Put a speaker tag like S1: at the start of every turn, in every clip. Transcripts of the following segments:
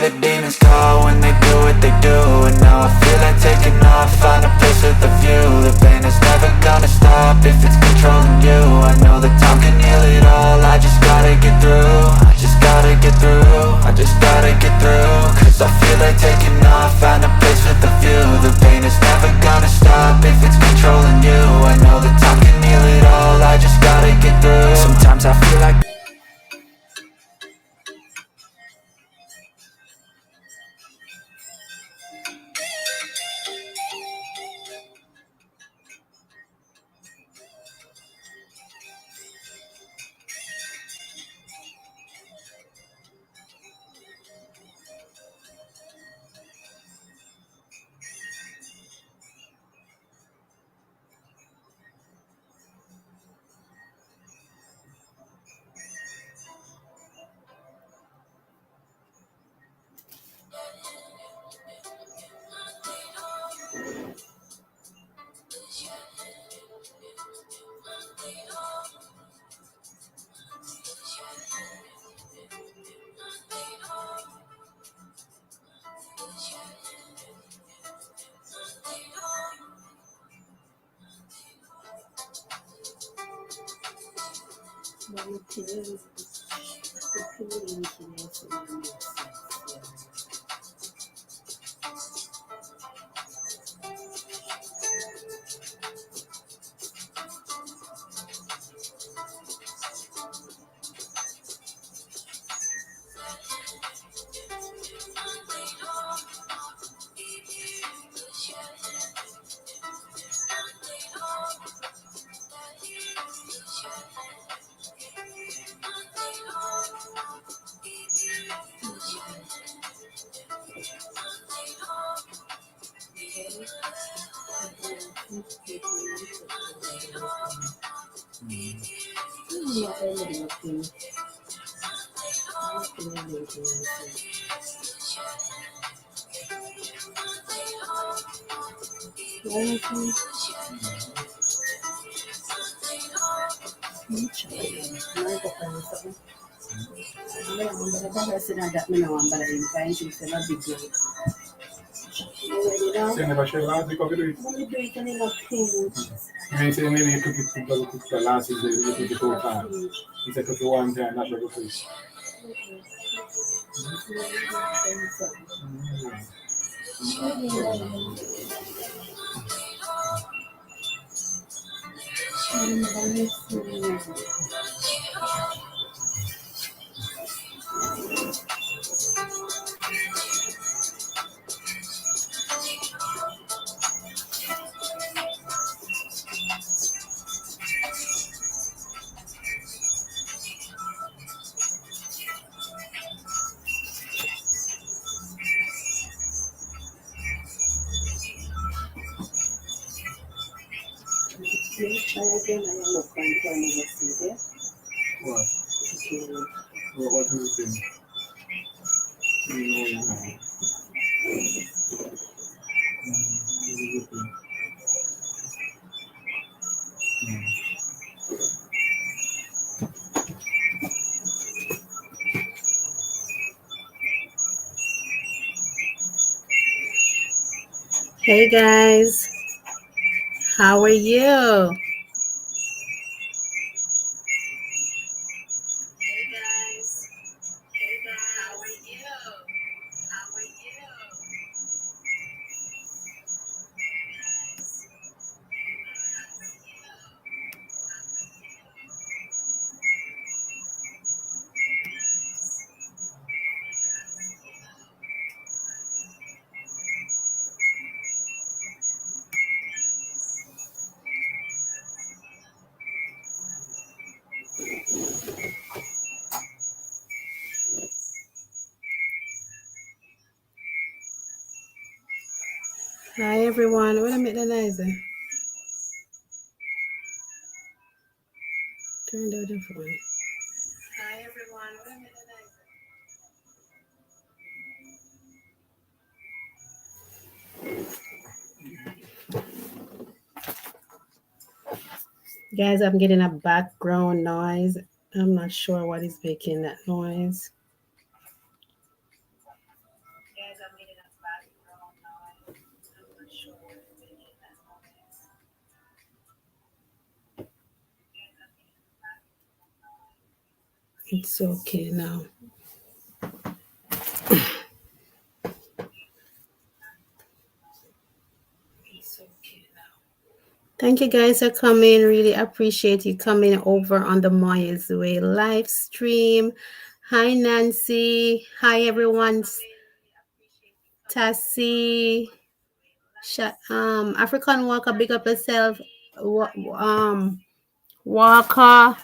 S1: the demons call when they do what they do. And now I feel like taking off, find a place with a view. The pain is never gonna stop if it's controlling you. I know that time can heal it all, I just gotta get through. I just gotta get through, I just gotta get through. Cause I feel like taking off, find a place with a view. The pain is never gonna stop if it's controlling you. I know that time can heal it all, I just gotta get through. Sometimes I feel like
S2: Se ne faceva altri copie lui. Mi sembra che tutto l'assi di tutto fare. Mi sa che tu anche lascia così. What? What do you think?
S3: Hey guys, how are you? Hi everyone, what am I doing? Turn down the phone. Hi everyone, what am I doing? Guys, I'm getting a background noise. I'm not sure what is making that noise.
S4: It's okay now. It's okay now. Thank you guys for coming. Really appreciate you coming over on the Moya's Way live stream. Hi Nancy. Hi everyone. Tassie. African Walker, big up yourself. Walker.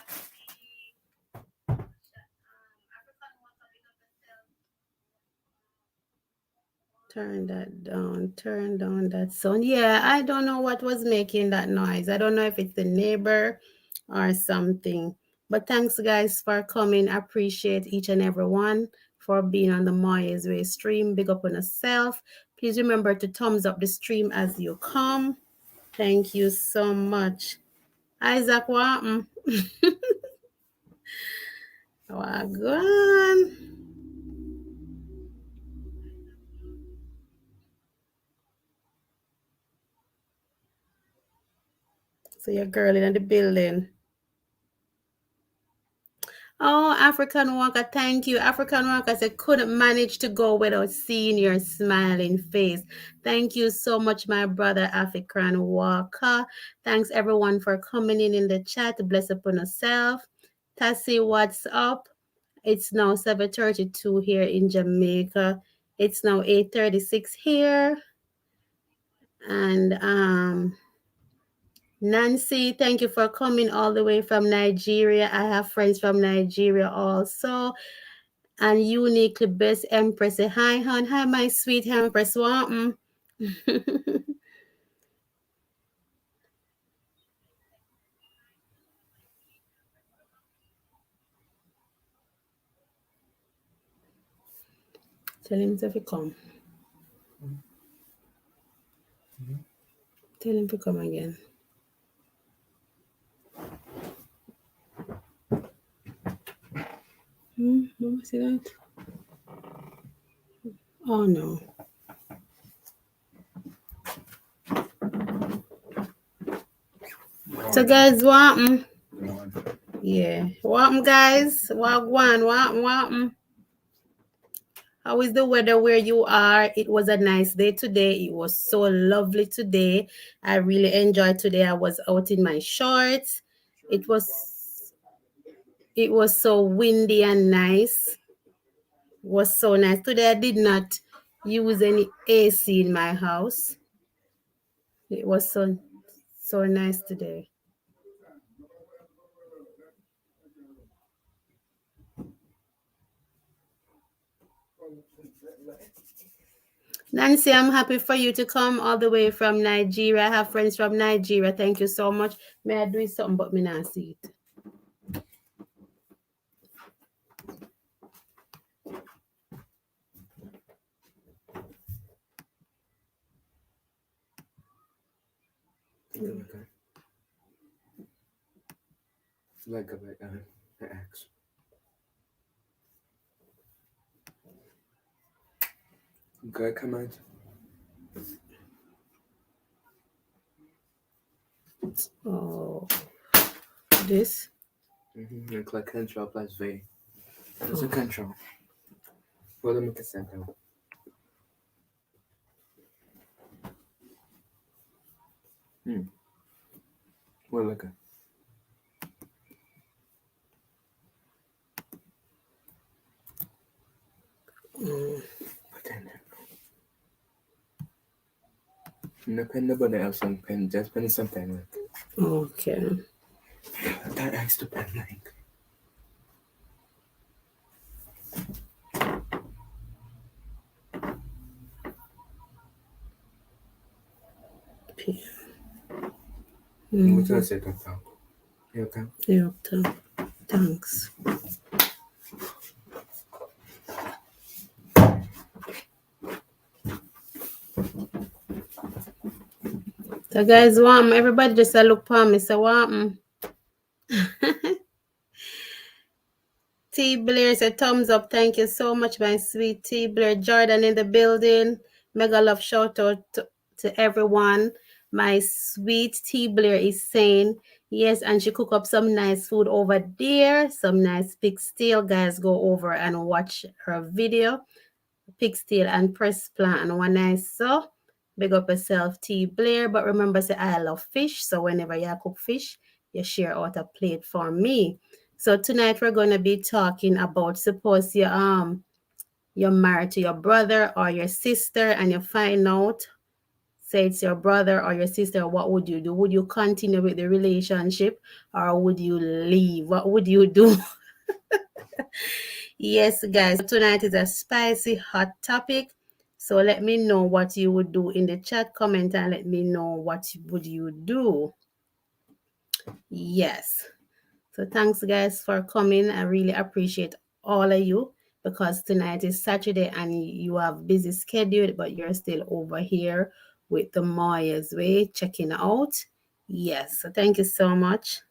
S4: Turn down that sound. Yeah, I don't know what was making that noise. I don't know if it's the neighbor or something. But thanks, guys, for coming. I appreciate each and every one for being on the Moya's Way stream. Big up on yourself. Please remember to thumbs up the stream as you come. Thank you so much. Isaac, what? Wagwan. So your girl in the building. Oh, African Walker, thank you. African Walker said, couldn't manage to go without seeing your smiling face. Thank you so much, my brother, African Walker. Thanks, everyone, for coming in the chat. Bless upon yourself. Tassie, what's up? It's now 7:32 here in Jamaica. It's now 8:36 here. And Nancy, thank you for coming all the way from Nigeria. I have friends from Nigeria also. And uniquely best Empress. Say hi, hon. Hi, my sweet Empress. Tell him to come. Tell him to come again. Mama, see that? Oh no. So guys, what? Yeah. What, guys? What? How is the weather where you are? It was a nice day today. It was so lovely today. I really enjoyed today. I was out in my shorts. It was so windy and nice. It was so nice. Today I did not use any AC in my house. It was so nice today. Nancy, I'm happy for you to come all the way from Nigeria. I have friends from Nigeria. Thank you so much. May I do something but me not see it?
S5: Like an axe. Okay, come on.
S4: Oh, this?
S5: Look like control plus V. It's a control. Well, let me get that down. Well, look at. No pen, nobody else on pen, just pen something like.
S4: Okay.
S5: That extra pen like. What else I don't know? You okay?
S4: Yeah, thanks. So guys, everybody just look for me. So T Blair said thumbs up. Thank you so much, my sweet T Blair. Jordan in the building. Mega love shout out to everyone. My sweet T Blair is saying Yes, and she cook up some nice food over there, some nice pig steal. Guys, go over and watch her video. Pig steal and press plant and one nice so. Big up yourself, T Blair. But remember, say I love fish. So whenever you cook fish, you share out a plate for me. So tonight we're gonna be talking about suppose you're married to your brother or your sister and you find out say it's your brother or your sister, what would you do? Would you continue with the relationship or would you leave? What would you do? Yes, guys, tonight is a spicy hot topic. So let me know what you would do in the chat comment and let me know what would you do. Yes. So thanks guys for coming. I really appreciate all of you because tonight is Saturday and you have busy schedule, but you're still over here with the Moya's Way checking out. Yes. So thank you so much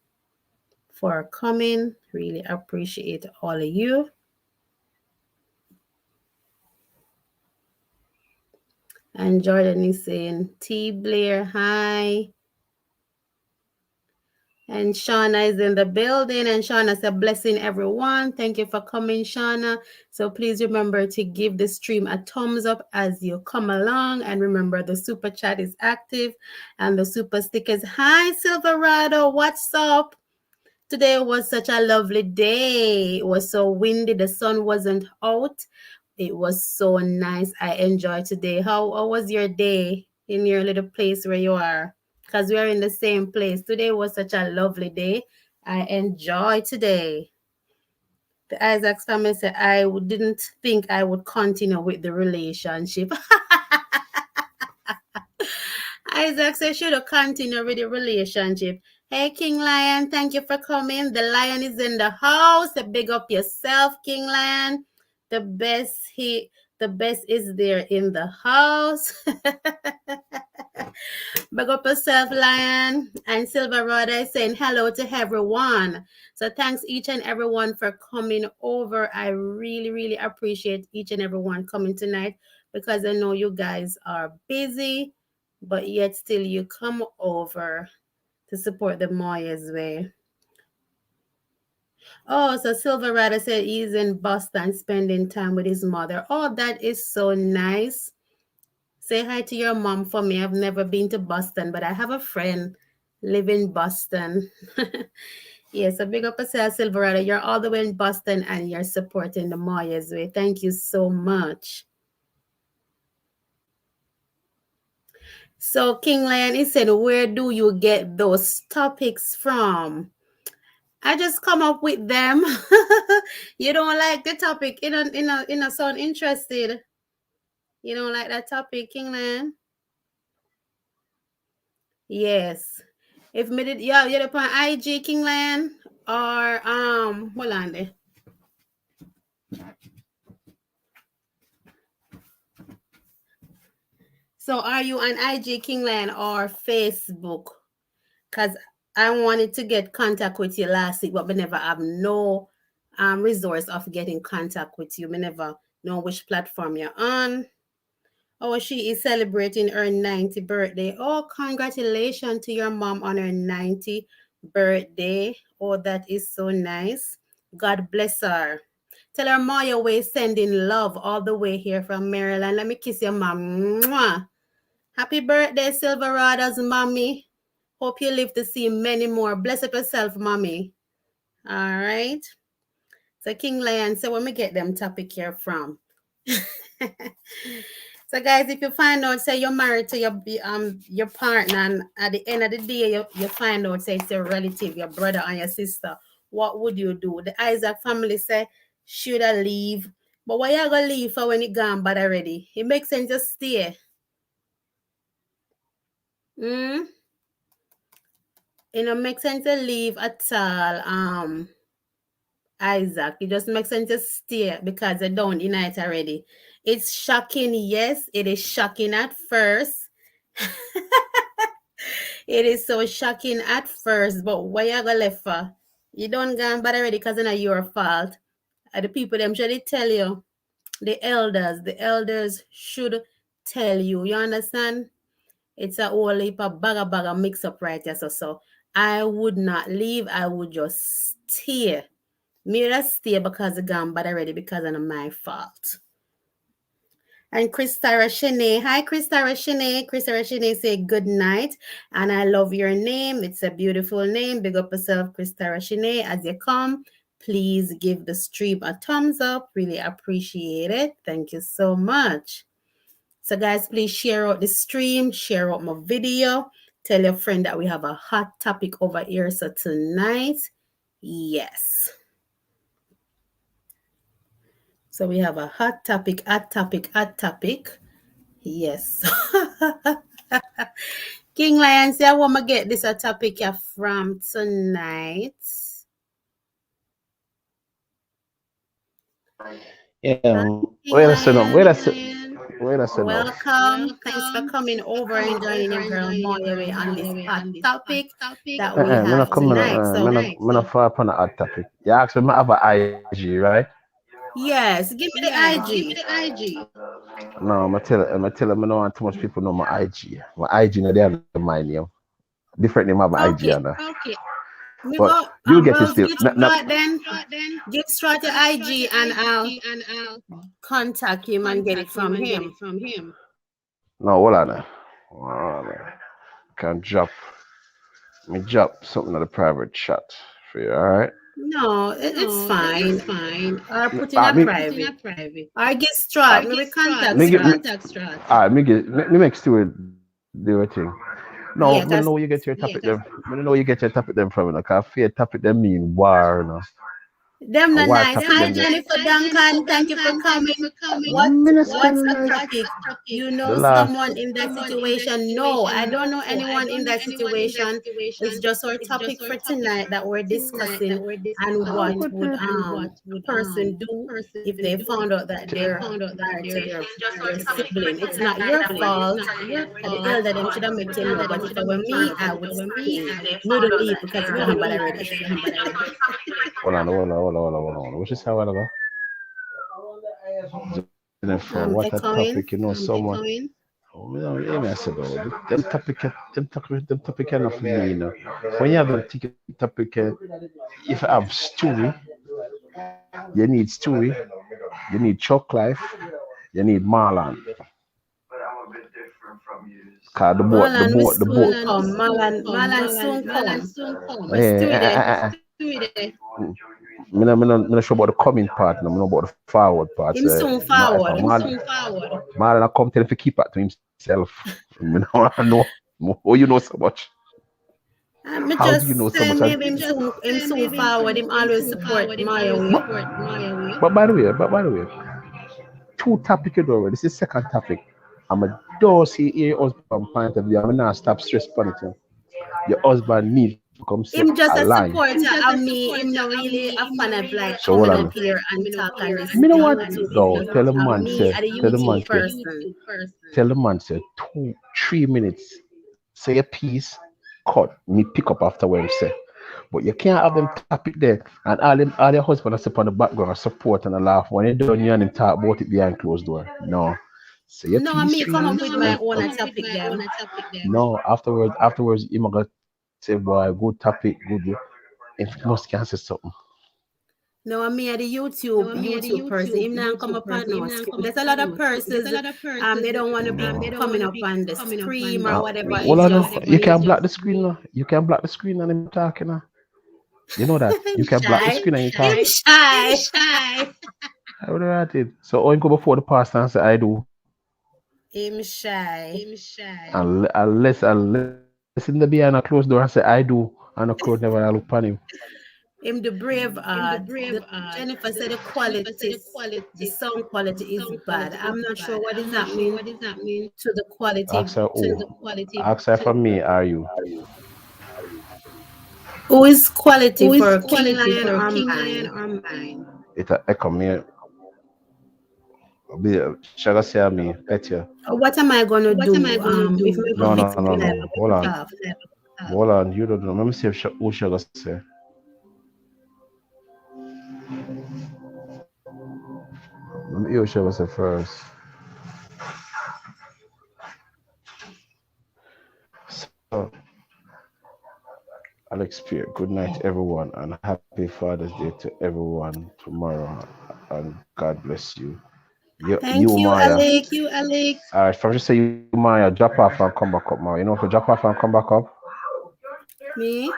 S4: for coming. Really appreciate all of you. And Jordan is saying, T Blair, hi. And Shauna is in the building. And Shauna said, blessing everyone. Thank you for coming, Shauna. So please remember to give the stream a thumbs up as you come along. And remember, the super chat is active and the super stickers. Hi, Silverado. What's up? Today was such a lovely day. It was so windy. The sun wasn't out. It was so nice. I enjoyed today. How was your day in your little place where you are? Because we are in the same place. Today was such a lovely day. I enjoyed today. The Isaacs family said, I didn't think I would continue with the relationship. Isaac said, should have continued with the relationship. Hey, King Lion, thank you for coming. The lion is in the house. Big up yourself, King Lion. The best is there in the house. Big up yourself, Lion. And Silverado is saying hello to everyone. So thanks each and everyone for coming over. I really, really appreciate each and everyone coming tonight because I know you guys are busy, but yet still you come over to support the Moya's Way. Oh, so Silverado said he's in Boston spending time with his mother. Oh, that is so nice. Say hi to your mom for me. I've never been to Boston, but I have a friend live in Boston. Yes, so big up yourself, Silverado. You're all the way in Boston and you're supporting the Moya's Way. Thank you so much. So King Lion, he said, where do you get those topics from? I just come up with them. You don't like the topic? You know, sound interested. You don't like that topic, King Lion? Yes. If me did, yeah, you're upon IG, King Lion, or hold on there. So are you on IG, King Lion, or Facebook? Because I wanted to get contact with you last week, but we never have no resource of getting contact with you. We never know which platform you're on. Oh, she is celebrating her 90th birthday. Oh, congratulations to your mom on her 90th birthday. Oh, that is so nice. God bless her. Tell her Moya Way sending love all the way here from Maryland. Let me kiss your mom. Mwah. Happy birthday, Silverado's mommy. Hope you live to see many more. Bless up yourself, mommy. All right. So King Lion, so when we get them topic here from. So guys, if you find out, say you're married to your partner, and at the end of the day, you find out, say it's your relative, your brother and your sister, what would you do? The Isaac family say, should I leave? But why you gonna leave for when it gone bad already? It makes sense to stay. It don't make sense to leave at all. Isaac, it just makes sense to stay because they don't unite already. It's shocking, yes, it is shocking at first. It is so shocking at first, but why you gonna left for? You don't go bad already because it's not your fault. The people them should tell you. The elders should tell you. You understand? It's a whole heap of bag mix up right there. So I would not leave. I would just stay. Me just stay because I gone bad already because of my fault. And Christara Shanae. Hi, Christara Shanae. Christara Shanae say good night. And I love your name. It's a beautiful name. Big up yourself, Christara Shanae. As you come, please give the stream a thumbs up. Really appreciate it. Thank you so much. So, guys, please share out the stream, share out my video. Tell your friend that we have a hot topic over here. So, tonight, yes. So, we have a hot topic, hot topic, hot topic. Yes. King Lion, say I want to get this a topic here from tonight.
S6: Yeah,
S4: King
S6: wait a second.
S4: Lion.
S6: Wait a second.
S4: Welcome. Thanks for coming over and joining your girl Moya way on this hot topic that we
S6: I'm
S4: have tonight. So,
S6: I'm not far upon the hot topic. You asked me, I have an IG, right?
S4: yes, give me the IG.
S6: No, I'm tell I don't want too much people know my IG. My IG, no, they have my name. Different name of my IG,
S4: Okay.
S6: and
S4: We
S6: but
S4: go,
S6: you get it
S4: Rose,
S6: still.
S4: give
S6: No,
S4: Stuart then. Give Stuart your IG and I'll contact him and get it from him.
S6: no, hold on. Hold on. Can drop something in the private chat for you, all right?
S4: No, it's fine. Or put in
S6: Ah,
S4: a
S6: me-
S4: private. Or get Stuart. Maybe contact
S6: Me give-
S4: Stuart.
S6: All right, let me make Stuart do a thing. No,
S4: Yeah,
S6: I don't know where you get your topic them. I don't know where you get your topic them from. Like, I fear topic them mean war, no.
S4: Them not
S6: Why
S4: nice.
S6: topic
S4: Hi,
S6: them?
S4: Jennifer Duncan. Thank you for coming. What's the topic? You know
S6: The last-
S4: someone in that situation? No, I don't know anyone in that situation. It's just our topic for tonight that we're discussing and what would a person do if they found out that they're married to their sibling. It's not your fault. And the elder them should have made you know. But if it were me, I would stay. Me to leave because it's gone bad already.
S6: Hold on. What you say a while ago? Jennifer, what a
S4: Echoing.
S6: topic, you know, someone. Oh, you know, yeah, me I said, oh, them topic enough for me, you know. When you have them topic, if you have story, you need story, you need Chuck Life, you need Marlon. Cause the boat.
S4: Marlon soon come.
S6: Yeah, me not sure about the coming part, no, me know about the forward part.
S4: Him soon forward.
S6: Marlon, I come tell him to keep it to himself. Me don't know. Oh, you know so much.
S4: Me
S6: How
S4: just
S6: do you know so
S4: say
S6: much?
S4: maybe him soon forward. Him always support Maya way.
S6: But by the way, two topic you know, this is second topic. I'm a don't see your husband point of view. I'm not stop stress on it. Your husband need to come set
S4: Him just
S6: a
S4: a
S6: line.
S4: supporter of me. Him not really a fan of like
S6: So hold
S4: coming
S6: on.
S4: up here and talk on this.
S6: Me know what?
S4: YouTube.
S6: No, tell the man
S4: Me
S6: say,
S4: at the
S6: tell the
S4: YouTube
S6: man say,
S4: person.
S6: tell the man say 2-3 minutes. Say a piece, cut. Me pick up after what him say. But you can't have them topic there and all your husband is up on the background support and a laugh. When you done you and him talk about it behind closed door. No. Say a
S4: No,
S6: piece.
S4: me come up with my own topic then.
S6: No, afterwards you might say, boy, good topic, good. If you must cancel something.
S4: No, me at the YouTube person. Him now come up on no screen. There's a lot of persons. They don't want to be coming up on the screen or whatever.
S6: Well, I know. You can block the screen now. You can block the screen and I'm talking now. You know that. You can block the screen and you talk.
S4: Him shy.
S6: I would have it. So I go before the pastor and say I do.
S4: Him shy.
S6: Unless in the behind a closed door and say I do and the crowd never look upon him.
S4: Him the brave Jennifer said the quality, the sound quality is bad. I'm not sure what does that mean to the quality.
S6: Ask her from me, are you?
S4: Who is quality for King Lion or mine?
S6: It's a echo me. Shall I say me? Bet you.
S4: What am I gonna do? If
S6: No. Hold on. You don't know. Let me see if who shall I say. Let me hear what shall I say first. So, Alex Pierre, good night, everyone, and happy Father's Day to everyone tomorrow. And God bless you.
S4: Thank you,
S6: Maya.
S4: Alex.
S6: All right, if I just say you, Maya, drop off and come back up, Maya. You know, if you drop off and come back up,
S4: Me?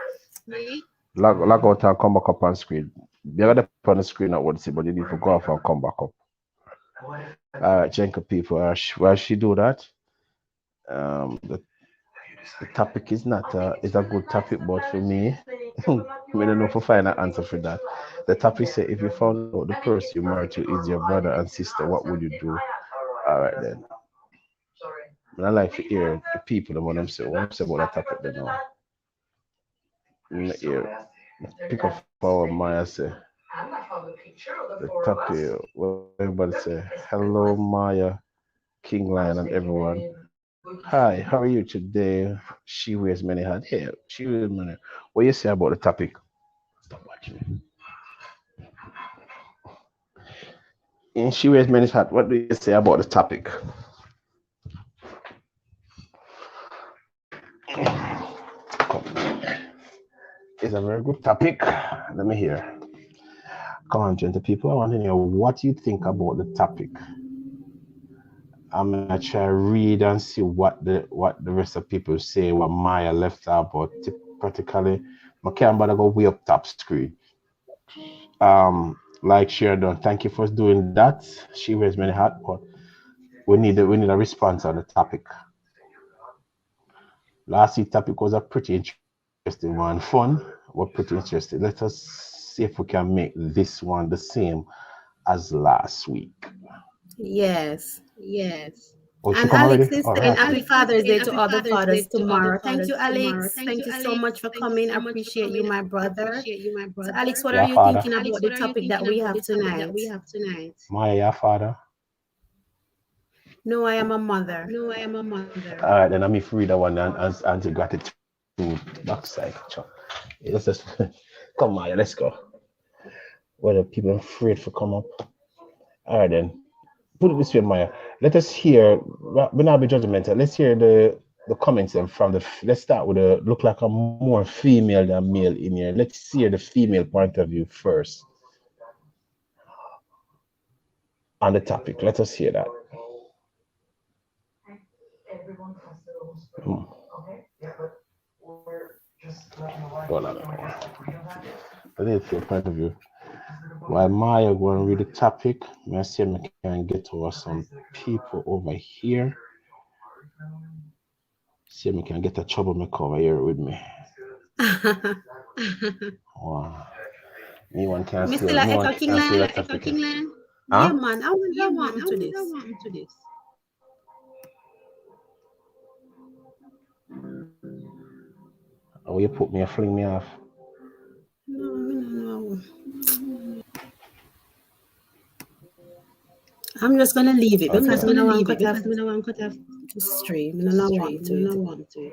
S6: log out and come back up on screen. You're gonna put on the screen at once, but you need to go off and come back up. All right, Jenka people, while she do that, the topic is not is a good topic, but for me, we don't know if we find an answer for that. The topic say if you found out the person you married to is your brother and sister, what would you do? All right then. And I like to hear the people and what them say. What them say about that topic they know. In the ear. Pick up our Maya say. The topic what everybody say. Hello Maya, King Lion and everyone. Hi, how are you today? She wears many hats. Hey, she wears many. What you say about the topic? Stop watching me. And she wears many hats. What do you say about the topic? It's a very good topic. Let me hear. Come on, gentle people. I want to know what you think about the topic. I'm gonna try to read and see what the rest of people say. What Maya left out, but particularly, I can't bother go way up top screen. Like Sheridan, thank you for doing that. She wears many hats, but we need a response on the topic. Last week's topic was a pretty interesting one, fun, but pretty interesting. Let us see if we can make this one the same as last week.
S4: Yes.
S6: Oh, she
S4: And
S6: come
S4: Alex
S6: already?
S4: is
S6: All
S4: saying
S6: right.
S4: happy Father's Day to all the fathers tomorrow. Thank you, Alex. Thank you so much for coming. Appreciate you, my brother. So, Alex, what are
S6: Your
S4: you
S6: father.
S4: thinking about the topic that we have tonight?
S6: Maya, your father.
S4: No, I am a mother.
S6: All right, then I'm if read that one and answer gratitude backside. Let's just come Maya, let's go. Whether people are afraid to come up. All right then. Put it this way, Maya. Let us hear. We're not be judgmental. Let's hear the comments then from the. Let's start with a look like a more female than male in here. Let's hear the female point of view first on the topic. Let us hear that. Hold on. Let's hear your point of view. While Maya go and read the topic, I see I can get over some people over here. See if I can get a troublemaker over here with me. Wow. Me one can't see.
S4: Mr. Echo King Line.
S6: Huh?
S4: Yeah, man. I want to this.
S6: Oh, you put me, fling me off.
S4: No. I'm just gonna leave it because we don't want to cut off the stream. I don't want to.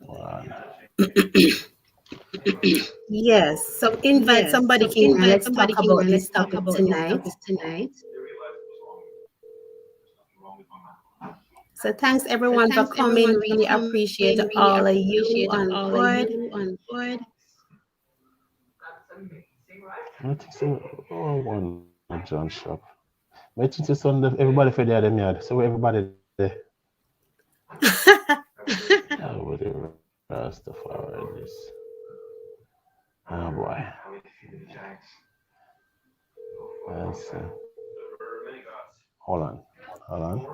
S6: Wow.
S4: Yes. So invite somebody in and let's talk about this topic tonight. So thanks everyone for coming. Really appreciate all of you on board.
S6: I think so. Oh, one John shop. I think so. Sunday, everybody for there, them yard. So everybody there. Oh, whatever. Rastafari this. Oh boy. Let's see. Hold on.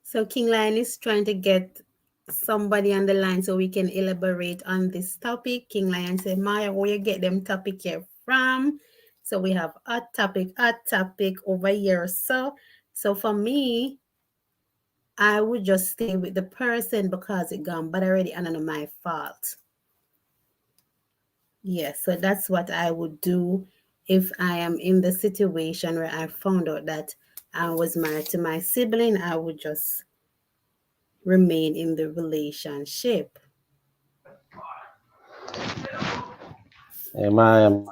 S4: So King Lion is trying to get somebody on the line so we can elaborate on this topic. King Lion said, Maya, where you get them topic here from? So we have a topic over here. So for me, I would just stay with the person because it gone bad already and not my fault. Yes, so that's what I would do if I am in the situation where I found out that I was married to my sibling. I would just remain in the relationship.
S6: Hey, when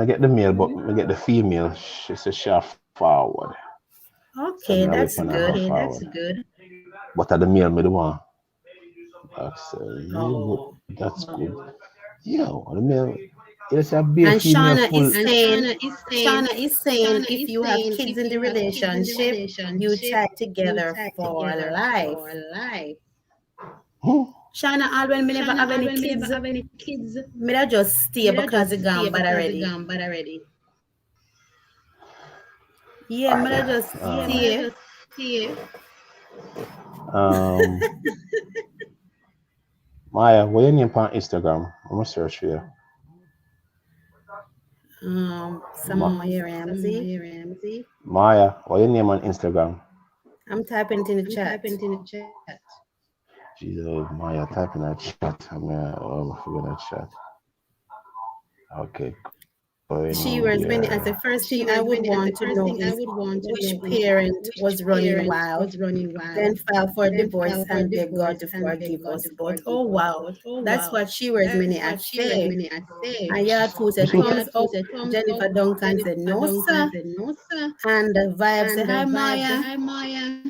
S6: I get the male, but I get the female. She says she are forward.
S4: Okay,
S6: So
S4: that's good.
S6: But at the male, me the one.
S4: Oh.
S6: That's good. Yo, the male. It's a be a
S4: And
S6: female
S4: Shauna
S6: full.
S4: is saying if you have kids in the relationship, you tie together for life. Shauna, all when me never have any kids, me da just stay because it gone bad already. Yeah, me da just stay.
S6: Maya, what your name on Instagram? I'm gonna search for you.
S4: Samoya Ramsey.
S6: Maya, what your name on Instagram?
S4: I'm typing it in the chat.
S6: Jesus, Maya, type in that chat. I'm forget that chat. Okay.
S4: She was many as the first thing I would want to know is which parent was running wild, then file for divorce and beg God to forgive us both. Oh wow, that's what she was many at say. And your two said thumbs up. Jennifer Duncan said no sir. And the Vibes said hi Maya.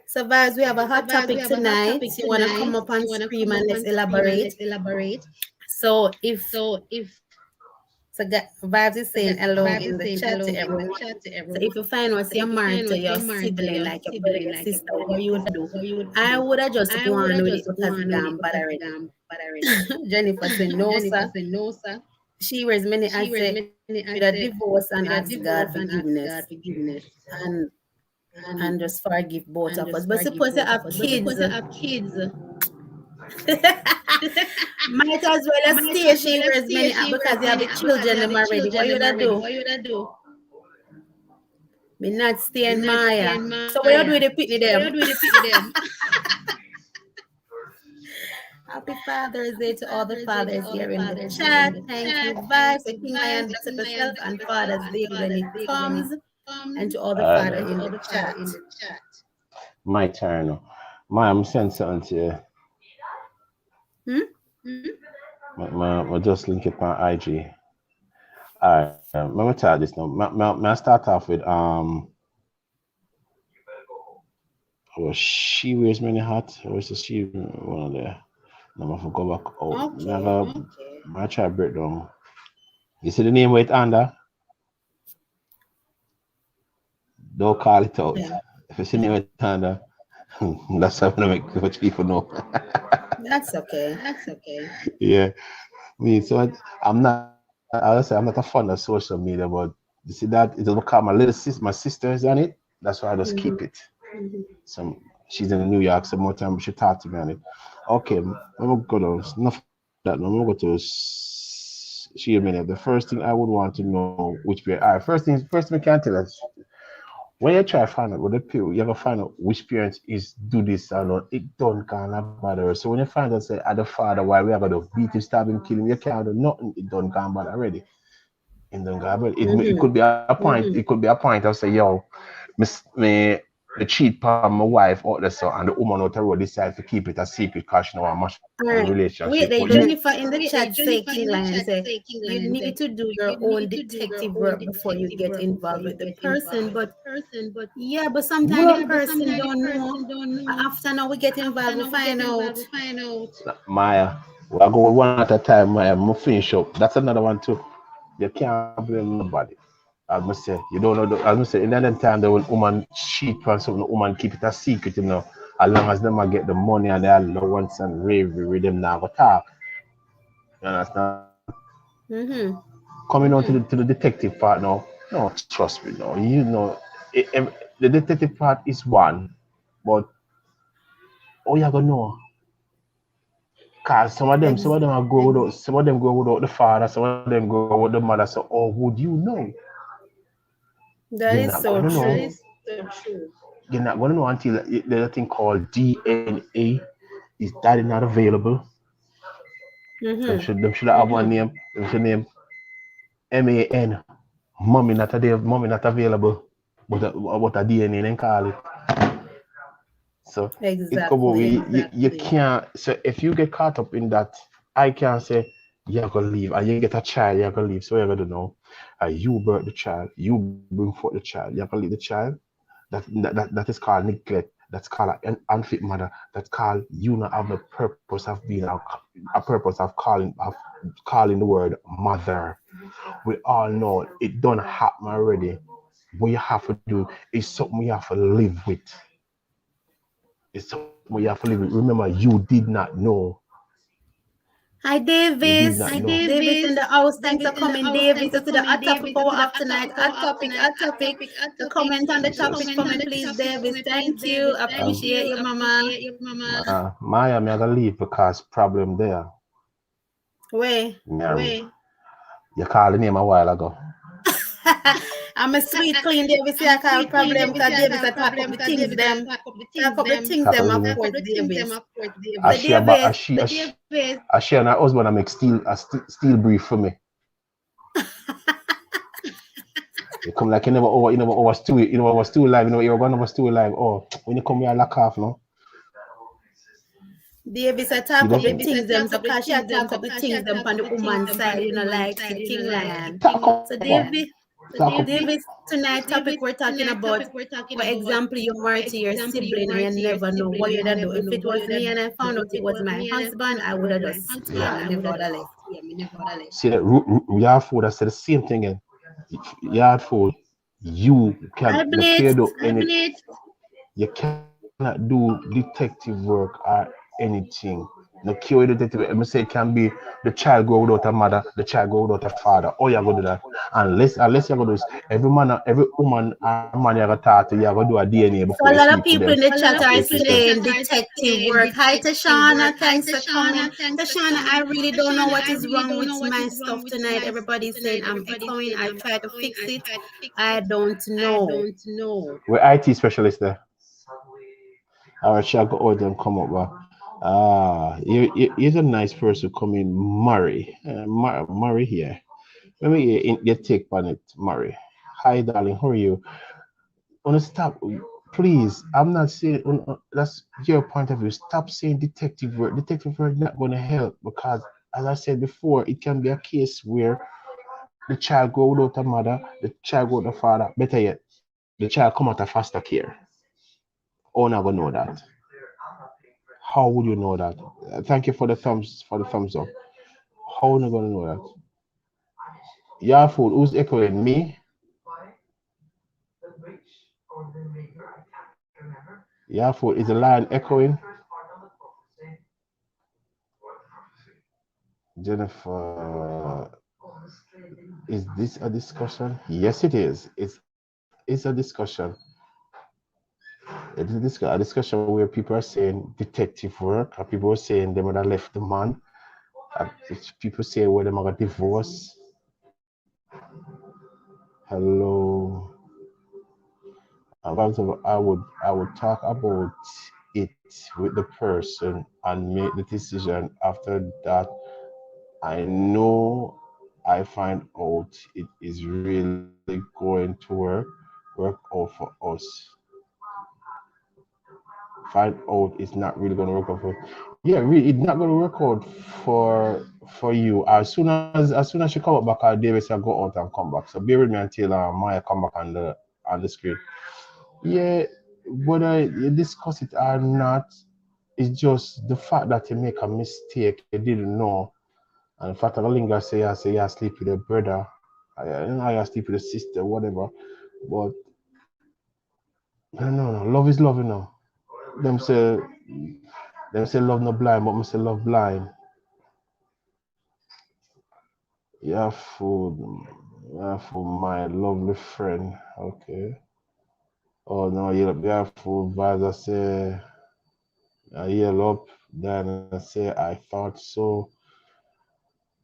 S4: So Vibes, we have a hot topic tonight. You wanna come up and scream and let's elaborate. So Vibes is saying hello in the chat to everyone. So if you find out you're married to your sibling, like your brother, your sister, what you would do? I would have just gone with it because it's gone bad already. Jennifer said no, sir. She was many I say with a divorce and ask God forgiveness. And just forgive both of us. But suppose you have kids. Might as well stay she wears many because you have the children them already. What you do? Me not staying Maya. So what you do with the pity them? Happy Father's Day to all the fathers here in the chat. Thank you, Vibes. The King I am blessed yourself and Father's Day when it comes. And to all the fathers in the chat.
S6: My turn. Maya, I'm sending something to you. I just link it on IG. Alright, let me try this now. May I start off with she wears many hats. Or is she one of the? Now I go back out. I try break down. You see the name where it under? Don't call it out.
S4: Yeah.
S6: If you see the name where it under, that's how I make much people know.
S4: That's okay.
S6: Yeah. I'm not a fan of social media, but you see that it will become my sister is on it. That's why I just keep it. So she's in New York, so more time she talk to me on it. Okay, I'm gonna go to enough that. I'm gonna go to she minute. The first thing I would want to know which parent. First we can tell us when you try to find out what the parent, you have to find out which parents is do this or not. It don't kind of bother. So when you find out say the father why we have got to beat him, stab him, kill him, you can't do nothing. It don't come bad already. It don't go bad. It could be a point. It could be a point of say yo, me cheat on my wife out there so and the woman out the road decide to keep it a secret because she know how much relationship.
S4: Wait, Jennifer in the chat say King Lion say you need to do your own detective work before you get involved with the person. But yeah, but sometimes the person don't know. After now we get involved, we find out.
S6: Maya, I go one at a time, Maya, I'm finish up. That's another one too. You can't blame nobody. I must say, you don't know. I must say, in that time, the woman cheat on something, the woman keep it a secret, you know. As long as them get the money and the allowance and rave with them now, go talk. You understand? Coming on to the detective part now. No, trust me, no. You know, the detective part is one, but you gonna know. Cause some of them are go without, some of them go without the father, some of them go with the mother. So, would you know?
S4: That is so true.
S6: you're not gonna know until there's a thing called DNA. Is daddy not available? Them should have one name. Them should name MAN. Mommy not available. But a DNA then call it. So it come over. You can't. So if you get caught up in that, I can't say you're gonna leave. And you get a child, you're gonna leave. So you're gonna know. You birth the child. You bring forth the child. You're gonna leave the child. That is called neglect. That's called an unfit mother. That's called you not have the purpose of being a purpose of calling the word mother. We all know it don't happen already. What you have to do is something you have to live with. It's something you have to live with. Remember, you did not know.
S4: Hi, Davis.
S6: Hi, Davis.
S4: Davis in the house. Thanks for coming, Davis. To the hot topic power of tonight. Hot topic. The comment on the topic for me, please, Davis. Thank you. Appreciate you, Mama.
S6: Maya, I'm gonna leave because problem there.
S4: Where?
S6: You called the name a while ago.
S4: I'm a sweet clean Davis. I call problem because Davis I talk up the things them. Talk up the things them, of course, Davis.
S6: She and her husband make steel brief for me. You come like you never overstew it. You know overstew live. You know you're gonna overstew live. Oh, when you come here, lock off, no.
S4: Davis I talk up the things them. So because she talk up the things them on the woman's side, you know, like the King Lion. So Davis, tonight topic we're talking about, for example, you're married to your sibling and you never know what you're gonna do. If it was me and I found out it was my husband, I would have just never.
S6: See that yard food, I said the same thing again. Yard food, you can you cannot do detective work or anything. The cure detective, I say it can be the child grow without a mother, the child grow without a father. Oh, you're gonna do that. Unless you're gonna do this, every woman and man you're gonna talk to, you're gonna do a DNA before.
S4: So a lot of people in the chat are saying detective work. Hi Tashana, thanks for coming. Tashana, I really don't know what is wrong with my stuff tonight. Everybody's saying I'm echoing. I try to fix it. I don't know.
S6: We're IT specialist there. Alright, shall go out and come up. Here's a nice person coming, Murray. Murray here. Let me get your take on it, Murray. Hi, darling. How are you? Wanna stop, please? I'm not saying that's your point of view. Stop saying detective work. Detective work not gonna help because, as I said before, it can be a case where the child grow without a mother, the child grow without a father. Better yet, the child come out of foster care. Oh, never know that. How would you know that? Thank you for the thumbs up. How are you gonna know that? Yeah, food. Who's echoing me? Yeah, food. Is the line echoing? Jennifer, is this a discussion? Yes, it is. It's a discussion. It is a discussion where people are saying detective work, and people are saying they might have left the man. People say where they might have divorced. Hello. I would talk about it with the person and make the decision. After that, I know I find out it is really going to work out for us. Find out it's not really going to work out for. Yeah, really, it's not going to work out for you. As soon as she come up back, Davis will go out and come back. So bear with me until Maya come back on the screen. Yeah, whether you discuss it or not, it's just the fact that you make a mistake you didn't know. And the fact that Linga say you sleep with your brother, you sleep with your sister, whatever. But no, love is love, you know. Them say love no blind, but me say love blind. Yeah, for my lovely friend. Okay. Oh no, yeah, for Vaza say I yell up, then I say I thought so.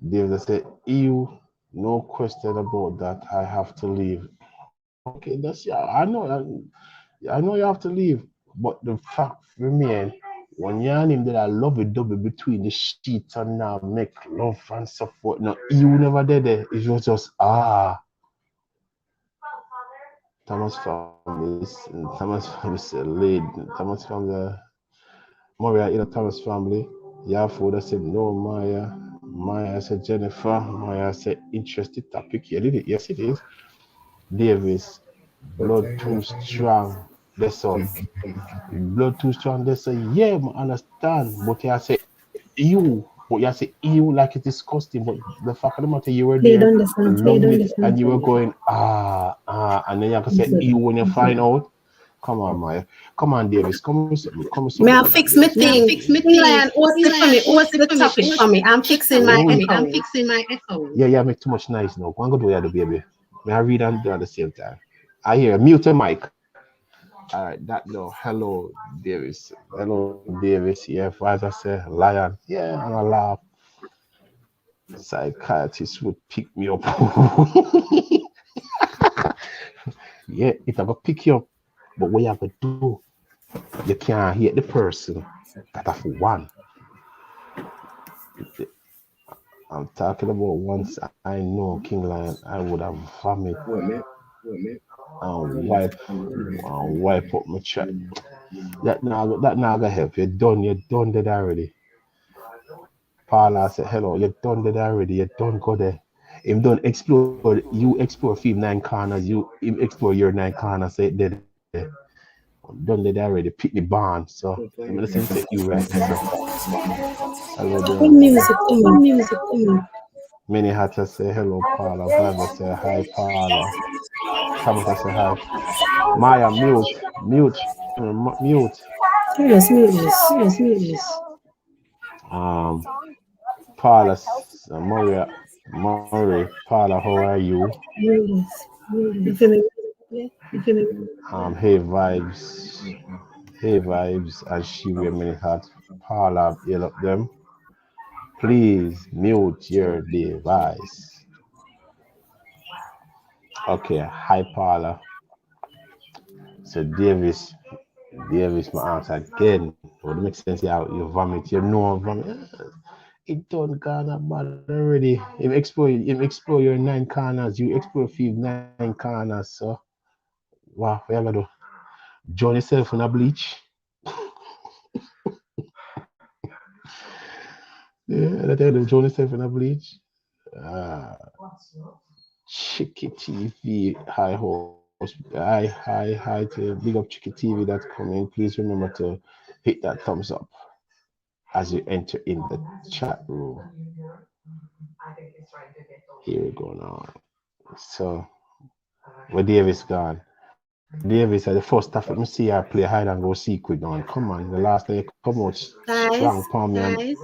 S6: David say you, no question about that. I have to leave. Okay, that's yeah. I know. I know you have to leave, but the fact remain, when you and him did a lovey dovey between the sheets and now make love and so forth. No, you never did it. It was just Thomas family, lead. Thomas family, Maria in the Thomas family. Yafoda said no, Maya. Maya said Jennifer. Maya said interesting topic. Yeah, did it? Yes, it is. Davis, blood too strong. That's all. Blood too strong. They say, yeah, I understand. But I say, you. But you say, you like it's disgusting. But the fact of the matter, you were
S4: They
S6: there,
S4: don't understand.
S6: loving it, and you were going, and then you can say, you when you find out. Come on, Maya. Come on, Davis. Come.
S4: May I fix me thing? Lion, what's the topic for me? I'm fixing my echo.
S6: Yeah, make too much noise now. Go and go do that, baby. May I read and do at the same time? I hear mute your mic. All right, that no. Hello, Davis. Hello, Davis. Yeah, as I say, Lion. Yeah, I'm a laugh. Psychiatrist would pick me up. Yeah, it will pick you up. But what you have to do, you can't hate the person. That's for one. I'm talking about once I know King Lion, I would have vomit and wipe up my chat. That now gonna help. You're done that already. Paula said, hello, you're done that already. You done go there. Him done explore. You explore field 9 corners. You explore your 9 corners. Say dead. Done that already. Pick the band. So I'm gonna say you right. Hello,
S4: Music.
S6: Many had to say hello, Paula. Bible say hi, Paula. Thomas say hi. Maya, mute.
S4: Serious mute this.
S6: Paula, Maria, Paula, how are you?
S4: You feel me?
S6: Hey vibes, and she wear many hats. Paula, yell up them. Please mute your device. Okay, hi Paula. So Davis, my answer again. Would make sense? Yeah, you vomit. You know vomit. It don't gonna bad already. Him explore your 9 corners. You explore field 9 corners. So, wow, what you gonna do? Join yourself in a bleach. Yeah, I tell them join yourself in a bleach. Chicky TV, hi host, hi to big up Chicky TV that's coming. Please remember to hit that thumbs up as you enter in the chat room. Here we go now. So, where Davis gone? Davis at the first stuff. Let me see her play hide and go seek quick now. Come on, the last day come out strong palm me.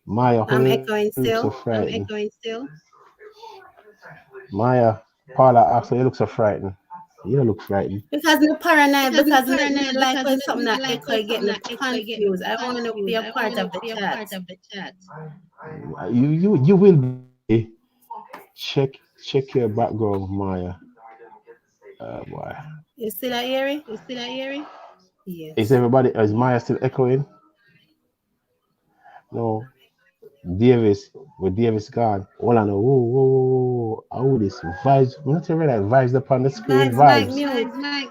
S6: Maya,
S4: I'm echoing still.
S6: Maya, Paula actually you look so frightened. You don't look frightened.
S4: Because I'm paranoid, because I'm like when something that echo get me confused. I want to be a part of the chat.
S6: You will be. Check your background, Maya. Boy.
S4: You still hearing? Yes.
S6: Is Maya still echoing? No. Davis gone. Hold on. Whoa. Oh, this vibes. I'm not even like vibes up on the screen. Vibes.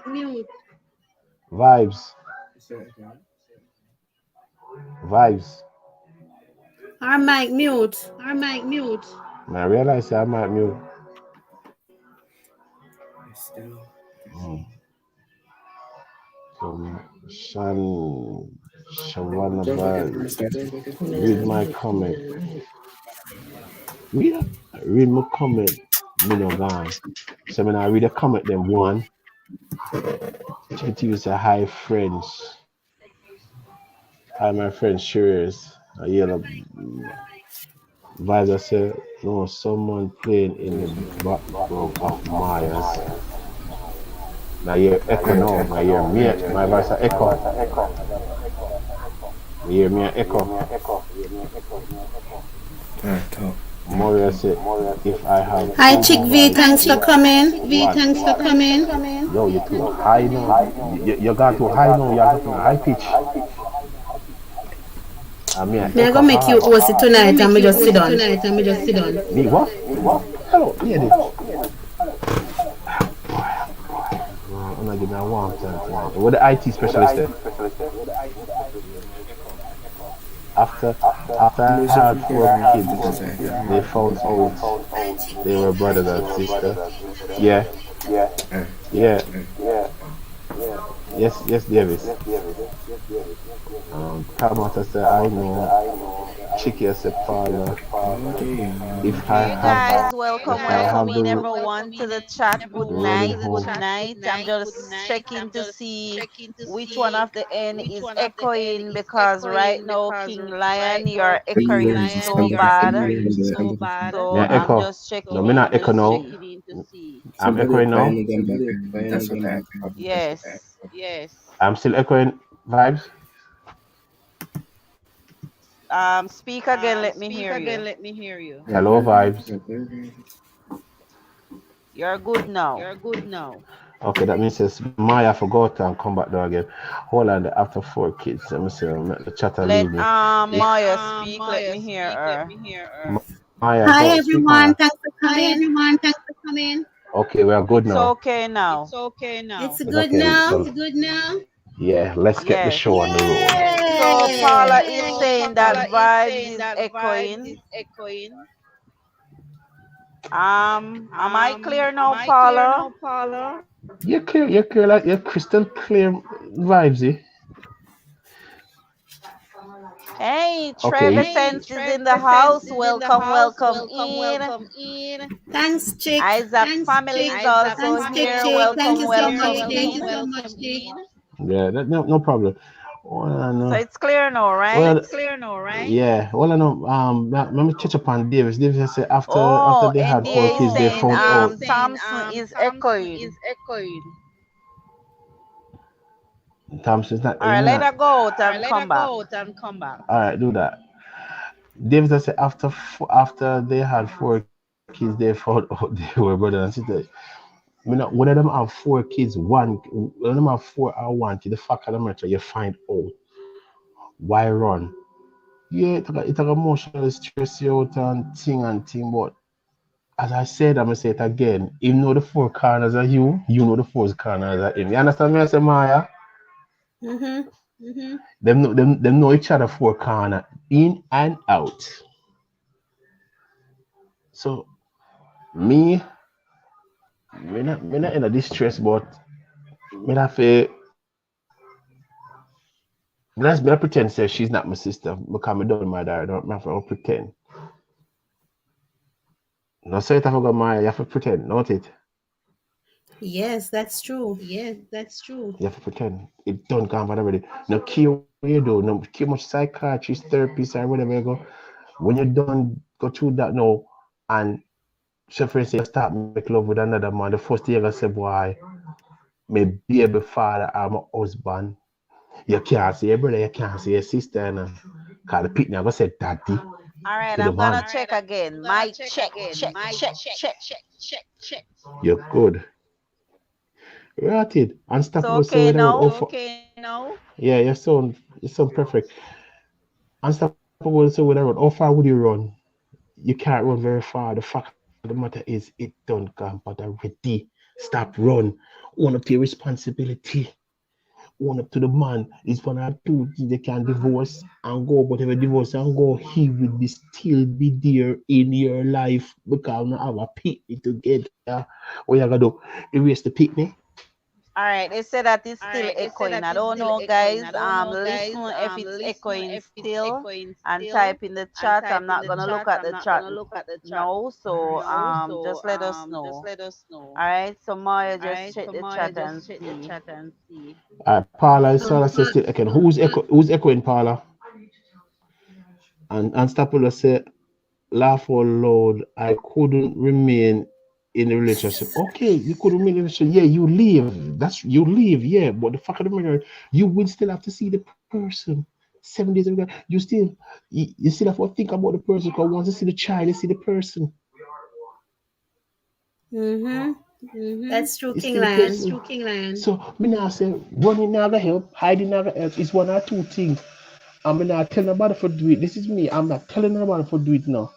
S4: Mute.
S6: Vibes.
S4: Our mic mute.
S6: I realize I might mute. Shawana read my comment. Read my comment. Me no gone. So when I read a comment, then one. Chicky say hi friends. Hi my friend Shears. I yell Vibes I say no someone playing in the background of Myers. Now you echo now. Now you hear me. My voice echo. You hear me echo. Moria said, if I have.
S4: Hi Chick V, thanks for coming.
S6: Yo, you're too high now. You got too high now. You're getting a high pitch. I mean,
S4: Me I gonna make you host it tonight and me just sit down.
S6: Me what? Hello, lady. I'm not giving a warm time. What the IT specialist there? After I had 4 kids, they found out they were brothers and sisters. Yeah. Yes, Davis. Kamata said, I know. Chiki said, Paula. If I
S7: You
S6: have,
S7: guys, welcome in
S6: the
S7: everyone to the chat. Good night.
S6: home.
S7: I'm just checking to see which one of the N is echoing because right now, King Lion, you're echoing so bad. So
S6: Yeah,
S7: I'm
S6: echo.
S7: just checking
S6: No, me not
S7: in
S6: echo
S7: to
S6: now.
S7: see.
S6: I'm echoing now.
S7: Yes.
S6: I'm still echoing vibes.
S7: Speak again. Let me hear you.
S6: Hello, vibes.
S7: You're good now.
S6: Okay, that means it's Maya forgot and come back there again. Hold on, after 4 kids. Let me see. Let the chatter
S7: Let
S6: leave me.
S7: Maya speak. Let me hear her.
S6: Maya,
S4: Hi
S6: go speak, Maya.
S4: everyone, thanks for coming.
S6: Okay, we are good
S7: It's
S6: now.
S7: okay now.
S4: It's
S6: It's
S4: good
S6: okay.
S4: now.
S6: So, yeah, let's get the
S7: Yes.
S6: show on the road.
S7: So
S4: Yay!
S7: Paula is saying that vibes is echoing. Am I clear now, Paula?
S6: You're clear, like you're crystal clear vibes, eh?
S7: Hey,
S6: Okay.
S7: Trevor Sense is in the house. Welcome in.
S4: Thanks, Chick.
S7: Isaac family is also
S4: Thanks,
S7: here.
S4: Chick. Thank you so
S7: Welcome
S4: much, Chick.
S7: in.
S6: Yeah, no problem.
S7: So it's clear now, right?
S6: Yeah. Well, I know. Let me catch up on Davis. Davis said after they had 4
S7: NDA is
S6: kids, they
S7: saying
S6: found out.
S7: Thompson is echoing.
S6: Thompson's not.
S7: All right, let her go out and come back.
S6: All right, do that. Davis said after they had 4 kids, they found out they were brother and sister. One of them have 4 kids. One of them have 4 or 1 kid. The fact of the matter, you find out why run. Yeah, it emotionally stress you out and thing, but as I said, I'm gonna say it again. You know the 4 corners are you know the 4 corners are him. You understand me? I say, Maya? Them know each other 4 corner in and out. So me not in a distress, but me not feel. Let's pretend say she's not my sister because I don't my dad. I don't have to pretend. No, say it I forgot Maya. You have to pretend, not it.
S4: Yes, that's true.
S6: You have to pretend. It don't come out already. No care what you do, no care much psychiatrist, therapist, or whatever you go. When you don't go through that now, and so for instance, you start make love with another man, the first thing you're gonna say, boy, my baby father or my husband. You can't see your brother, you can't see your sister, and cause the pit never said daddy.
S7: All right,
S6: To the
S7: I'm gonna
S6: man.
S7: check again. Mic check.
S6: You're good. Right it.
S7: It's
S6: Unstoppable
S7: okay
S6: so
S7: now.
S6: Yeah, you sound perfect. Unstoppable so with road. How far would you run? You can't run very far. The fact of the matter is it don't come but already. Stop run. Own up to your responsibility. Own up to the man. It's one or two things they can divorce and go, but if you divorce and go, he will still be there in your life because you have a picnic together. What you gonna do? Erase the picnic?
S7: All right, they said that it's still echoing. I don't know, guys. Listen if it's echoing still and type in the chat. I'm not gonna look at the chat now, so just let us know. All right, so Maya, just check the chat and see.
S6: Paula is still echoing. Who's echoing, Paula? And Unstoppable say, laugh out loud. I couldn't remain in a relationship. Okay, you could remain in a relationship. Yeah, you leave. You leave. Yeah, but the fact of the matter, you will still have to see the person. 7 days ago, you still have to think about the person because once you see the child, you see the person.
S4: That's true,
S6: It's
S4: King
S6: still a
S4: Lion.
S6: person. So me now say running never help, hiding never help. It's one or two things. I'm not telling nobody for do it. This is me. I'm not telling nobody for do it now.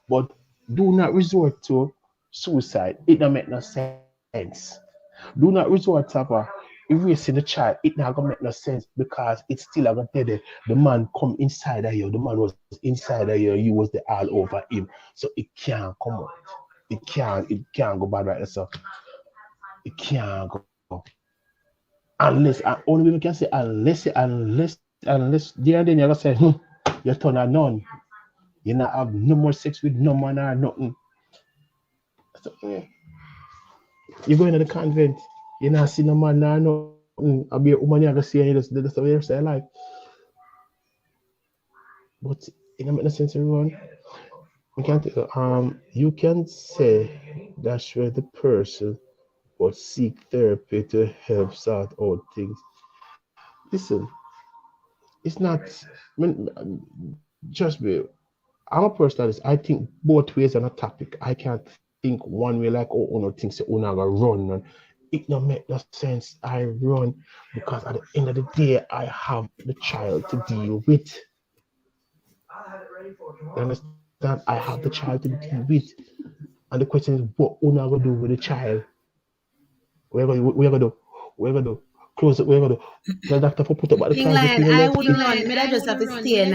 S6: But do not resort to suicide. It don't make no sense. Do not resort to erasing the child. It not gonna make no sense because it's still gonna tell you the man come inside of you. The man was inside of you. You was the all over him. So it can't come out. It can't go bad right now. So it can't go. Unless only we can say unless there and then you're gonna say, you turn a nun. You not have no more sex with no man or nothing. So, you go into the convent, you not see no man or nothing. I'll be a woman, you're gonna see you that's the way you say like. But it don't make no sense, everyone. We can't you can say that's where the person will seek therapy to help sort out things. Listen, it's not just me. I'm a person that I think both ways on a topic. I can't think one way like no things say gonna run and it don't make no sense. I run because at the end of the day I have the child to deal with. You understand? I have the child to deal with. And the question is what una gonna do with the child? We're gonna do. Close it, we're gonna do. The doctor for put up the
S4: King Lion, I wouldn't run. Me, I just have to stay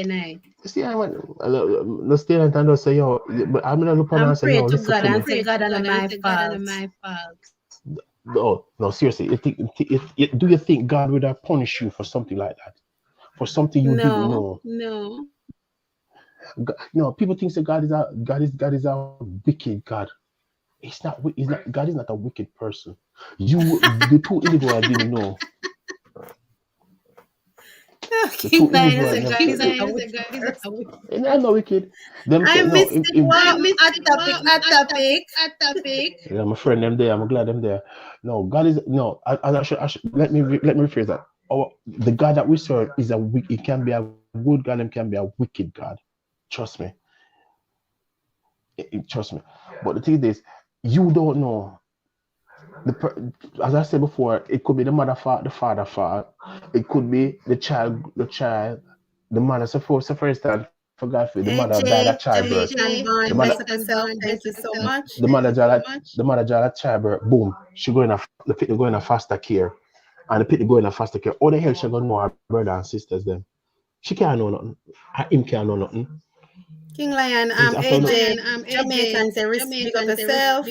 S4: night.
S6: See, I went no stay and just say yo, but I'm gonna look on and say
S4: pray
S6: yo,
S4: to
S6: listen
S4: God
S6: to me.
S4: and say God and my fault.
S6: No, seriously. Do you think God would have punished you for something like that? For something you didn't know?
S4: No.
S6: No, people think that God is a wicked God. It's not. God is not a wicked person. The two individuals didn't know.
S4: King Lion said God is not a wicked person.
S6: And I'm not wicked. Them
S4: I
S6: say,
S4: missed
S6: no,
S4: it. Hot topic.
S6: Yeah, my friend, them there. I'm glad them there. No, God is no. I should let me rephrase that. The God that we serve is a wicked. It can be a good God and can be a wicked God. Trust me. Trust me. But the thing is, you don't know. As I said before, it could be the mother fault, the father fault. It could be the child. The mother. So for instance, for God, the mother died at childbirth.
S4: The mother, thank you so much.
S6: The mother died at childbirth. Boom, she the pit go in a foster care, and the pit go in a foster care. All the hell she gonna know her brother and sisters them. She can't know nothing. Him can't know nothing.
S4: King Lion, AJ, Jamaican, say big up yourself.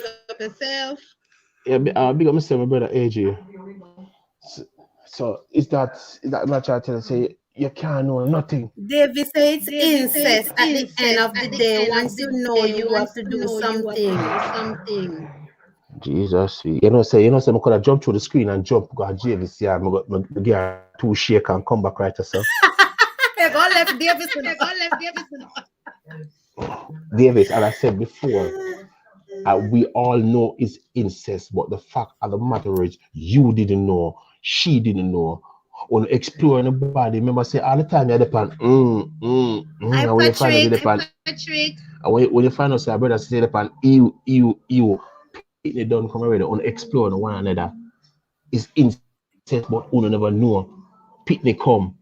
S6: Yeah, big up myself, my brother AJ. So is that my child trying to say you can't know nothing?
S4: David say it's incest at the end of the day. Once you know, you have to do something.
S6: Jesus, you know, say I could have jumped through the screen and jump go to JVC. I get two shake and come back right yourself.
S4: Go left
S6: Davis, as I said before, we all know it's incest, but the fact of the matter is, you didn't know, she didn't know. When exploring the body, remember say all the time you're depend. When you find out say brother say depend, you, it don't come already on exploring one another. It's incest, but you never know. Picnic come,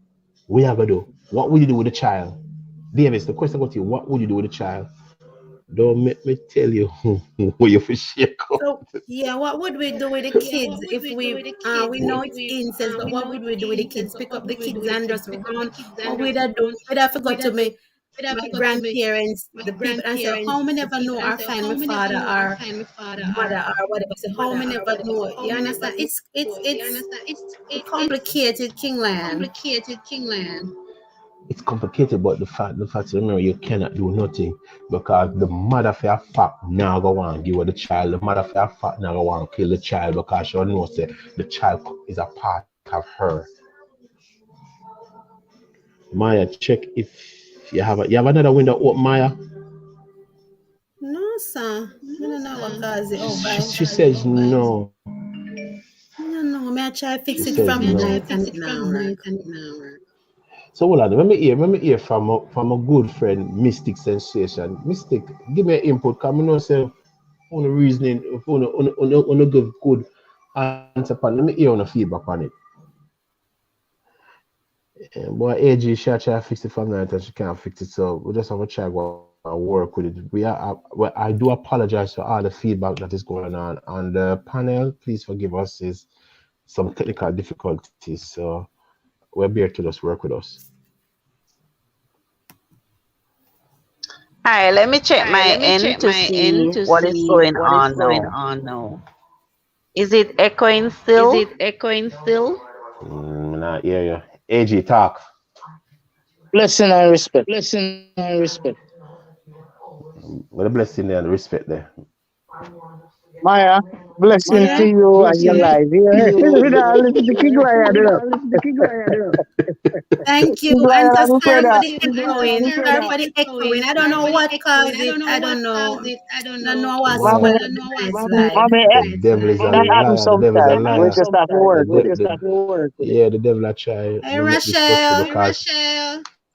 S6: what you gonna do? What would you do with the child? Davis, the question got you, what would you do with the child? Don't make me tell you what you for shake up.
S4: So yeah, what would we do with the kids if we know it's incest, but what would we do with the kids? Pick up the kids and just run. What would I do? Would I forgot to my grandparents, the people, and say, how me never know or find my father or mother or whatever. So how me never know. You understand? It's complicated, King Lion.
S6: It's complicated, but the fact remember you cannot do nothing because the mother for a fact now go on give her the child. The mother for a fact now go on kill the child because she knows that the child is a part of her. Maya, check if you have another window open, Maya.
S4: No, sir. I don't know what cause it.
S6: She says no.
S4: No, may I try fix it from night and it now.
S6: So hold on, let me hear from a good friend, Mystic Sensation. Mystic, give me an input, because I know say on the reasoning, on the good answer upon. Let me hear on the feedback on it. Boy, AG, she try to fix it from night and she can't fix it, so we just have to try to work with it. I do apologize for all the feedback that is going on the panel. Please forgive us. Is some technical difficulties, so we're here to just work with us.
S7: All right, let me check my end to see what is going on now. Is it echoing still?
S6: Not hear you. AG, talk.
S8: Blessing and respect.
S6: What a blessing there and respect there.
S8: Maya, blessing to you and your life. Listen to King Lion, you know.
S4: Thank you.
S8: King
S4: And
S8: Lion,
S4: just
S8: I'm
S4: sorry
S8: afraid
S4: for
S8: of.
S4: the echoing. Sorry for the echoing. I don't know what caused it. I don't know. Don't know what's
S8: Mommy,
S4: going on this live.
S8: mommy,
S6: The devil is a
S8: that happens
S6: liar. The devil is a
S8: sometimes. We
S6: liar.
S8: just have to work with it.
S6: Yeah, the devil I try
S4: Hey,
S6: to make this possible
S4: Rachel.
S6: because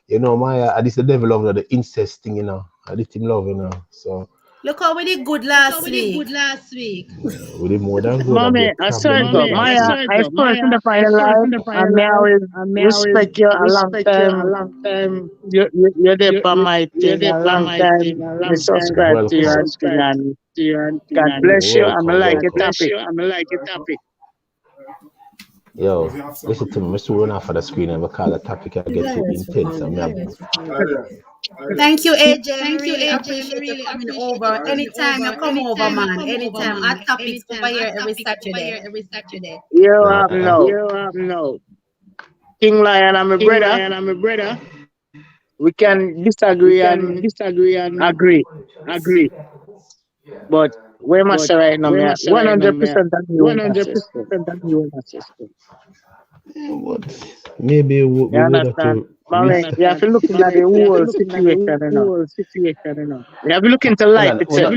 S6: you know Maya, this the devil love the incest thing, you know. I did him love, you know. So
S4: Look how we did good last week.
S6: we did more than good.
S8: Mommy, I swear to God, Maya, I first in the final life, and may I always respect you a long time. You're there for my thing a long time. I subscribe to you and thing, and God bless you. I'm like your topic.
S6: Yo, listen to me. I'm still run off of the screen and because the topic can get too intense.
S4: Thank you, AJ. I really appreciate you coming over. Anytime you come over, man. Anytime. Our topics over here every Saturday.
S8: You have no. King Lion, I'm a brother. We can disagree and agree. But where must I right now? 100% agree.
S6: Maybe we
S8: You understand? Mommy, you have to look into the whole situation, you know. You have to look into life itself.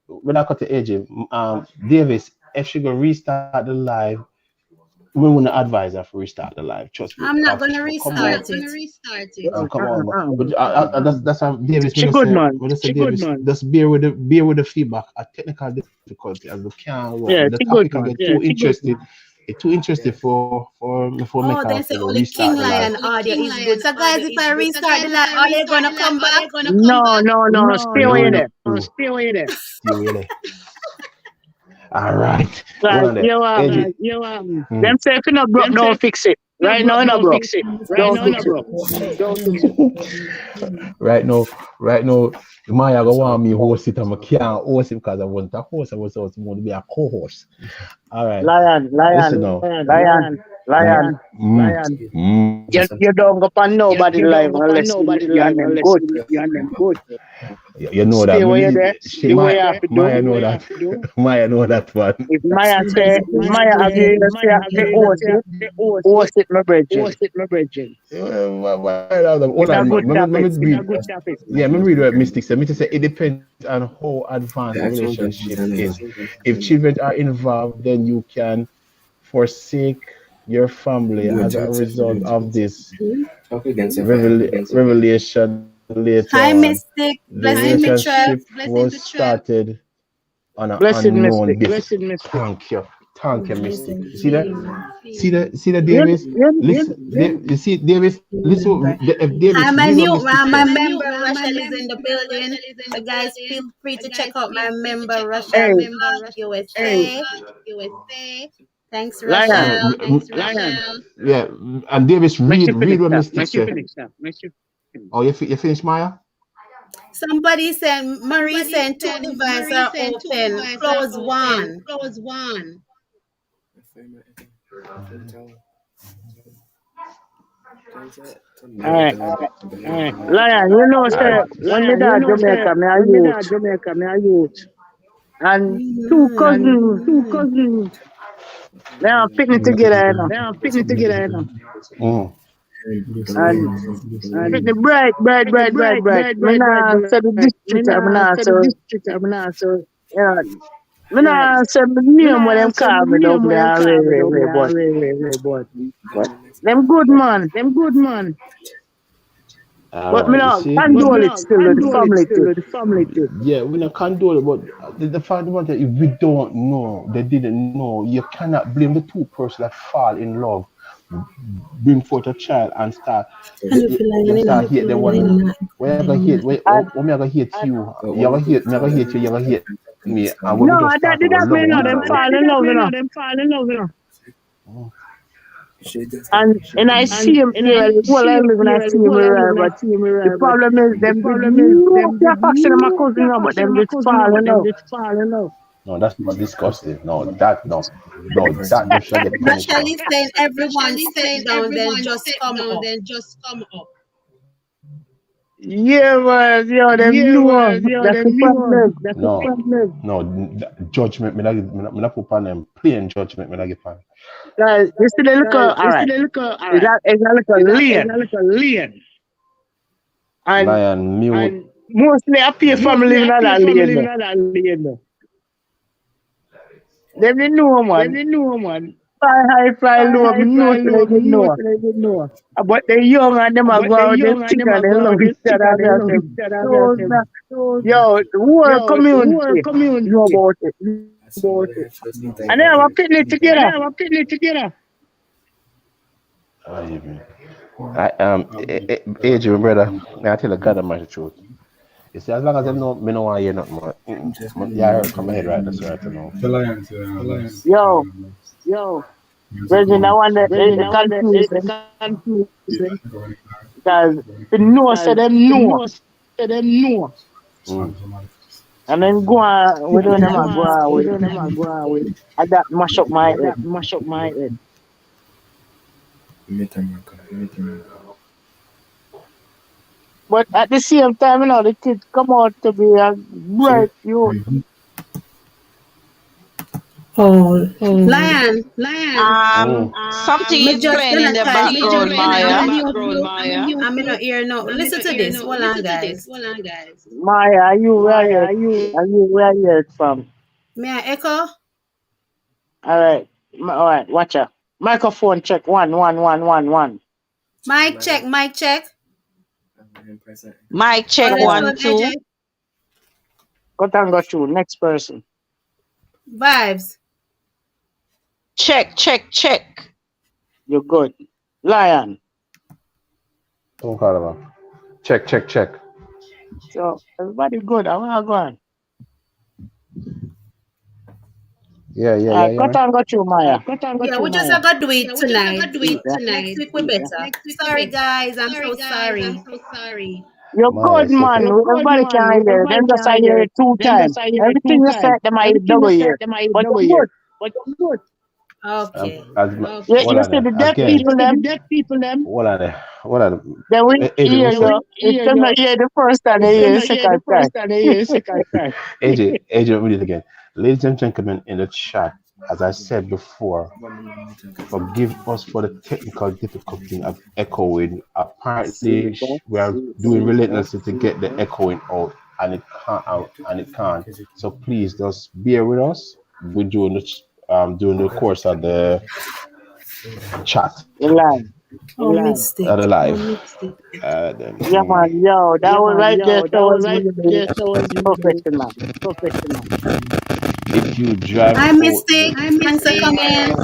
S6: When I cut to AJ, Davis, if she go restart the live, we want to advise her to restart the live. Trust me.
S4: I'm not going to restart it.
S6: Come on, but that's how Davis.
S8: She good, man.
S6: Just bear with the feedback. A technical difficulty as we can't.
S8: Yeah,
S6: the
S8: she
S6: topic
S8: good, man.
S6: get too interested. It's too interested for
S4: they say only King Lion audio is good. So guys, if I restart the live, are they gonna come back?
S8: No. Stay away there.
S6: All right.
S8: Them say if you not broke, don't fix it. Right now, you not broke. Don't fix it.
S6: Right now, Maya go want me host it and I can't host it because I want to host. I was supposed to be a co-host. All right.
S8: Lion. You don't go on nobody live unless you and them good.
S6: You know that. Maya know that. Maya know that one.
S8: If Maya agree to say host it, my brethren.
S6: Yeah, me read what Mystic said. Me to say it depends on how advanced the relationship is. If children are involved, then you can forsake your family as a result of this revelation later.
S4: Hi, Mystic.
S6: The relationship was started on an unknown basis. Thank you, Mystic. See that, Davis? Listen, you see, Davis. Listen, if Davis.
S4: I'm a new my member Rachel is in the building. So guys, feel free to check out my member Rachel, USA. Thanks, Rachel.
S6: Yeah, and Davis, read what Mystic said. Oh, you finished, Maya?
S4: Somebody said, Marie said, 2 devices are open. Close one.
S8: Alright. Lion, you know, sir, when me da Jamaica, me a youth. And two cousins. They are picking together, you know. And the bright. Me nah say the district, me nah say, you know, me nah say the name what them call me down there, but them good man. But me
S6: You
S8: not
S6: see?
S8: condole it still with the family thing.
S6: Yeah, we not condole it, but the fact that if we don't know, they didn't know, you cannot blame the two persons that fall in love, bring forth a child and start.
S4: And you feel like
S6: You start hate the one.
S4: not
S6: When I gonna hate, when I gonna hate you, you gonna hate me, I gonna hate you, you gonna hate me, and when
S8: No,
S6: we just
S8: that
S6: start our love
S8: mean
S6: one
S8: them
S6: another.
S8: fall in love, you know. And I see him here, well, I live and I see him here, but the problem is them they're passing my cousin, you know, but them just fall in love.
S6: No, that's not disgusting. No, that just should get punished.
S4: Shelly saying everyone sit down, then just come up.
S8: Yeah, man, yo, them know. That's the problem.
S6: No, judgment. Me not put on them. Plain judgment. Me not give on.
S8: Guys, you see the look, alright. It's a little lane.
S6: Lion, mute.
S8: Mostly I pay family in that lane. Them they know, man. Fly low, me know, so they know. But they young and them are going them chick and they love each other. Yo, the whole community know about it. And they have a picnic together.
S6: Adrian, brother, I tell you God Almighty truth. You see, as long as I know, me no want to hear nothing more. Yeah, I heard from my head right, that's right, you know.
S2: The Lions.
S8: Yo. Virgin, I want to confusing. Because the no say them no. And then go on, we don't go on. And that mash up my head. But at the same time, you know, the kids come out to be a bright youth.
S4: Oh, Lion.
S7: Something is playing in the background, Maya.
S4: I'm in your ear now. Listen to this. Hold on, guys.
S8: Maya, are you where you from?
S4: May I echo?
S8: All right, watch out. Microphone check 1.
S4: Mic check.
S7: Mic check 1, 2.
S8: Got and go through. Next person.
S4: Vibes.
S7: Check.
S8: You're good. Lion.
S6: Don't call about. Check.
S8: So everybody good. I want to go on.
S6: Yeah.
S8: Cut and go through, Maya.
S4: Yeah, we just gotta do it tonight. Next week we better. Sorry, guys. I'm so sorry.
S8: You're good, man. Everybody can hear. Them just I hear it 2 times. Everything you said, them I double hear. But you're good.
S4: Okay.
S8: You see the deaf people, them.
S6: What are they?
S8: Then we hear you. If them not hear the first time, they hear the second time.
S6: AJ, read it again. Ladies and gentlemen in the chat, as I said before, forgive us for the technical difficulty of echoing. Apparently, we are doing relentlessly to get the echoing out, and it can't. So please, just bear with us. We're doing the course of the chat.
S4: Missed it.
S6: The live.
S8: Yeah, man. Yo, that was right there. That was professional.
S6: If you drive,
S4: I missed it. Thanks for coming.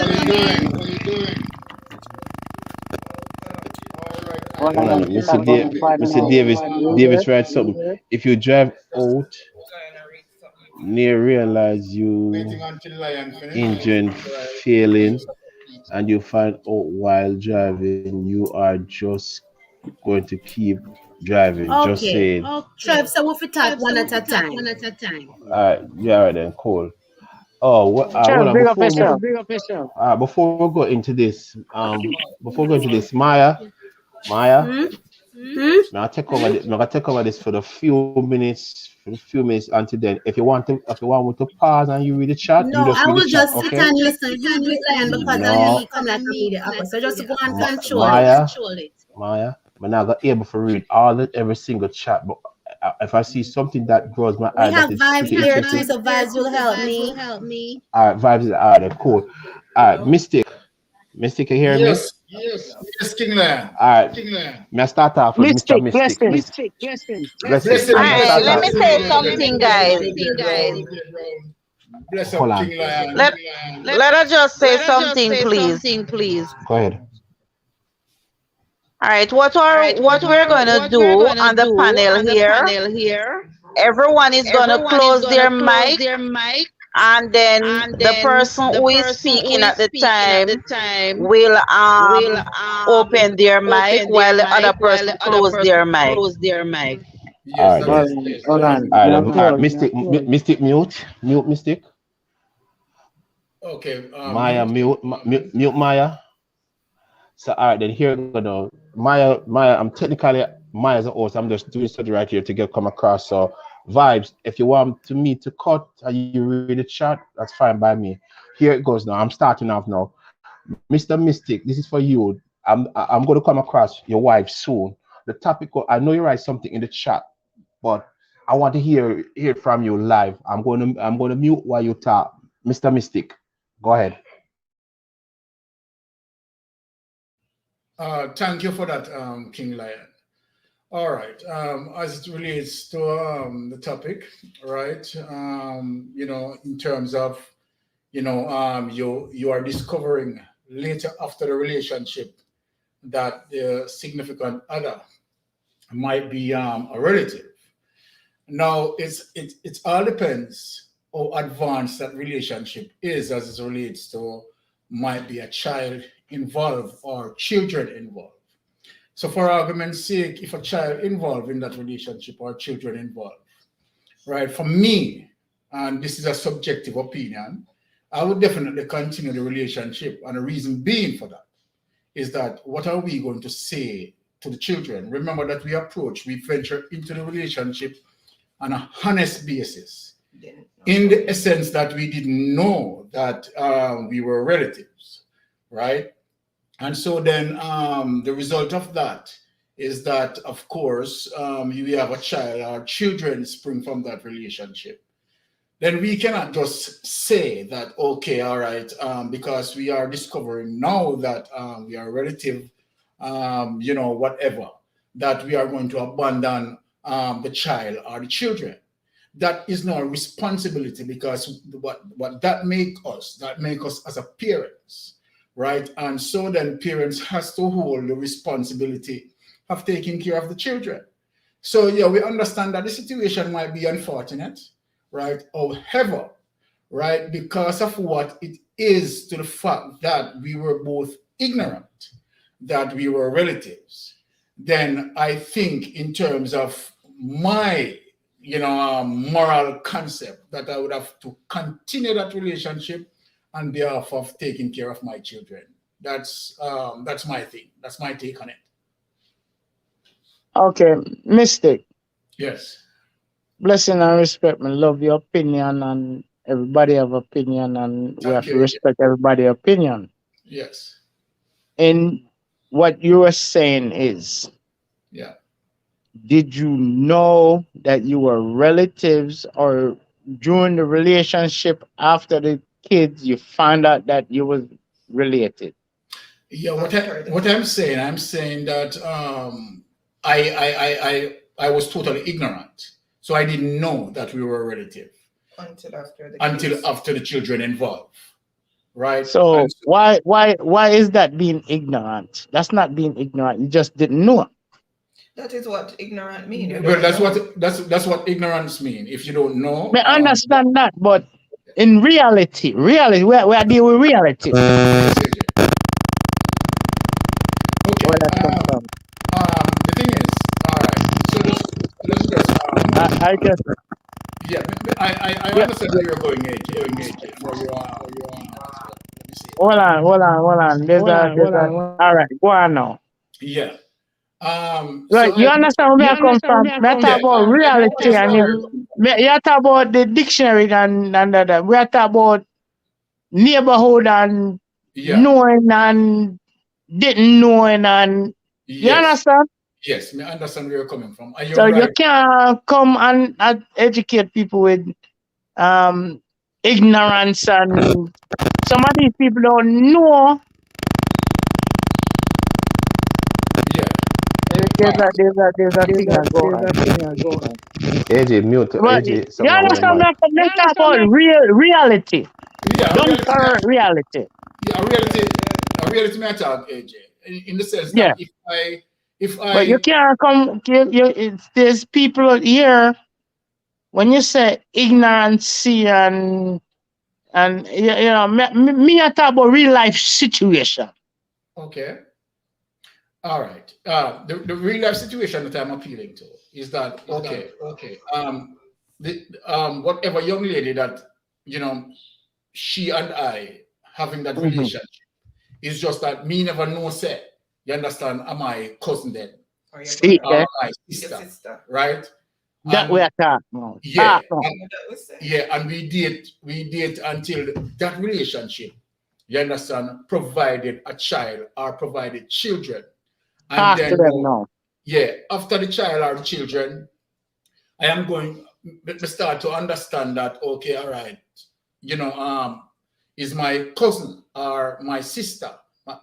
S6: Mr. Davis writes something. If you drive out, near realize you engine failing, and you find out while driving, you are just going to keep driving.
S4: Okay.
S6: Just saying.
S4: Trev, so we'll talk one at a time.
S6: Yeah, all right then, cool. Before we go into this, Maya, I'll take over this for the few minutes until then. If you want me to pause and you read the chat,
S4: no, I will just sit and listen. Because I cannot read it. So just go and control it.
S6: Maya, I'm not able to read every single chat, but if I see something that draws my eye,
S4: we have Vibes here too, so Vibes will help me.
S6: All right, Vibes is all right, cool. All right, Mystic, you hear me?
S2: Yes, King Lion.
S6: All right. May I start off with Mr. Mystic?
S8: Blessing.
S6: Blessing.
S7: All
S6: May I
S7: right,
S6: start
S7: let
S6: off?
S7: me say something, guys.
S2: Bless
S6: Hold
S2: up,
S6: on.
S2: King Lion.
S7: Let us just say something, please.
S6: Go ahead.
S7: All right, what we're gonna do on the panel here? Everyone is gonna close their mic, and then the person who is speaking at the time will open their mic while the other person close their mic.
S2: Yes, that is.
S8: Hold on.
S6: All right. Mystic, mute, Mystic.
S2: Okay.
S6: Maya, mute Maya. So all right, then here we go now. Maya, I'm technically Maya's a host. I'm just doing study right here to come across. So vibes, if you want me to cut and you read the chat, that's fine by me. Here it goes now. I'm starting off now. Mr. Mystic, this is for you. I'm going to come across your wife soon. The topic, I know you write something in the chat, but I want to hear it from you live. I'm going to mute while you talk. Mr. Mystic, go ahead.
S2: Thank you for that, King Lion. All right. As it relates to the topic, right? In terms of, you are discovering later after the relationship that the significant other might be a relative. Now, it all depends how advanced that relationship is as it relates to might be a child involved or children involved. So for argument's sake, if a child involved in that relationship or children involved, right, for me, and this is a subjective opinion, I would definitely continue the relationship. And the reason being for that is that what are we going to say to the children? Remember that we venture into the relationship on a honest basis, in the essence that we didn't know that we were relatives, right? And so then the result of that is that, of course, we have a child, our children spring from that relationship. Then we cannot just say that, okay, all right, because we are discovering now that we are relative, whatever, that we are going to abandon the child or the children. That is not a responsibility, because what that make us as a parents, right? And so then parents has to hold the responsibility of taking care of the children. So yeah, we understand that the situation might be unfortunate, right? However, right, because of what it is to the fact that we were both ignorant, that we were relatives, then I think in terms of my moral concept, that I would have to continue that relationship on behalf of taking care of my children. That's my thing. That's my take on it.
S8: Okay, Mystic.
S2: Yes.
S8: Blessing and respect. I love your opinion, and everybody have opinion, and we have to respect everybody's opinion.
S2: Yes.
S8: And what you were saying is,
S2: yeah,
S8: did you know that you were relatives, or during the relationship after the kids you found out that you was related?
S2: Yeah, what I'm saying that I was totally ignorant, so I didn't know that we were a relative until after the children involved, right?
S8: So why is that being ignorant? That's not being ignorant. You just didn't know.
S9: That is what ignorant means.
S2: Well, that's what ignorance means. If you don't know,
S8: I understand that, but in reality, we are dealing with reality.
S2: Okay. The thing is, all right. So let's just.
S8: I just.
S2: Yeah, I understand where you're going, AJ. For your.
S8: Hold on. All right, go on now.
S2: Yeah.
S8: Right, you understand where I come from? We talk about reality, and you talk about the dictionary and that. We talk about neighborhood and knowing and didn't know, and you understand?
S2: Yes, I understand where you're coming from.
S8: So right. You can't come and educate people with ignorance, and some of these people don't know there's a thing that go on.
S6: AJ mute.
S8: But
S6: AJ,
S8: you
S6: somehow with the
S8: understand
S6: mic.
S8: that? Let's talk about reality.
S2: Yeah,
S8: Don't
S2: reality,
S8: current reality.
S2: yeah, a reality matter, AJ. In the sense
S8: Yeah.
S2: that if
S8: But you
S2: I
S8: can't come. There's people out here. When you say ignorancy and me I talk about real life situation.
S2: okay. All right. The real life situation that I'm appealing to is that okay. Whatever young lady that she and I having that relationship is just that me never know say. You understand? Am I cousin then?
S9: Or your
S8: See,
S9: brother,
S2: My
S9: your
S2: sister,
S9: sister.
S2: right?
S8: that
S2: And
S8: we are talking about.
S2: yeah,
S8: No.
S2: and,
S9: That was said.
S2: yeah, and we date until that relationship. You understand? Provided a child or provided children, and
S8: Talk to
S2: then
S8: them now.
S2: yeah, after the child or the children, I am going to start to understand that okay, all right, is my cousin or my sister.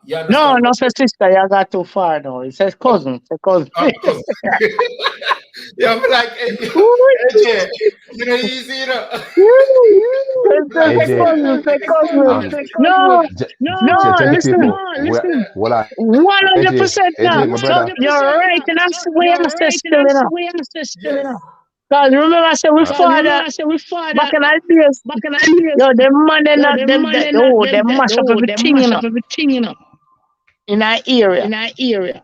S2: You
S8: No,
S2: understand?
S8: not a sister. You got too far now. It says cousin. It's a cousin.
S2: Cousin. Yeah, I'm like, AJ, easy,
S6: AJ,
S8: No, listen.
S6: What I
S8: 100% now.
S6: AJ, my brother.
S8: You're right, and that's the way I say still enough. Because remember I said we father back in the days. Yo, the man they not them they mash up everything, in our area.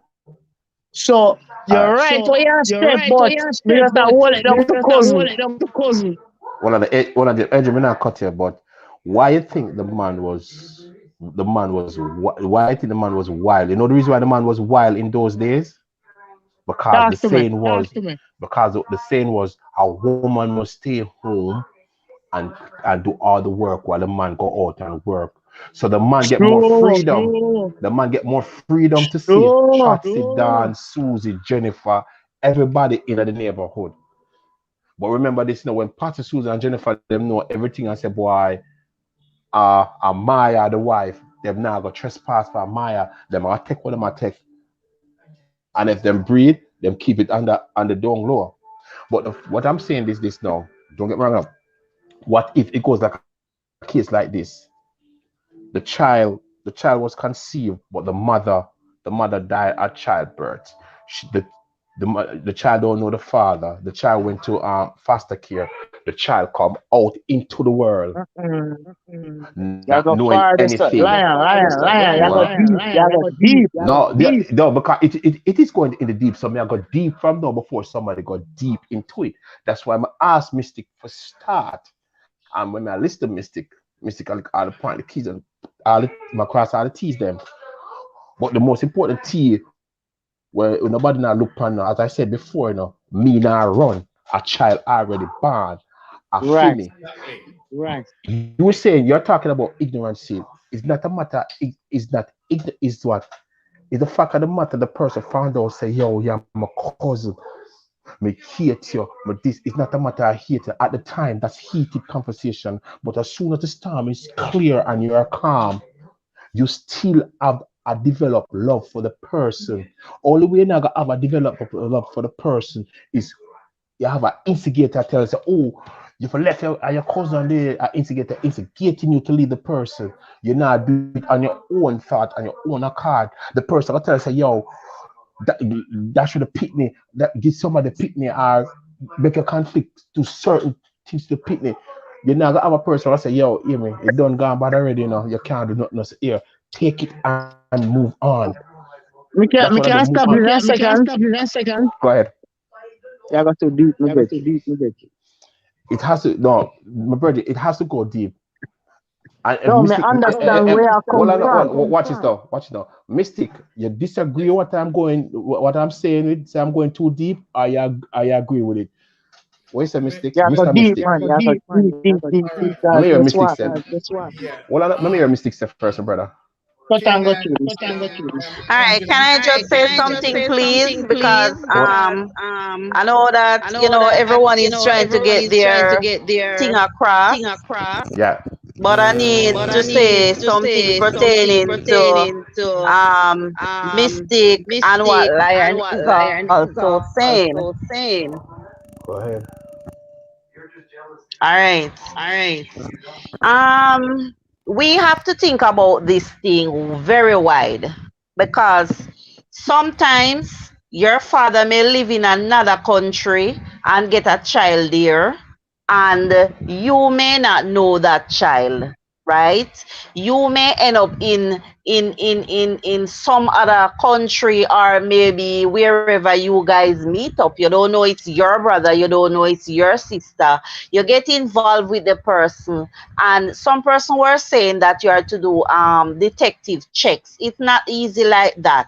S8: So you're right what you said, but we just hold it down to cousin.
S6: One of the AJ, me not cut here, but why you think why I think the man was wild? You know the reason why the man was wild in those days? Because the saying was a woman must stay home and do all the work while the man go out and work. So the man get more freedom. The man get more freedom to see Chatsy, Dan, Susie, Jennifer, everybody in the neighborhood. But remember this, when Patty, Susan, and Jennifer them know everything, I say, boy, Maya, the wife, they've now got trespass for Maya. Them I take what them I take. And if them breed, them keep it under down low. But what I'm saying is this now. Don't get me wrong. What if it goes like a case like this? The child was conceived, but the mother died at childbirth. The child don't know the father. The child went to foster care. The child come out into the world, not knowing anything.
S8: Lion. Deep.
S6: No, because it is going in the deep. So I got deep from now before somebody got deep into it. That's why I asked Mystic for start. And when I list the Mystic all the point, the keys and I cross all the T's them. But the most important T, where nobody now look on, as I said before, me now run, a child already born,
S8: Right.
S6: You were saying you're talking about ignorance. It's not a matter. It's not ignorant. It's what? It's the fact of the matter. The person found out say, "Yo, you're my cousin. Me hate you." But this is not a matter of hate. At the time, that's heated conversation. But as soon as the storm is clear and you're calm, you still have a developed love for the person. Only way you have a developed love for the person is you have an instigator tell us, "Oh, if you left your cousin there, an instigator instigating you to leave the person. You're not doing it on your own thought, on your own accord. The person will tell us, yo, that should have picked me, that give somebody pick me or make a conflict to certain things to pick me. You're not gonna have a person will say, yo, hear me, it done gone bad already, you can't do nothing else here. Take it and move on."
S8: We can stop in a second.
S6: Go ahead.
S8: You got too deep,
S6: It has to, no, my brother, it has to go deep. And
S8: understand where I come from.
S6: Watch it now. Mystic, you disagree what I'm saying with, say I'm going too deep, or you agree with it? What is a Mystic?
S8: Yeah,
S6: Mr.
S8: deep,
S6: Mystic.
S8: man. Deep.
S6: Let me hear Mystic said. Let me hear Mystic said first, brother.
S7: All right, can I just say something, please? Because I know that everyone is trying to get their thing across.
S6: Yeah.
S7: but I need to say something pertaining to Mystic and what Lion is also saying.
S6: Go ahead.
S7: All right. We have to think about this thing very wide because sometimes your father may live in another country and get a child there, and you may not know that child, right? You may end up in some other country or maybe wherever you guys meet up. You don't know it's your brother, you don't know it's your sister. You get involved with the person, and some person were saying that you are to do detective checks. It's not easy like that,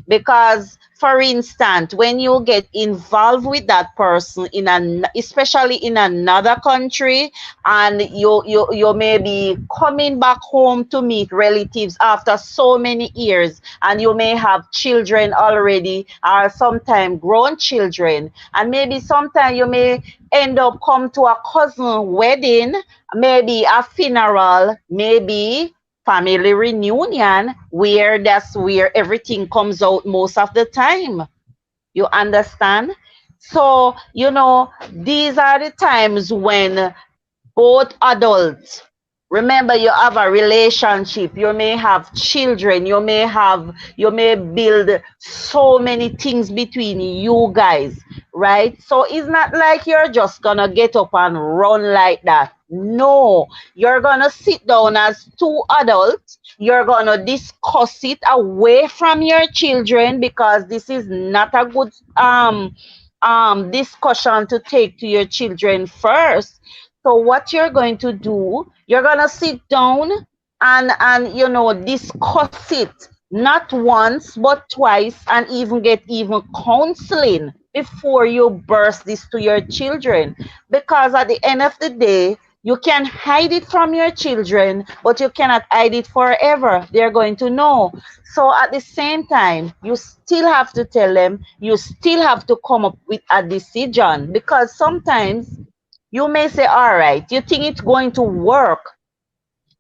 S7: because for instance, when you get involved with that person especially in another country, and you may be coming back home to meet relatives after so many years, and you may have children already, or sometimes grown children, and maybe sometime you may end up come to a cousin wedding, maybe a funeral, maybe family reunion, where that's where everything comes out most of the time. You understand? So, these are the times when both adults, remember, you have a relationship, you may have children, you may build so many things between you guys, right? So it's not like you're just gonna get up and run like that. No, you're gonna sit down as two adults, you're gonna discuss it away from your children, because this is not a good discussion to take to your children first. So what you're going to do, you're gonna sit down and discuss it, not once but twice, and even get counseling before you burst this to your children. Because at the end of the day, you can hide it from your children, but you cannot hide it forever. They're going to know. So at the same time, you still have to tell them, you still have to come up with a decision, because sometimes you may say, all right, you think it's going to work,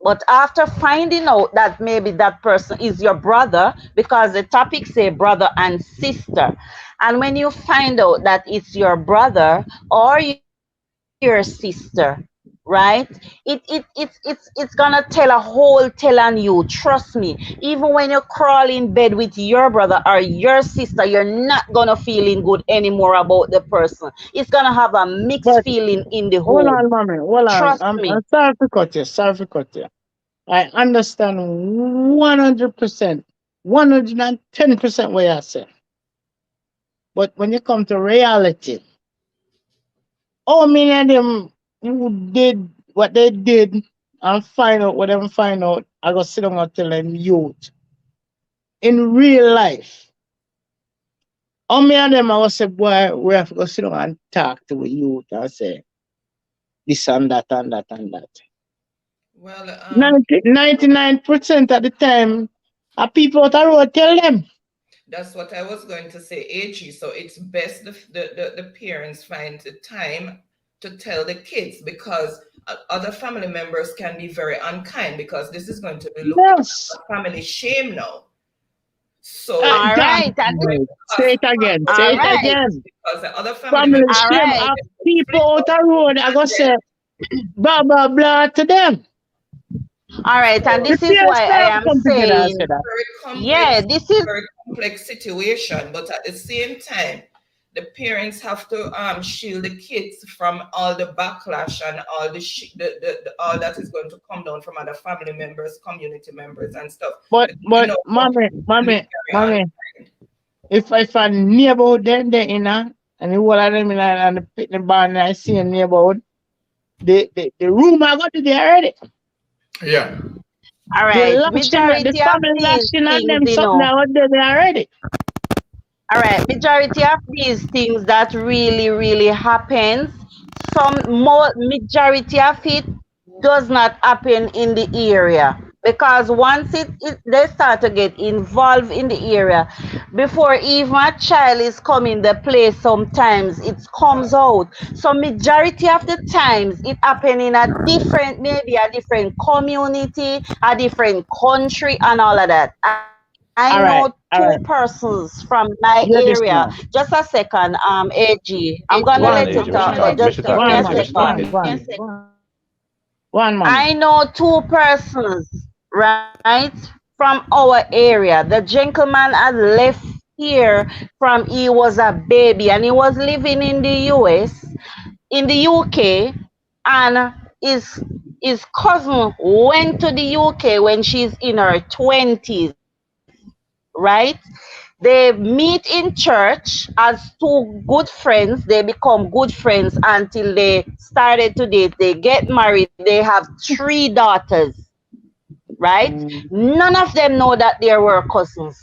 S7: but after finding out that maybe that person is your brother, because the topic say brother and sister, and when you find out that it's your brother or your sister, right? It's gonna tell a whole tale on you. Trust me. Even when you crawl in bed with your brother or your sister, you're not gonna feeling good anymore about the person. It's gonna have a mixed
S8: But
S7: feeling in the
S8: hold
S7: home.
S8: on, mommy. Hold on.
S7: Trust
S8: I'm
S7: me.
S8: sorry to cut you. Sorry to cut you. I understand 100%, 110% what you say. But when you come to reality, how many of them who did what they did and find out what them find out, I go sit down and tell them youth. In real life, how many of them I go say, boy, we have to go sit down and talk to the youth and say this and that and that and that.
S9: Well,
S8: 99% of the time, people out the road tell them.
S9: that's what I was going to say, AG. So it's best the parents find the time to tell the kids, because other family members can be very unkind, because this is going to be looked at as family shame now. So
S7: All right.
S8: Say it again.
S7: All
S8: Say it
S7: right.
S8: again.
S9: because the other family
S8: Family
S9: members,
S7: All
S8: shame
S7: right.
S8: of people out the road, I go say blah blah blah to them.
S7: All right. And
S8: The
S7: this is
S8: parents
S7: why I
S8: never
S7: am
S8: come together and
S7: saying,
S8: say that.
S9: very complex,
S7: yeah, this is
S9: very complex situation, but at the same time, the parents have to shield the kids from all the backlash and all the all that is going to come down from other family members, community members, and stuff.
S8: But mommy, if a neighborhood then there in and the whole of them in and the picnic barn and I see a neighborhood, the room I got to there already.
S2: Yeah.
S7: all
S8: The
S7: right.
S8: lashing, the
S7: Majority of
S8: family
S7: these
S8: lashing at them
S7: things,
S8: something I got there already.
S7: all right, majority of these things that really happens, majority of it does not happen in the area. because once they start to get involved in the area, before even a child is coming the place, sometimes it comes out. So majority of the times it happen in a different, maybe a different community, a different country, and all of that. I
S8: All
S7: know
S8: right, all
S7: two
S8: right.
S7: persons from my
S8: Hear this
S7: area.
S8: now.
S7: Just a second, AG. I'm gonna
S6: Go on,
S7: let you
S6: AJ.
S7: talk, but just give
S8: Go
S7: me
S8: on,
S7: a
S8: mommy. Go on,
S7: second.
S8: go on. Go on, mommy.
S7: I know two persons, right, from our area. The gentleman had left here from he was a baby and he was living in the US, in the UK, and his cousin went to the UK when she's in her 20s, right? They meet in church as two good friends. They become good friends until they started to date. They get married. They have 3 daughters, right? None of them know that they were cousins.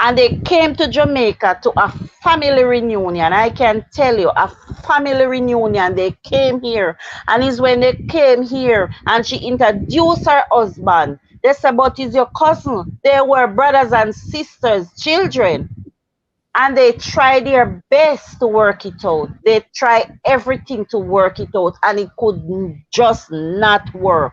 S7: And they came to Jamaica to a family reunion. I can tell you, a family reunion. They came here. And it's when they came here and she introduced her husband. They said, but he's your cousin. They were brothers and sisters, children. And they tried their best to work it out. They tried everything to work it out. And it could just not work.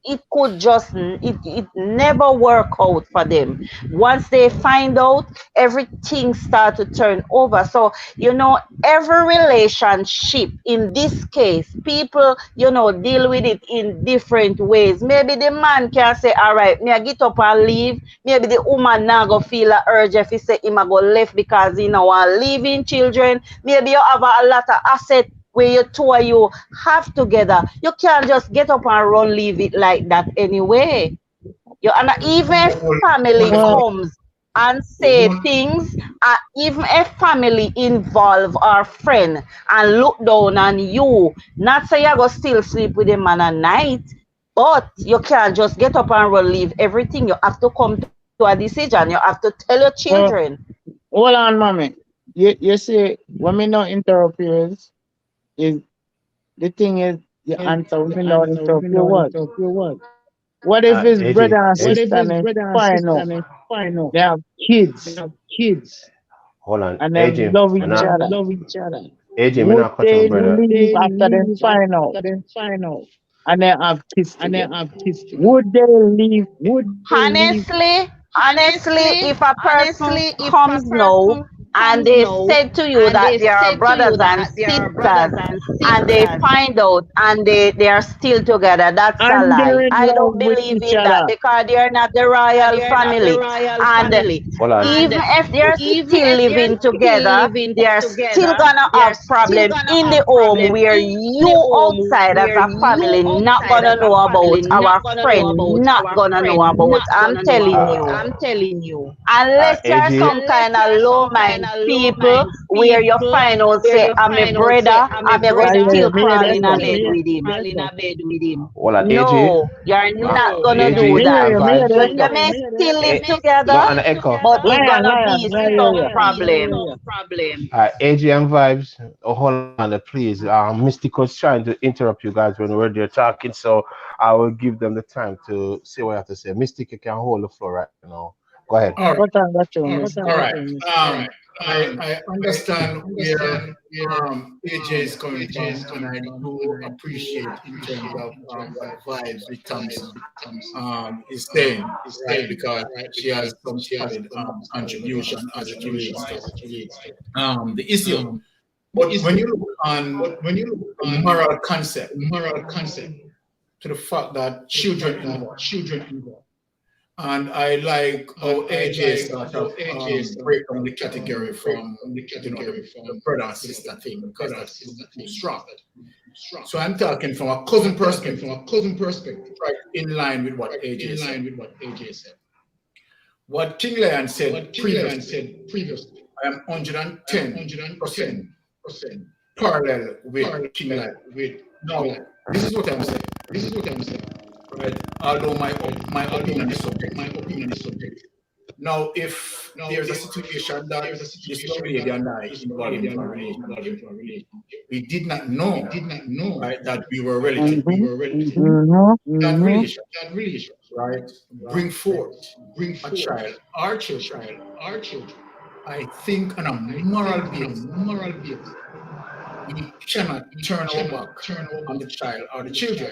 S7: It could just, it never work out for them. Once they find out, everything start to turn over. So, you know, every relationship in this case, people, you know, deal with it in different ways. Maybe the man can say, all right, me I get up and leave. Maybe the woman now go feel a urge if he say him a go left because he now want leaving children. Maybe you have a lot of asset where you two of you have together. You can't just get up and run, leave it like that anyway. You and even if family comes and say things, even if family involve our friend and look down on you, not say you're going to still sleep with a man at night, but you can't just get up and run, leave everything. You have to come to a decision. You have to tell your children.
S8: Hold on, mommy. You see, when me not interrupt you is the thing is you answer when me not interrupt you what? What if his
S6: AJ,
S8: brother and sister and find out they have kids
S6: hold on.
S8: and they
S6: AJ,
S8: love
S6: me
S8: each
S6: not,
S8: other?
S6: AJ, me
S8: Would
S6: not cut
S8: they
S6: you, brother.
S8: leave after them find out and they have kids together? Would they leave?
S7: Honestly, if a person comes now and they said to you that they are brothers and sisters and they find out and they are still together, that's a
S8: And
S7: lie.
S8: they're in
S7: I
S8: love
S7: don't
S8: with
S7: believe
S8: each
S7: in that
S8: other.
S7: because they are not the royal family. And
S6: Hold on.
S7: even if they're still living together, they are still gonna have problems in the home where you outside as a family not gonna know about, our friend not gonna know about. I'm telling you. Unless you're
S6: AJ,
S7: some kind of low mind people where you find out say I'm a brother, I'm going to still crawl in a bed with him.
S6: hold on, AJ.
S7: No, you're not gonna do
S6: AJ,
S7: that.
S6: vibes.
S7: You may still live
S6: Go
S7: together,
S6: on, echo.
S7: but it's
S8: Lion,
S7: gonna
S8: lion,
S7: be
S8: yeah,
S7: some
S8: yeah.
S7: problem.
S6: AJ and vibes. Oh, hold on, please. Mystic was trying to interrupt you guys when we're there talking, so I will give them the time to say what I have to say. Mystic, you can hold the floor right now. Go ahead.
S2: All right.
S8: What time got you,
S2: All
S8: miss?
S2: right. I understand where AJ is coming from, and I do appreciate in terms of what vibes with Thompson is saying, right? Because she has some solid contribution as it relates to the issue. But when you look on moral concept, to the fact that children involved. And I like how AJ sort of break down the category from the brother and sister thing because that's too strong. So I'm talking from a cousin perspective, right in line with what AJ said. What King Lion said previously, I am 110% parallel with King Lion. Now, this is what I'm saying. Right? Although my opinion is subjective. Now, if there's a situation that this young lady and I involved in a relationship, we did not know, right, that we were relatives. That relation, right, bring forth a child, our children. I think on a moral basis, we cannot turn our back on the child or the children.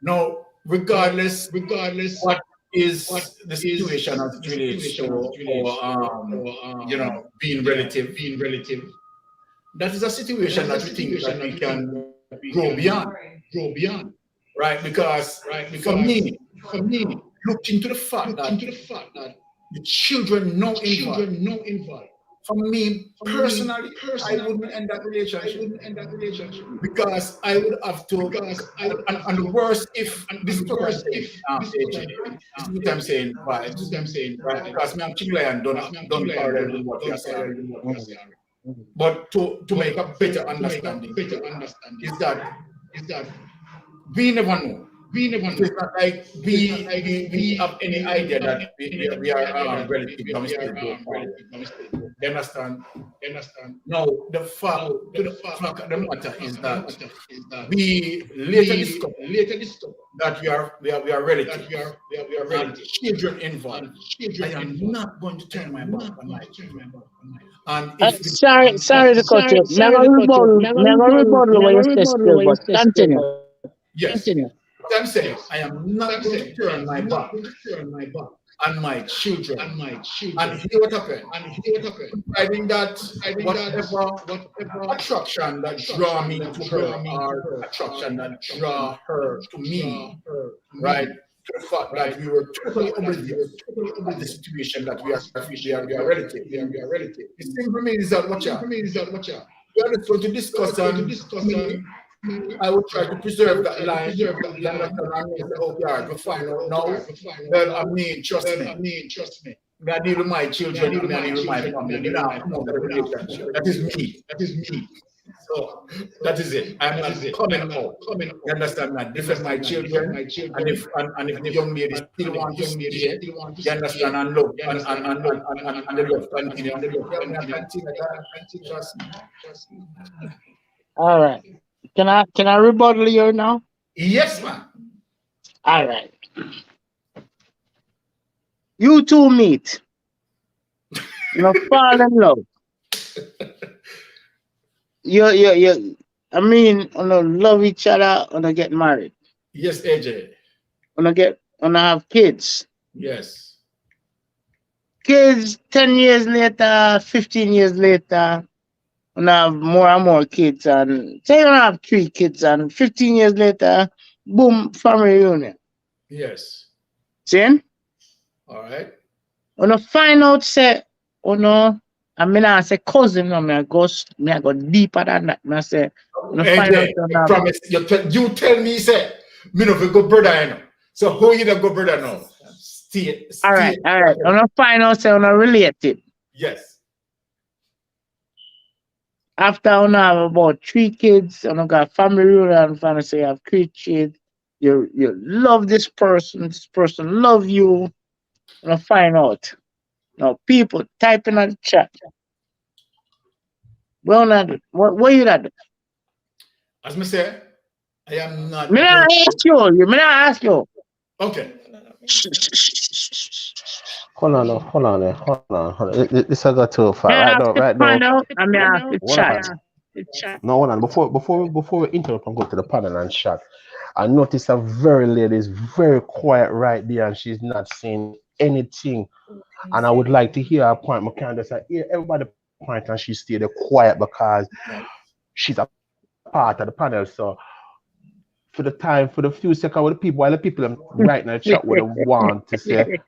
S2: Now, regardless what is the situation as it relates to being relative, that is a situation that we think that we can grow beyond, right? Because for me, look into the fact that the children know involved. For me personally, I wouldn't end that relationship because I would have to. And the worst, if this is what I'm saying, right? Because I'm Chile and don't parallel what you're saying. But to make a better understanding is that we never know. It's not like we have any idea that we are relative domestic. You understand? No, the fact of the matter is that we later discover that we are relative. And children involved. I am not going to turn my back on my children. And
S8: sorry to cut you. Never rebuttal what you said still, but continue.
S2: Yes. What I'm saying, I am not going to turn my back on my children. And hear what happened. Providing that whatever attraction that draw me to her or attraction that draw her to me, right? To the fact that we were totally oblivious to the situation that we are relative. The thing for me is that watch out. We are just going to discuss and I would try to preserve that line. To find out now. Well, I mean, trust me. I deal with my children, I deal with my family. That is me. So that is it. I'm not coming out. You understand that? This is my children, and if the young lady still wants to stay, you understand, and love and the love continue.
S8: All right. Can I rebuttal you now?
S2: Yes, man.
S8: All right. You two meet. Fall in love. You. I mean, love each other, get married.
S2: Yes, AJ.
S8: Have kids.
S2: Yes.
S8: Kids 10 years later, 15 years later. Have more and more kids, and say you have 3 kids, and 15 years later, boom, family reunion.
S2: Yes.
S8: See?
S2: All right.
S8: Find out, say, I mean, I say cousin, I go deeper than that. I say,
S2: AJ, I promise, you tell me, say, me no go brother, So who you go brother now? Stay.
S8: All right. Find out, say, related.
S2: Yes.
S8: After I have about 3 kids, and I got family reunion, and say you have 3 kids, you love this person love you, and I find out. Now people typing on the chat. What you not do?
S2: As me say, I am not.
S8: Me not ask you.
S2: Okay.
S6: Hold on. This I got too far. Right now.
S8: I'm the chat.
S6: No, hold on. Before we interrupt and go to the panel and chat, I noticed a very lady is very quiet right there, and she's not saying anything. And I would like to hear her point. I can't just say, yeah, everybody point, and she stayed quiet because she's a part of the panel. So for the few seconds with the people, while the people right now chat would want to say,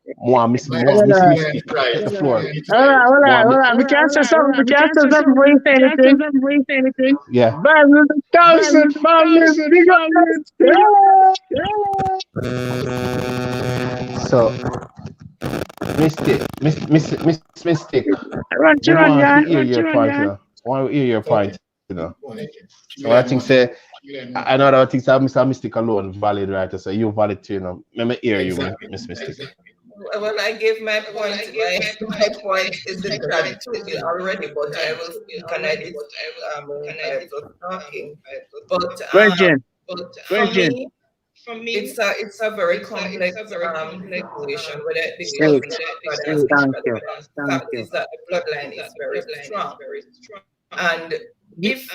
S6: Miss the floor.
S8: Hold on. We can't say something before you say anything.
S6: Yeah. So, Mystic.
S8: Run,
S6: I want to hear your point, So I think say, I know that things are Mr. Mystic alone valid, right? So you valid too, Let me hear you, Miss Mystic.
S9: Well, I gave my point. My point is in chat already, but I will speak and I did when I was talking. But for me, it's a very complex situation. Whether it be the fact is that the bloodline is very strong, and if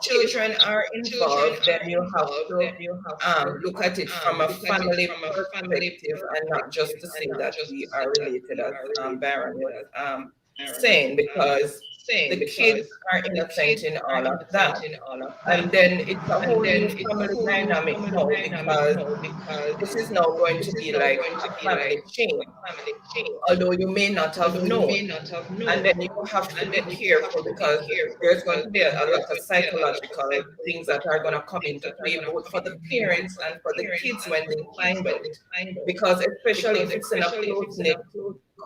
S9: children are involved, then you have to look at it from a family perspective and not just to say that we are related, as Baron was saying, because the kids are innocent in all of that. And then it's a whole new family dynamic now, because this is now going to be like a family chain, although you may not have known. And then you have to be careful, because there's going to be a lot of psychological things that are going to come into play, both for the parents and for the kids when they find out. Because especially if it's in a close-knit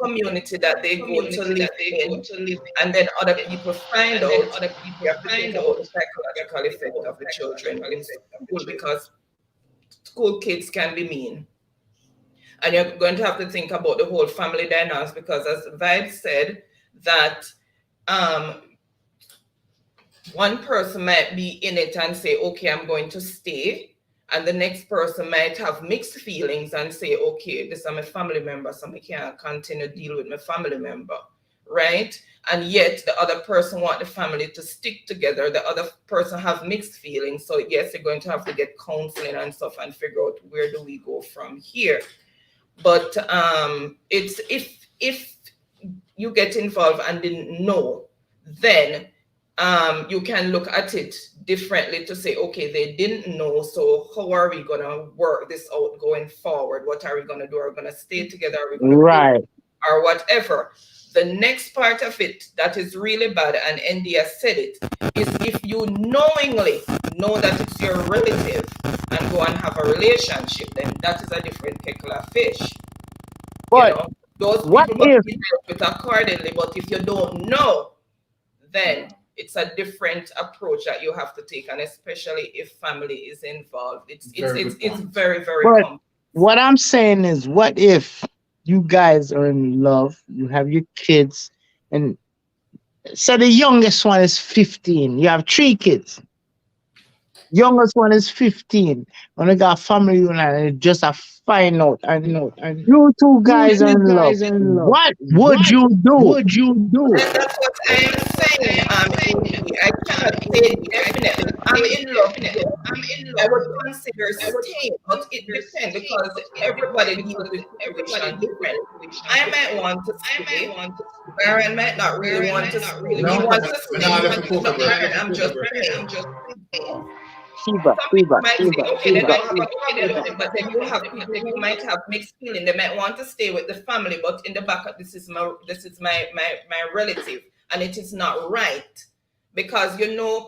S9: community that they go to live in, and then other people find out, you have to think about the psychological effect of the children in school, because school kids can be mean. And you're going to have to think about the whole family dynamics, because as Vibe said, that one person might be in it and say, okay, I'm going to stay. And the next person might have mixed feelings and say, okay, this is my family member, so I can't continue to deal with my family member, right? And yet the other person want the family to stick together. The other person have mixed feelings. So yes, you're going to have to get counseling and stuff and figure out where do we go from here. But it's if you get involved and didn't know, then you can look at it differently to say, okay, they didn't know, so how are we going to work this out going forward? What are we going to do? Are we going to stay together? Are we going to or whatever? The next part of it that is really bad, and India said it, is if you knowingly know that it's your relative and go and have a relationship, then that is a different kettle of fish.
S8: But
S9: you know, those people must be dealt with accordingly, but if you don't know, then it's a different approach that you have to take, and especially if family is involved. It's very, very complex.
S8: What I'm saying is, what if you guys are in love, you have your kids, and so the youngest one is 15. You have 3 kids. Youngest one is 15. When you got family union, and just a find out, and you two guys are in love. What would you do?
S9: That's what I am saying. I cannot say definitely. I'm in love. I would consider staying, but it depends, because everybody deals with everything different. I might want to stay. Baron might not really want to stay. He wants to stay. I'm just saying.
S8: Fever.
S9: Okay, they might have a problem, but then you have people who might have mixed feeling. They might want to stay with the family, but in the back, this is my relative, and it is not right, because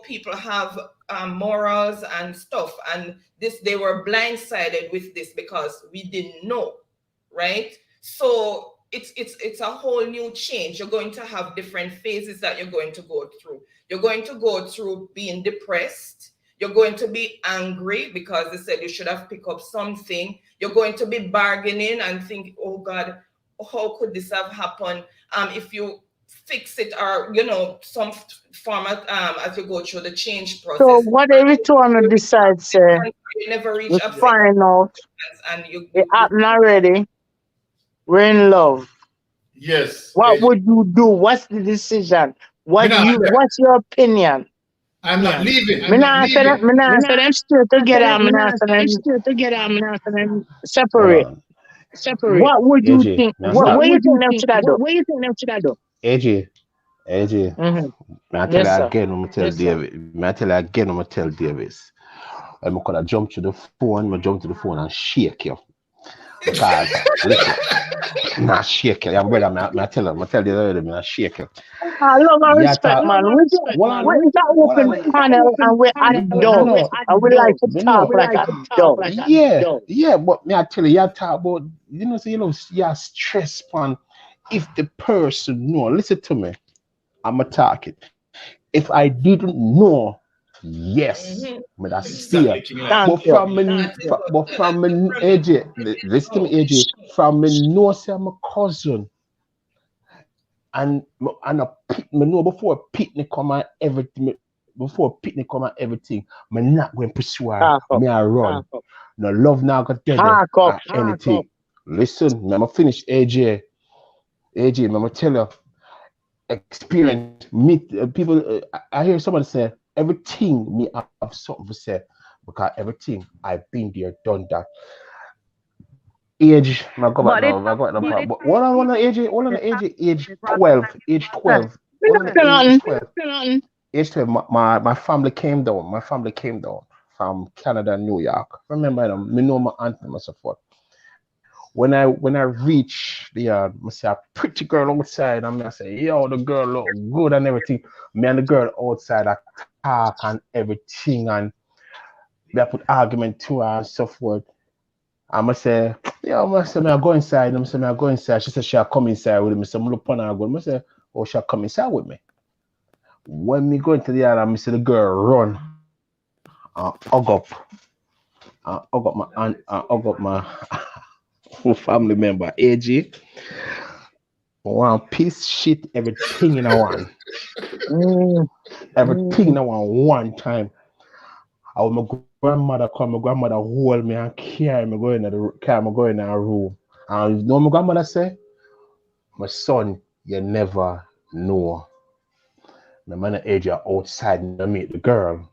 S9: people have morals and stuff, and they were blindsided with this because we didn't know, right? So it's a whole new change. You're going to have different phases that you're going to go through. You're going to go through being depressed. You're going to be angry because they said you should have picked up something. You're going to be bargaining and think, oh God, how could this have happened? If you fix it, or some format as you go through the change process.
S8: So whatever two on the decide, say,
S9: you never reach
S8: we
S9: a
S8: find out
S9: and
S8: it happened already. We're in love.
S2: Yes.
S8: What would you do? What's the decision? What's your opinion?
S2: I'm not leaving.
S8: I'm not say them straight together. I'm not separate. What would you think? What do you think them should do?
S6: AJ. I tell you again, I'm gonna tell Davis. I'm gonna jump to the phone and shake you. Because listen, not shake you. Brother, I tell you already, I shake you.
S8: I love and respect, man. We're that open panel and we're adults. And we like to talk like adults.
S6: Yeah, but me I tell you talk about, you're stressed on if the person know. Listen to me. I'm a talking. If I didn't know, yes, but that's fear. But from AJ, listen to me, AJ. from me know say my cousin. And me know before picnic come and everything, before picnic come and everything, me not going to pursue her. Me I run. No love now got dead or anything. Listen, me finish AJ, me tell you, experience, meet people. I hear somebody say, everything me have something to say, because everything I've been there, done that. Age, I got no problem. But what on the age? What on the age 12, age 12. What on the age 12? Age 12, my family came down. My family came down from Canada and New York. Remember, me know my aunt and so forth. When I reach the yard, I see a pretty girl outside, and I say, yo, the girl look good and everything. Me and the girl outside, I talk and everything, and I put argument to her and so forth. I say, yo, I go inside. I go inside. She said she'll come inside with me. So I look upon her and go, I say, oh, she'll come inside with me. When me go into the yard, I see the girl run and hug up my aunt, hug up my family member, AJ. One piece shit, everything in a one. Everything in a one time. I was my grandmother come, my grandmother hold me and carry me going in the car, me going in her room. And you know what my grandmother say? My son, you never know. My man age are outside and I meet the girl.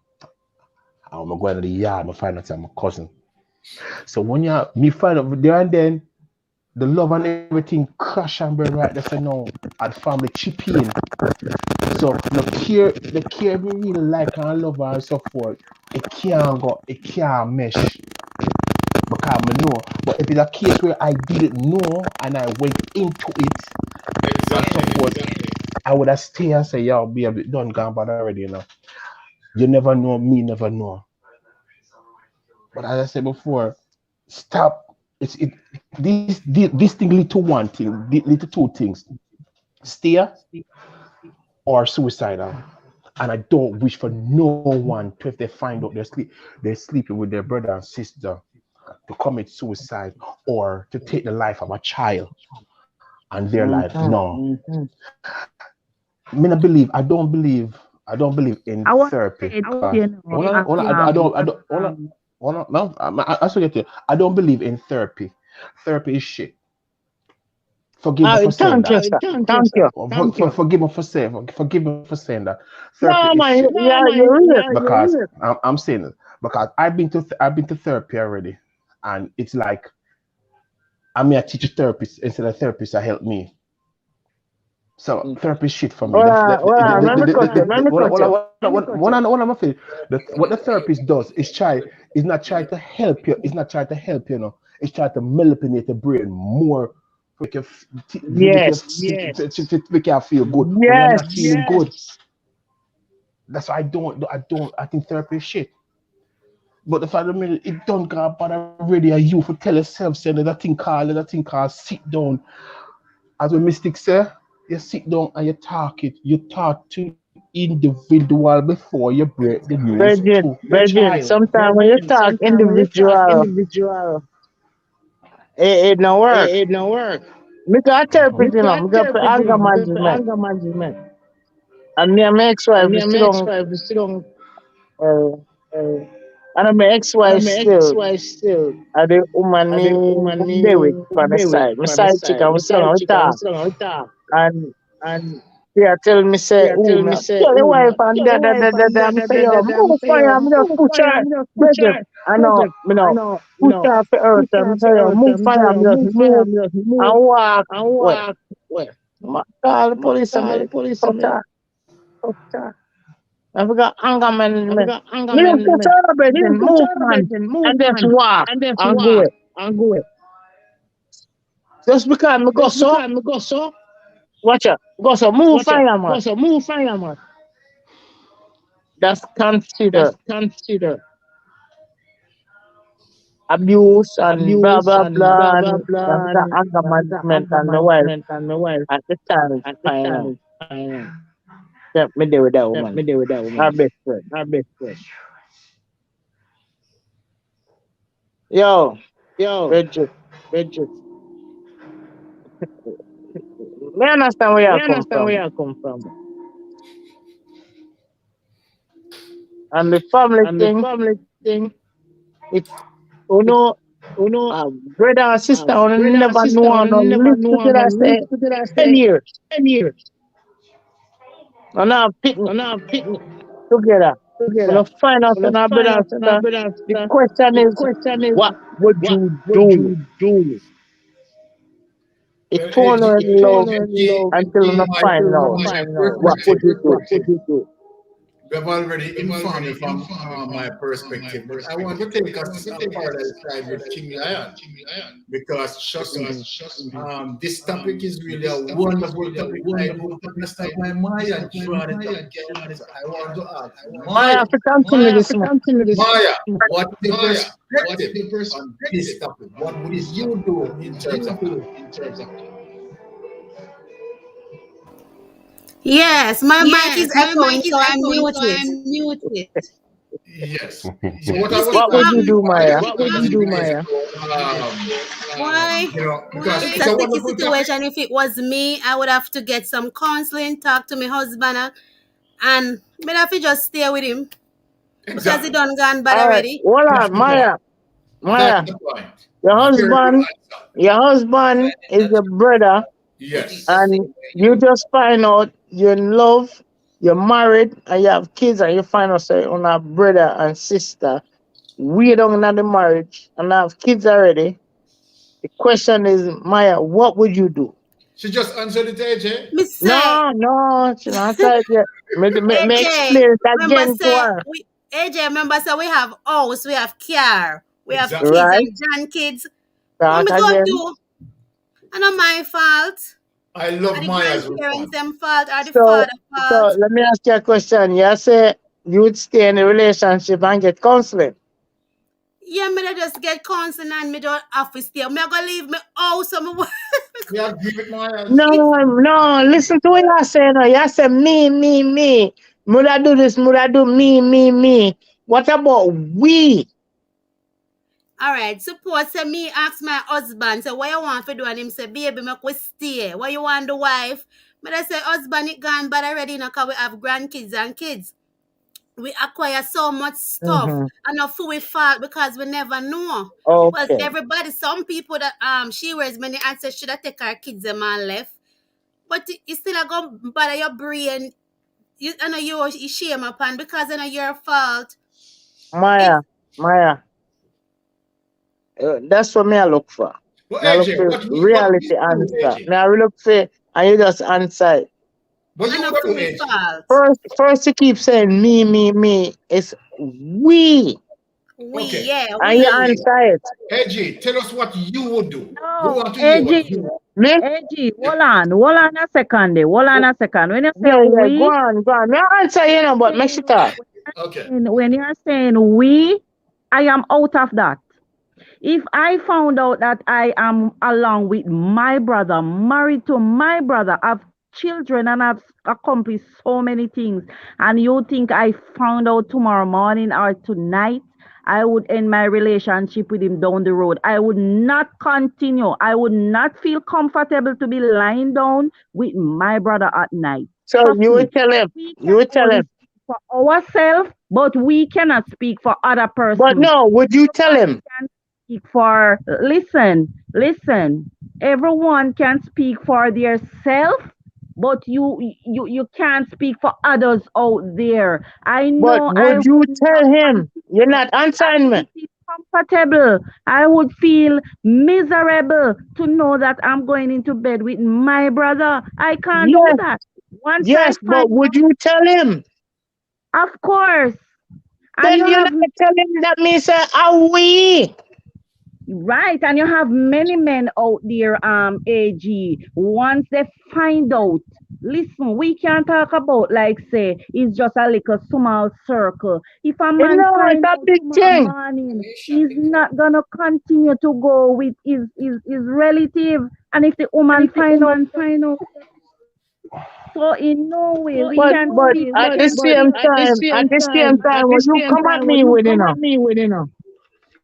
S6: I'm going to the yard, I find out I'm my cousin. So when me find out there and then the love and everything crash and burn right there. So now our family chip in. So the care we really like and love her and so forth, it can't mesh. Because I know. But if it's a case where I didn't know and I went into it and so forth, I would have stayed and say, yo, be a bit done gone bad already, you know. You never know, me never know. But as I said before, stop. This thing lead to one thing, lead to two things. Stay or suicidal. And I don't wish for no one to, if they find out they're sleeping with their brother and sister, to commit suicide or to take the life of a child and their life. No. I don't believe in therapy. I don't believe in therapy. Therapy is shit. Forgive me for saying that.
S8: Thank you.
S6: Forgive me for saying that. Because I'm saying it because I've been to therapy already, and it's like I'm a teacher therapist instead of therapist that help me. So therapy is shit for me. What the therapist does is not try to help you. It's not try to help you, It's try to manipulate the brain more. Make you feel good. When you're not feeling good. That's why I think therapy is shit. But the fact of the matter, it don't go about already you for tell yourself saying that thing called sit down. As we mystic say, you sit down and you talk to individual before you break the news.
S8: Bridget, sometimes when you talk individual, it don't work. Because I therapist, we got for anger management. And me and my ex-wife, we still don't, and my ex-wife still, and the woman me there with on the side. My side chick, and we talk. And yeah, tell me say, tell your wife and da. Me say, yo, move fire, I'm just push her. Bridget, I know, push her for earth. Me say, yo, move fire, I'm just move and walk. Where? Call the police and fuck her. I forgot anger management. Me don't push her, Bridget, move man, and just walk and go it. Just because me go so. Watch out. Go so move fire, man. That's considered abuse and blah blah blah and anger management and the wife at the time is fine. Yeah, me deal with that woman. Our best friend. Yo, Bridget. Me understand where
S10: Me
S8: you come
S10: understand where
S8: from.
S10: you come from.
S8: And the family
S10: And the
S8: thing,
S10: family thing,
S8: it you
S10: it,
S8: know,
S10: you know,
S8: brother and sister only
S10: brother and
S8: never
S10: sister
S8: know and
S10: only never
S8: live
S10: know and
S8: together
S10: live
S8: say
S10: together
S8: 10
S10: say
S8: years.
S10: 10 years.
S8: And now picnic
S10: And now picnic
S8: together. When
S10: together.
S8: you find out
S10: When
S8: on
S10: I
S8: our
S10: find
S8: brother and
S10: out on our
S8: sister,
S10: brother and
S8: the
S10: sister,
S8: question
S10: the
S8: is,
S10: question is,
S8: what would
S10: what
S8: you
S10: would
S8: do?
S10: you do?
S8: It
S2: Well,
S8: won't
S2: AG,
S8: love
S2: AG,
S8: until you
S2: my,
S8: find
S10: Until
S8: out
S10: you
S2: from my
S10: find out
S8: what would
S2: perspective,
S8: you
S10: what
S8: do.
S10: would you do?
S2: we have already
S10: They've
S2: informed you
S10: already
S2: from
S10: informed me
S2: my
S10: from my
S2: perspective, but I want to
S10: perspective.
S2: take
S10: But I want to
S2: a
S10: take
S2: parallel
S10: a
S2: side with
S10: parallel
S2: King
S10: side with
S2: Lion
S10: King Lion
S2: because trust me,
S10: because trust me,
S2: this topic is really a
S10: this topic is
S2: wonderful
S10: really a
S2: topic. I
S10: wonderful
S2: don't
S10: topic.
S2: understand
S10: I
S2: why
S10: don't
S2: Maya
S10: understand why
S2: draw the
S10: Maya
S2: topic.
S10: draw the
S2: So I
S10: topic.
S2: want to ask
S10: I want to
S8: I
S2: Maya,
S8: have
S10: ask
S8: to continue
S10: Maya
S8: this
S10: to
S8: man.
S10: continue this.
S2: Maya, what is your
S10: Maya, what's
S2: perspective
S10: your
S2: on this
S10: perspective
S2: topic?
S10: on
S2: What would
S10: this
S2: you
S10: topic?
S2: do
S10: What would
S2: in terms
S10: you
S2: of that?
S10: do in terms of that?
S4: Yes, my mic is
S10: Yes, my
S4: echoing,
S10: mic
S4: so
S10: is
S4: I
S10: echoing,
S4: mute
S10: so I
S4: it.
S10: mute it.
S2: Yes. So what I
S4: You
S2: was
S4: see,
S8: What would you
S2: asking
S8: do,
S2: Maya
S8: Maya?
S10: What would
S2: as
S10: you
S2: it
S10: do,
S2: relates
S10: Maya?
S2: to
S4: boy,
S2: because
S4: it's
S2: it's
S4: a
S2: a
S4: sticky
S2: wonderful topic.
S4: situation. If it was me, I would have to get some counseling, talk to my husband, and me have to just stay with him because he
S2: Exactly.
S4: done gone bad
S8: All right,
S4: already.
S8: hold
S2: That's
S8: on,
S2: the point.
S8: Maya.
S2: That's
S8: Maya,
S2: the point.
S8: your
S2: Very good
S8: husband,
S2: answer.
S8: your husband is your brother,
S2: Yes.
S8: and you just find out you're in love, you're married, and you have kids, and you find out say on a brother and sister, we don't have the marriage and have kids already. The question is, Maya, what would you do?
S2: She just answered it, AJ.
S4: Me say,
S8: No, no, she not type yet. Me
S4: AJ,
S8: explain it
S4: remember
S8: again to
S4: say
S8: her.
S4: we AJ, remember say we have house, we have car, we have
S2: Exactly.
S4: kids
S8: Right?
S4: and grandkids. What
S8: Talk
S4: me gonna
S8: again.
S4: do? And not my fault.
S2: I
S4: Are
S2: love
S4: the
S2: Maya's
S4: grandparents
S2: response.
S4: them fault or the
S8: So,
S4: father
S8: so
S4: fault?
S8: let me ask you a question. You say you would stay in a relationship and get counseling.
S4: Yeah, me da just get counseling and me don't have to stay. Me gonna leave me house and me
S2: We agree with Maya's.
S8: No, no, listen to what you're saying. You say me. Muda do this, muda do me. What about we?
S4: All right, suppose say me ask my husband, say what you want to do, and him say, baby, make we stay. What you want the wife? But I say, husband, it gone bad already, you know, cause we have grandkids and kids. We acquire so much stuff
S8: Mm-hmm.
S4: and not full we fault because we never know. Well,
S8: Okay.
S4: everybody, some people that she wears many answers should have take her kids them and left. But you still are gonna bother your brain. I know you shame upon because I know your fault. If
S8: Maya, that's what me I look for.
S2: Well,
S8: Me I look
S2: AJ,
S8: for
S2: what would
S8: reality
S2: you do,
S8: answer.
S2: AJ?
S8: Me I look for and you just answer it.
S2: What
S4: I
S2: you
S4: know
S2: would
S4: full
S2: do,
S4: we
S2: AJ?
S4: fault.
S8: First you keep saying me. It's we.
S2: Okay.
S4: Yeah,
S8: And you
S4: we.
S8: answer it.
S2: AJ, tell us what you would do. We
S11: No,
S2: want to hear what
S11: AG,
S2: you would do.
S8: Me?
S11: AG, hold on a second there. Hold on a second. When you say
S8: Yeah, go
S11: we,
S8: on. Me I answer you know, but make
S11: saying,
S8: sure talk.
S2: Okay.
S11: when you're saying we, I am out of that. If I found out that I am along with my brother, married to my brother, have children and have accomplished so many things, and you think I found out tomorrow morning or tonight, I would end my relationship with him down the road. I would not continue. I would not feel comfortable to be lying down with my brother at night.
S8: So
S11: Trust
S8: you will
S11: me.
S8: tell him.
S11: We
S8: You
S11: can
S8: will tell
S11: only
S8: him.
S11: speak for ourselves, but we cannot speak for other
S8: But
S11: persons.
S8: no, would you tell him?
S11: Can speak for listen. Everyone can speak for their self, but you can't speak for others out there. I
S8: But
S11: know I
S8: would you
S11: would not
S8: tell him? You're
S11: continue.
S8: not
S11: I
S8: answering me.
S11: wouldn't feel comfortable. I would feel miserable to know that I'm going into bed with my brother. I can't do
S8: Yes,
S11: that. Once I
S8: yes, but
S11: find
S8: would you tell him?
S11: out, of course, and
S8: Then
S11: you
S8: you're
S11: have
S8: not telling him that means are we?
S11: right, and you have many men out there, AG. Once they find out, listen, we can't talk about like say it's just a little small circle. If a
S8: You
S11: man
S8: know, it's
S11: find
S8: a
S11: out
S8: big
S11: tomorrow
S8: thing.
S11: morning, he's not gonna continue to go with his relative. And if the woman find out, so in no way we can
S8: But
S11: speak
S8: at
S11: for
S8: the
S11: them.
S8: same time, when you come at me with, you know,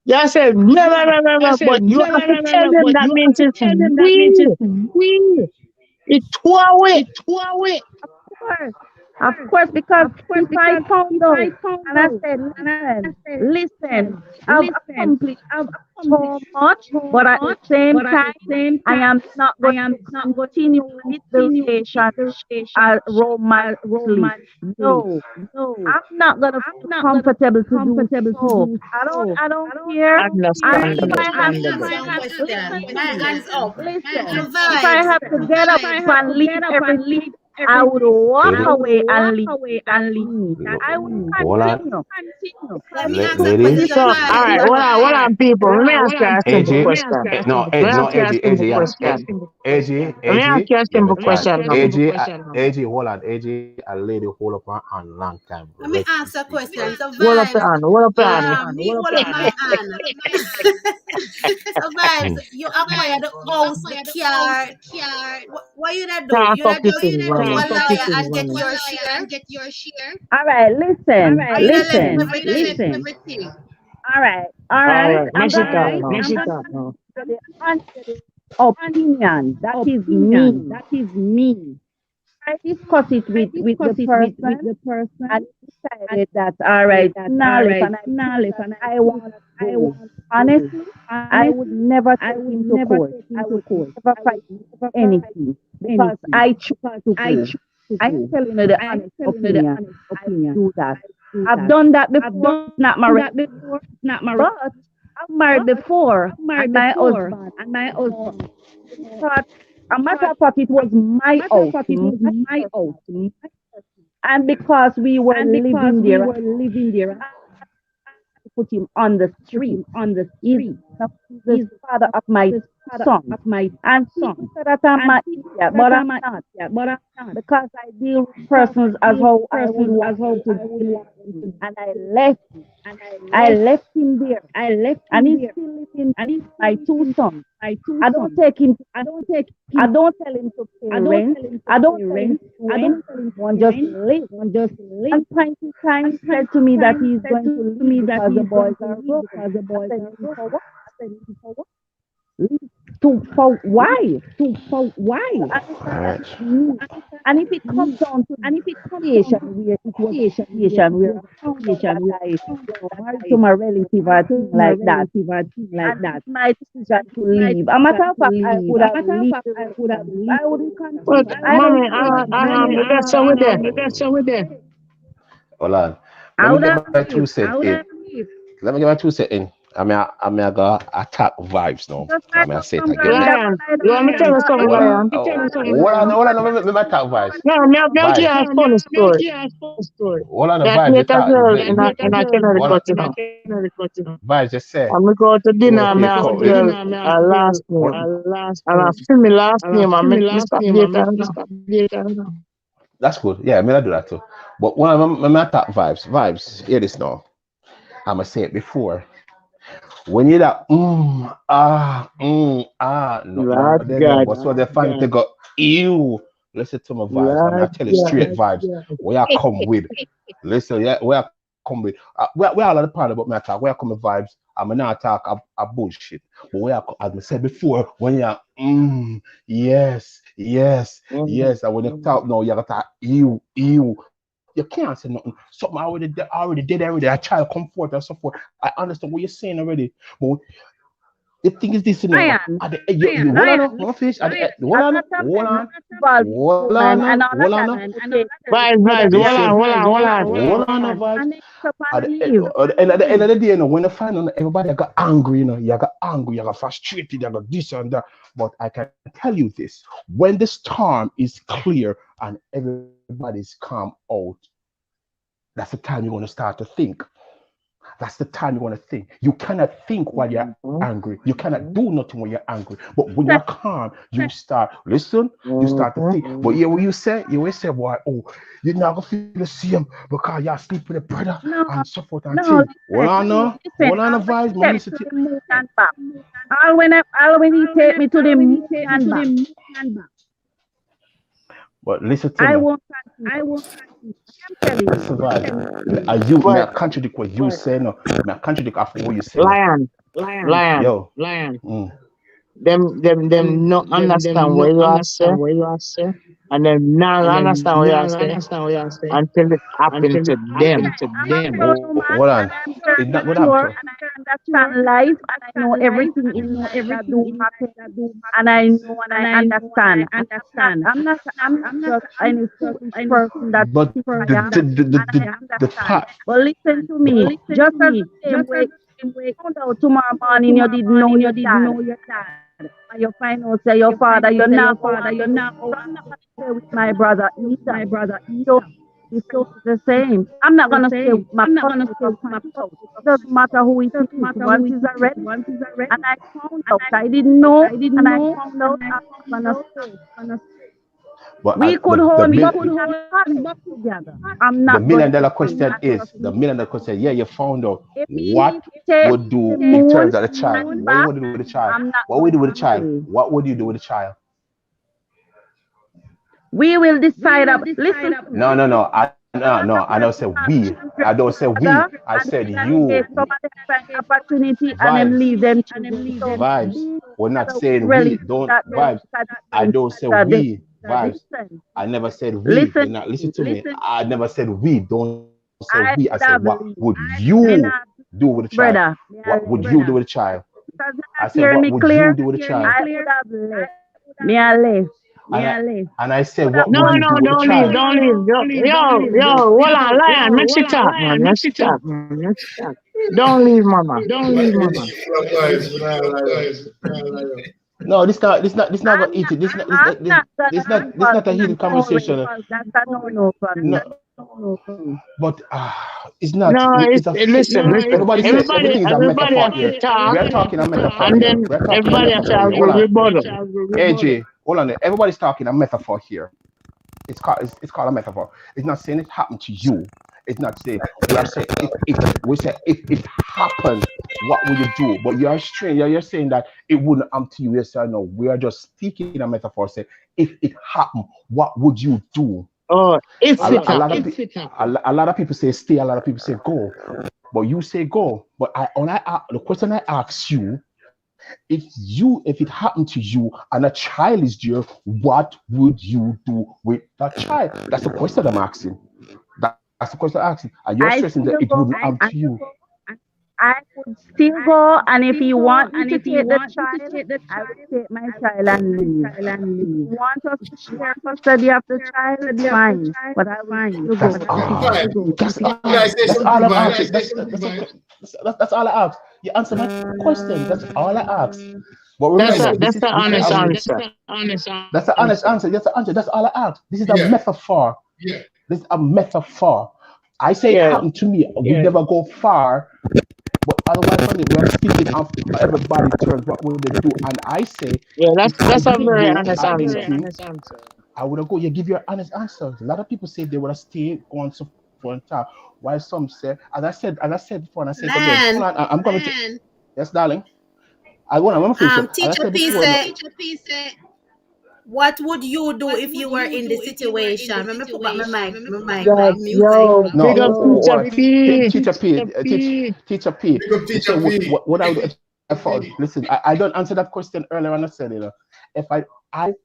S8: You said never, but you have to tell them that means it's we. It's two away.
S11: Of course, because if I found out and I said, listen, I've accomplished so much, but at the same time, I am not going to continue with the relationship romantically. No, I'm not going to feel comfortable to do so. I don't care. And if I have to listen, if I have to get up and leave everything, I would walk away and leave. I would continue.
S3: Let me ask a
S6: Ladies,
S8: So, all right, what on people? Let me ask you a simple
S6: AJ,
S8: question.
S6: no,
S8: Let me ask you a
S6: AJ,
S8: simple
S6: yeah,
S8: question.
S6: AJ,
S8: Let me ask you a simple question.
S6: AJ, hold on, AJ, a lady hold up her hand long time.
S3: Let me ask a question. So
S8: Hold up
S3: vibes,
S8: your hand. Hold up your hand.
S3: me hold up my hand. So vibes, you acquire the house, the car. What you not do?
S8: Talk
S3: You
S8: up
S3: not
S8: your
S3: just
S8: thing,
S3: go to a
S8: man.
S3: lawyer and get your share.
S11: All right, listen.
S3: Or you not let everything.
S11: All right.
S8: All right,
S11: I'm
S8: make it
S11: gonna
S8: talk now.
S11: give the honest opinion. That is me. I discuss it with the person and decided that all right, now listen, I want to go. Honestly, I would never take him to court. I would never fight anything because I choose to go. I'm telling you the honest opinion. I do that. I've done that before. Not married, but I've married before. And my husband thought, a matter of fact, it was my house. And because we were living there, I put him on the street. He's the father of my son. And people say that I'm an idiot, but I'm not. Because I deal with persons as how I would want to deal with him. And I left him there. And he's still living with my two sons. I don't take him. I don't tell him to pay rent. I don't tell him to do anything. Just live. And time to time said to me that he's going to leave because the boys are broke. I said, for what? For why? And if it comes down to situation where it was situation where I married to my relative or thing like that, and my decision to leave. A matter of fact, I would have lived. I wouldn't continue.
S8: But, mommy, that's how we there.
S6: Hold on.
S11: I
S6: Let
S11: would
S6: me
S11: have
S6: get my 2 cents in. Let me get my 2 cents in. I'm gonna attack vibes now. I'm gonna say it again.
S8: Lion, you want me to tell you something, Lion?
S6: Hold on, let me attack vibes.
S8: No, me give you a funny story.
S6: Hold on, the
S8: That
S6: vibes.
S8: meet a girl in a Connecticut, you know.
S6: Vibes, just say.
S8: And we go to dinner, and me ask the girl her last name. And I feel me last name, and me stop later.
S6: That's good. Yeah, I'm gonna do that too. But when I'm attack vibes, hear this now. I'm gonna say it before. When you're that no, but so they find they go ew. Listen to my vibes. I'm gonna tell you straight vibes. Where I come with. Listen, yeah, where I come with. We're all at the part about my talk. Where I come with vibes. I'm not talk a bullshit. But where as I said before, when you're yes. And when you talk now, you gotta talk ew. You can't say nothing. Something I already did everything. A child come forth and so forth. I understand what you're saying already. But the thing is this, you know. Hold on. Finish. Hold on. And at the end of the day, you know, when you find out everybody got angry, you know, you got angry, you got frustrated, you got this and that. But I can tell you this: when the storm is clear and everybody's calm out, that's the time you want to start to think. That's the time you want to think. You cannot think while you're angry. You cannot do nothing when you're angry. But when you're calm, you start listen. You start to think. But yeah, what you always say, boy, oh, you're not gonna feel the same because you're sleep with a brother and so forth and things. Hold on, the vibes, man.
S11: All when he take me to the moon and back.
S6: But listen to me.
S11: I won't
S6: Listen, vibes. Are you may I contradict what you say? No, may I contradict after what you say?
S8: Lion.
S6: Yo.
S8: Them not understand what you are saying, and them not understand what you are saying until it happened to them.
S6: Hold on. It's not what happened.
S11: Understand life, and I know everything in life that do happen, and I know and I understand. I'm not just any selfish person that
S6: But the part.
S11: But listen to me, just as the same way you found out tomorrow morning you didn't know your dad. And you find out say your father, you're not stay with my brother either. So it's the same. I'm not gonna stay with my spouse. It doesn't matter who it is. Once he's already, and I found out I didn't know, and I found out I'm gonna stay.
S6: But
S11: We could hold back together. I'm not.
S6: The $1 million question is the $1 million question. Yeah, you found out what would do in terms of the child. What would you do with the child? What would you do with the child? What would you do with the child?
S11: We will decide. Listen.
S6: No. I don't say we. I don't say we. I said you.
S11: Opportunity and then leave them.
S6: Vibes. We're not saying we. Don't vibes. I don't say we. Vibes. I never said we.
S11: Listen,
S6: not listen to me. I never said we. Don't say we. I said what would you do with the child?
S11: Brother,
S6: what would you do with the child? I said what would you do with the child?
S11: I would have left. Me I left.
S6: And I said what
S8: No,
S6: would you do with the child?
S8: don't leave. Yo, hold on, Lion, let's talk, man. Don't leave, mama.
S6: No, this not about eating. This not a heated conversation. No. But it's not.
S8: No, listen. Everybody is a metaphor here. We
S6: are talking a metaphor.
S8: And then everybody has to rebuttal.
S6: AJ, hold on. Everybody's talking a metaphor here. It's called a metaphor. It's not saying it happened to you. It's not saying we are saying if it happened, what would you do? But you're strange. You're saying that it wouldn't happen to you. You're saying no. We are just speaking a metaphor. Say if it happened, what would you do?
S8: Oh,
S6: a lot of people say stay. A lot of people say go. But you say go. But the question I ask you, if it happened to you and a child is there, what would you do with that child? That's the question I'm asking. That's the question I'm asking. And you're stressing that it wouldn't happen to you.
S11: I would still go, and if you want me to take the child, I will take my child and leave. If you want us to share custody of the child, it's fine. But I will
S6: That's all I ask. That's all I ask. You answer my question. That's all I ask. But remember,
S8: that's the honest answer.
S6: That's the honest answer. That's the answer. That's all I ask. This is a metaphor.
S2: Yeah.
S6: This is a metaphor. I say it happened to me. We never go far. But otherwise, we're speaking of everybody turns what will they do, and I say,
S8: that's a very honest answer.
S6: I would go. You give your honest answer. A lot of people say they would have stayed on so for time, while some say, as I said before, and I said again, hold on, I'm coming to. Yes, darling. I'm gonna finish.
S3: Teacher P said, what would you do if you were in the situation? Let me put back my mic.
S6: Teacher P. What I would listen, I don't answer that question earlier when I said it. If I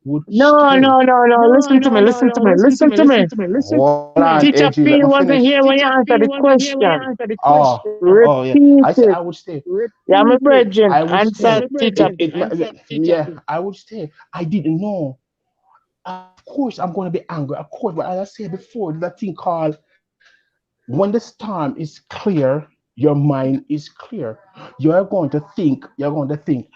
S6: would.
S8: No. Listen to me. Teacher P wasn't here when you answered the question.
S6: Yeah. I said I would stay.
S8: Yeah, my brethren. Answer Teacher P.
S6: Yeah, I would stay. I didn't know. Of course, I'm going to be angry. Of course, but as I said before, that thing called when the storm is clear, your mind is clear. You're going to think,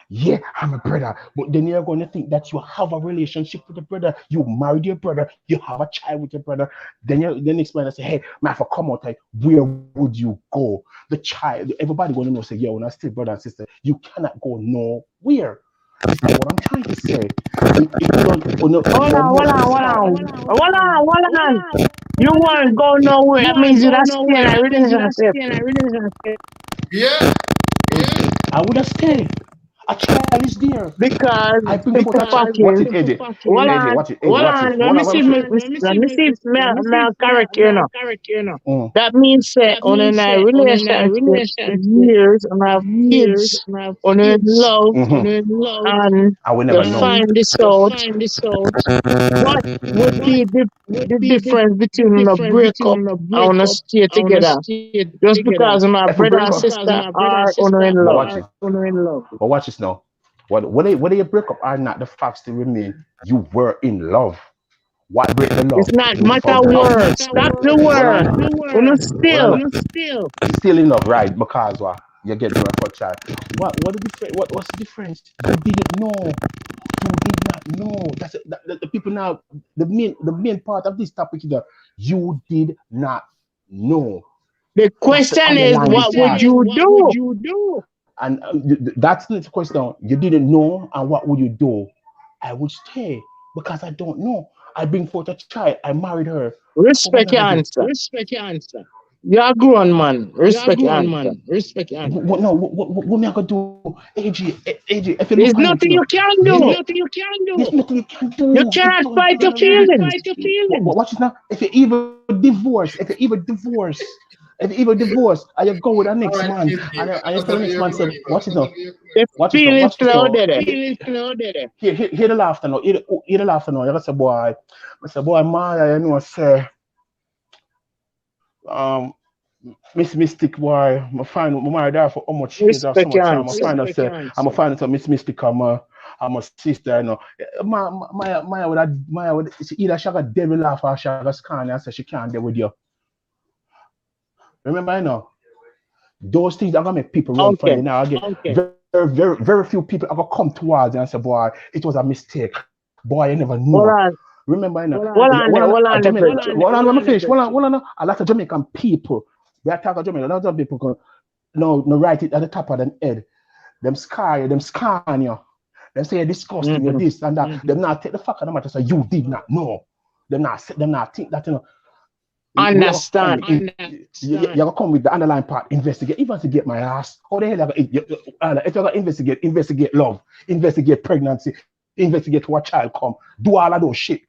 S6: yeah, I'm a brother. But then you're going to think that you have a relationship with your brother. You married your brother. You have a child with your brother. Then next man say, hey, man, for come out, where would you go? The child, everybody going to know, say, yeah, when I still brother and sister, you cannot go nowhere. That's not what I'm trying to say.
S8: Hold on. You won't go nowhere. That means you're staying in a relationship.
S2: Yeah.
S6: I would have stayed. A child is there.
S8: Because
S6: I bring
S8: it's
S6: forth
S8: a
S6: a child. Watch it,
S8: package.
S6: AJ.
S8: Hold
S6: AJ,
S8: on,
S6: watch it. AJ,
S8: hold
S6: watch
S8: on.
S6: it.
S8: Let me see. Let me see if my correct, you know. That means that on a relationship for years and have kids, on in love, and
S6: I will
S8: you
S6: never know.
S8: find this out. What would be the difference between a breakup and a stay together? Just because my
S6: If we
S8: brother
S6: break
S8: and
S6: up,
S8: sister are in
S6: but
S8: love.
S6: watch this. But watch this now. Whether you break up or not, the facts still remain. You were in love. What break the love?
S8: It's not
S6: You
S8: matter
S6: found out.
S8: word. Stop the word.
S6: Still in love, right? Because what? You get your first child. What's the difference? You didn't know. You did not know. That's the people now. The main part of this topic is that you did not know.
S8: The question is, what would you do?
S6: And that's not the question. You didn't know, and what would you do? I would stay because I don't know. I bring forth a child. I married her.
S8: Respect your answer. You're a grown man. Respect your answer.
S6: What me I gonna do? AJ, if you
S8: There's
S6: look on
S8: nothing
S6: it,
S8: you can do.
S6: there's nothing you can do.
S8: You cannot fight your feelings.
S6: Watch it now. If you even divorce, and you go with the next man, and you tell the next man, say, watch it now. Watch it now. Hear the laughter now. Hear the laughter now. You say, boy, Maya, you know, say, Miss Mystic, boy, I find my there for how much years or so much time. I find out, say, I'm a find out Miss Mystic, I'm a sister, you know. Maya would either she got devil laugh or she got scan and say she can't deal with you. Remember, you know, those things are gonna make people run from you now. Again, very few people are gonna come towards you and say, boy, it was a mistake. Boy, you never know. Remember, you know, hold on, let me finish. Hold on. A lot of Jamaican people, we are talking Jamaican, a lot of people go, no, write it at the top of them head. Them scar you, them scan you. Them say you're disgusting, you're this and that. Them not take the fuck out of the matter, so you did not know. Them not think that, you know.
S8: Understand.
S6: You're gonna come with the underlying part, investigate my ass. How the hell if you're gonna investigate love, investigate pregnancy, investigate what child come, do all of those shit.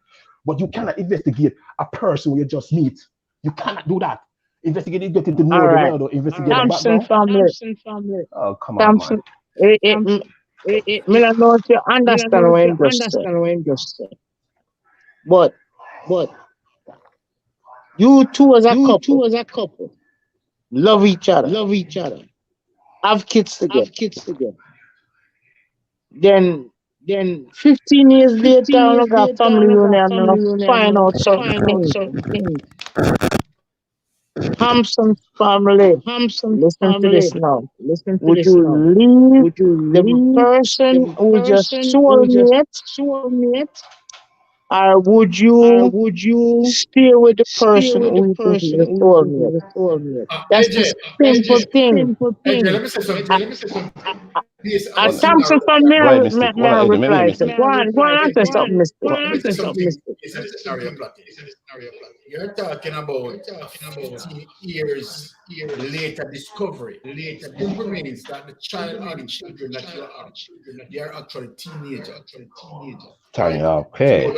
S6: But you cannot investigate a person who you just meet. You cannot do that. Investigate, you get to know the world or investigate the background.
S8: Family.
S6: Oh, come on, man.
S8: I don't know if you understand what I'm just saying. But you two as a couple love each other. Have kids together. Then 15 years later, you got family union and find out certain things. Hampson family, listen to this now. Would you leave the person who just soulmate, or would you stay with the person who is the soulmate? That's the simple thing.
S2: Let me say something.
S8: Hampson family, reply. Go on, answer something, Mr.
S2: It's a scenario plotting. You're talking about 15 years later discovery. It means that the child or the children that you are, they are actually teenagers.
S6: Okay.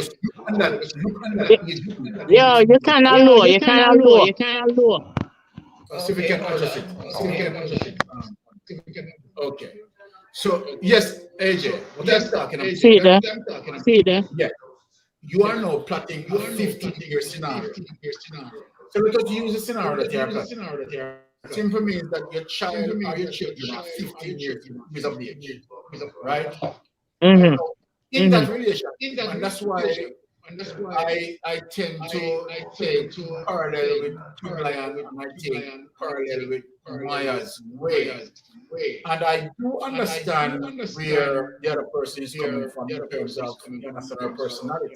S8: Yeah, you cannot low.
S2: See if we can adjust it. Okay. So yes, AJ, what I'm talking about.
S8: See there.
S2: Yeah. You are now plotting a 15-year scenario. So let us use the scenario that you are plotting. Simple means that your child or your children are 15 years of age, right?
S8: Mm-hmm.
S2: In that relationship, and that's why I tend to take parallel with Lion, and I take parallel with Maya's way. And I do understand where the other person is coming from in terms of her personality,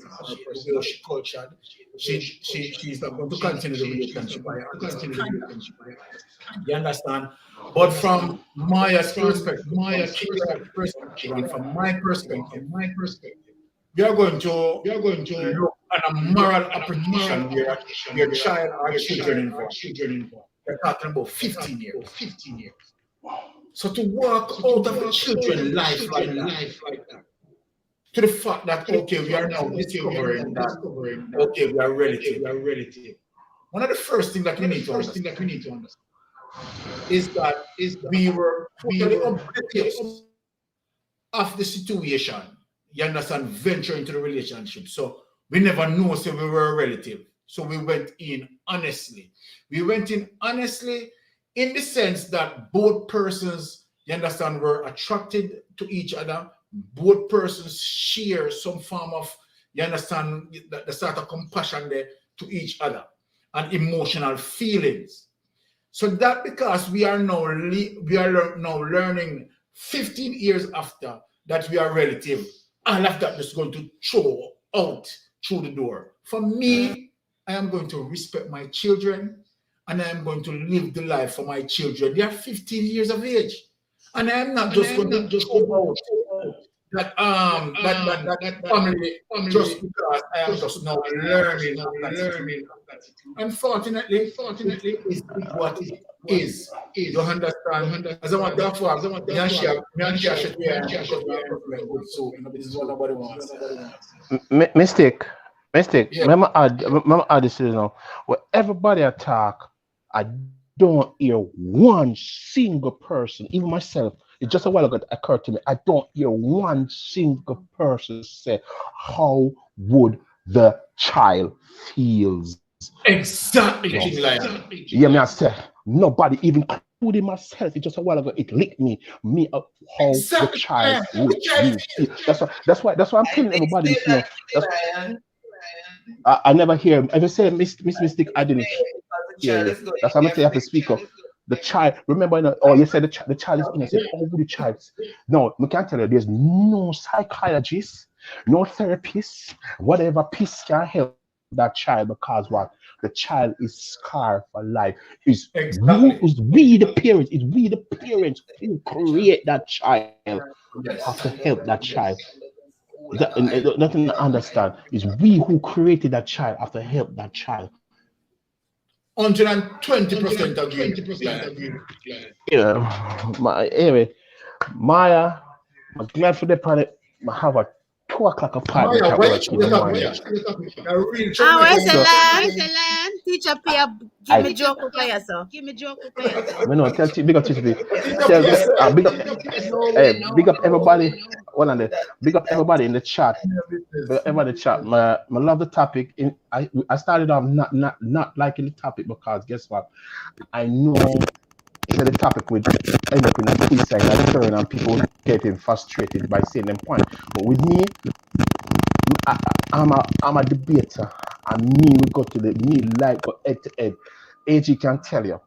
S2: she cultured. She's not going to continue the relationship. You understand? But from Maya's perspective, and from my perspective, we are going to look at a moral application where your child or children involved. You're talking about 15 years. So to walk out of the children's life like that, to the fact that, okay, we are now discovering that, okay, we are relative. One of the first things that we need to understand is that we were totally oblivious of the situation. You understand? Venture into the relationship. So we never knew so we were a relative. So we went in honestly. We went in honestly in the sense that both persons, you understand, were attracted to each other. Both persons share some form of, you understand, the sort of compassion there to each other and emotional feelings. So that because we are now learning 15 years after that we are relative, all of that is going to throw out through the door. For me, I am going to respect my children and I am going to live the life for my children. They are 15 years of age. And I am not just going to go out that family just because I am just now learning. Unfortunately, is what it is. You understand? As I want to for
S6: Mistake.
S2: Yeah.
S6: Remember add this, you know, where everybody attack, I don't hear one single person, even myself. It just a while ago it occurred to me, I don't hear one single person say, how would the child feels?
S2: Exactly.
S6: Yeah, me I said, nobody, even including myself, it just a while ago, it licked me how the child would feel. That's why I'm telling everybody this, you know. I never hear him. If you say Miss Mystic, I didn't hear you. That's why I'm saying I have to speak up. The child, remember, you said the child is innocent. Oh, the child. No, I can't tell you, there's no psychologist, no therapist, whatever piece can help that child because what? The child is scarred for life. It's we the parents who create that child, have to help that child. Nothing to understand. It's we who created that child, have to help that child.
S2: 120% agree.
S6: Yeah. Anyway, Maya, I'm glad for the planet. I have a 2 o'clock appointment at work in the morning.
S3: Where's the land? Teacher, give me joke for you, sir.
S6: No, tell big up TCB. Big up everybody. Big up everybody in the chat. Everybody chat. I love the topic. I started off not liking the topic because guess what? I know that the topic would end up in a peace sign and turn and people getting frustrated by saying them point. But with me, I'm a debater, and me we go to me like head to head. AG can tell you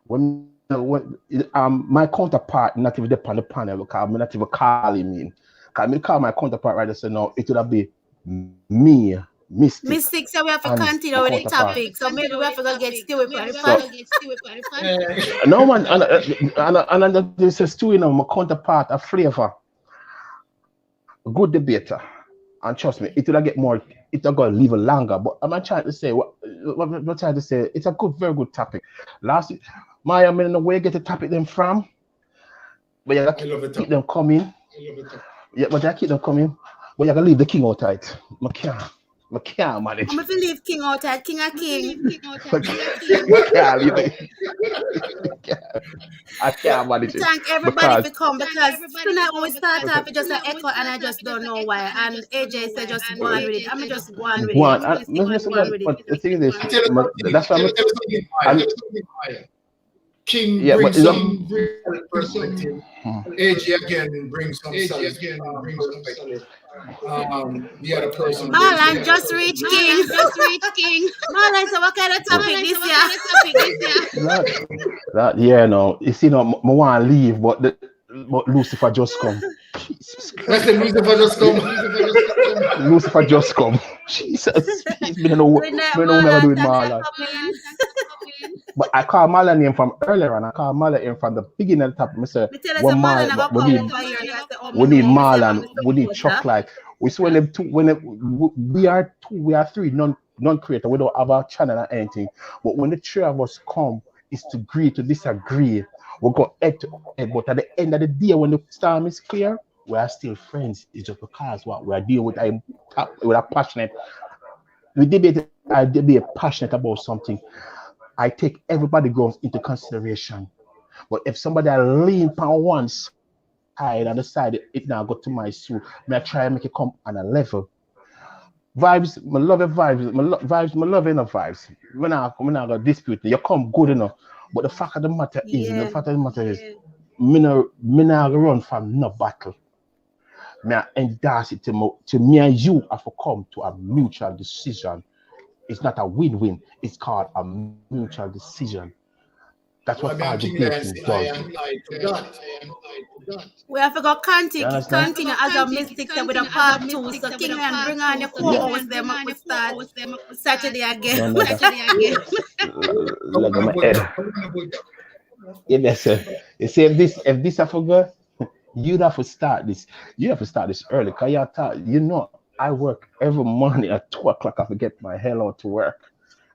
S6: when my counterpart not even on the panel because I'm not even calling me. Can I call my counterpart right and say no? It would be me, Mystic.
S3: So we have to continue with the topic. So maybe we have to get still with
S6: no man, and this is two, my counterpart a flavor, a good debater. And trust me, it will get more, it will go leave it longer. But I'm not trying to say, what I'm trying to say, it's a good, very good topic. Last week, Maya, I don't know where you get the topic them from, but you gotta keep them coming. Yeah, but I keep them coming, but you gotta leave the king out tight. I can't manage.
S3: I'm going to leave king out tight, king.
S6: I can't manage it.
S3: Thank everybody for coming because tonight when we start off, it's just an echo and I just don't know why. And AJ said just go on with it. I'm just go on with it.
S6: But the thing is, that's why I'm
S2: King brings some real perspective. AJ again brings some perspective. The other person.
S3: Marlon just reach King. Marlon, so what kind of topic this year?
S6: Yeah, no. You see, no, I want to leave, but Lucifer just come. Jesus Christ. Lucifer just come. Jesus. He's been no never doing Marlon. But I call Marlon name from earlier and I call Marlon name from the beginning of the topic. I said, we need Marlon, we need Chuck like. We see when them two, we are three non-creator, we don't have a channel or anything. But when the three of us come, is to agree to disagree. We go head to head, but at the end of the day, when the storm is clear, we are still friends. It's just because what we are dealing with, we are passionate. We debate. I debate passionate about something. I take everybody goes into consideration. But if somebody lean on one side and decide it now go to my soul, I try and make it come on a level. Vibes, my love vibes, my love enough vibes. When I go dispute, you come good enough. But the fact of the matter is, me not run from no battle. Me endorse it to me and you have to come to a mutual decision. It's not a win-win. It's called a mutual decision. That's what all the dating does.
S3: We have to go continue as a mystic with a part 2. So King and bring on your co-host them up with start Saturday again.
S6: You see, if this I forgot, you'd have to start this. You have to start this early. Cause I work every morning at 2 o'clock. I have to get my hell out to work.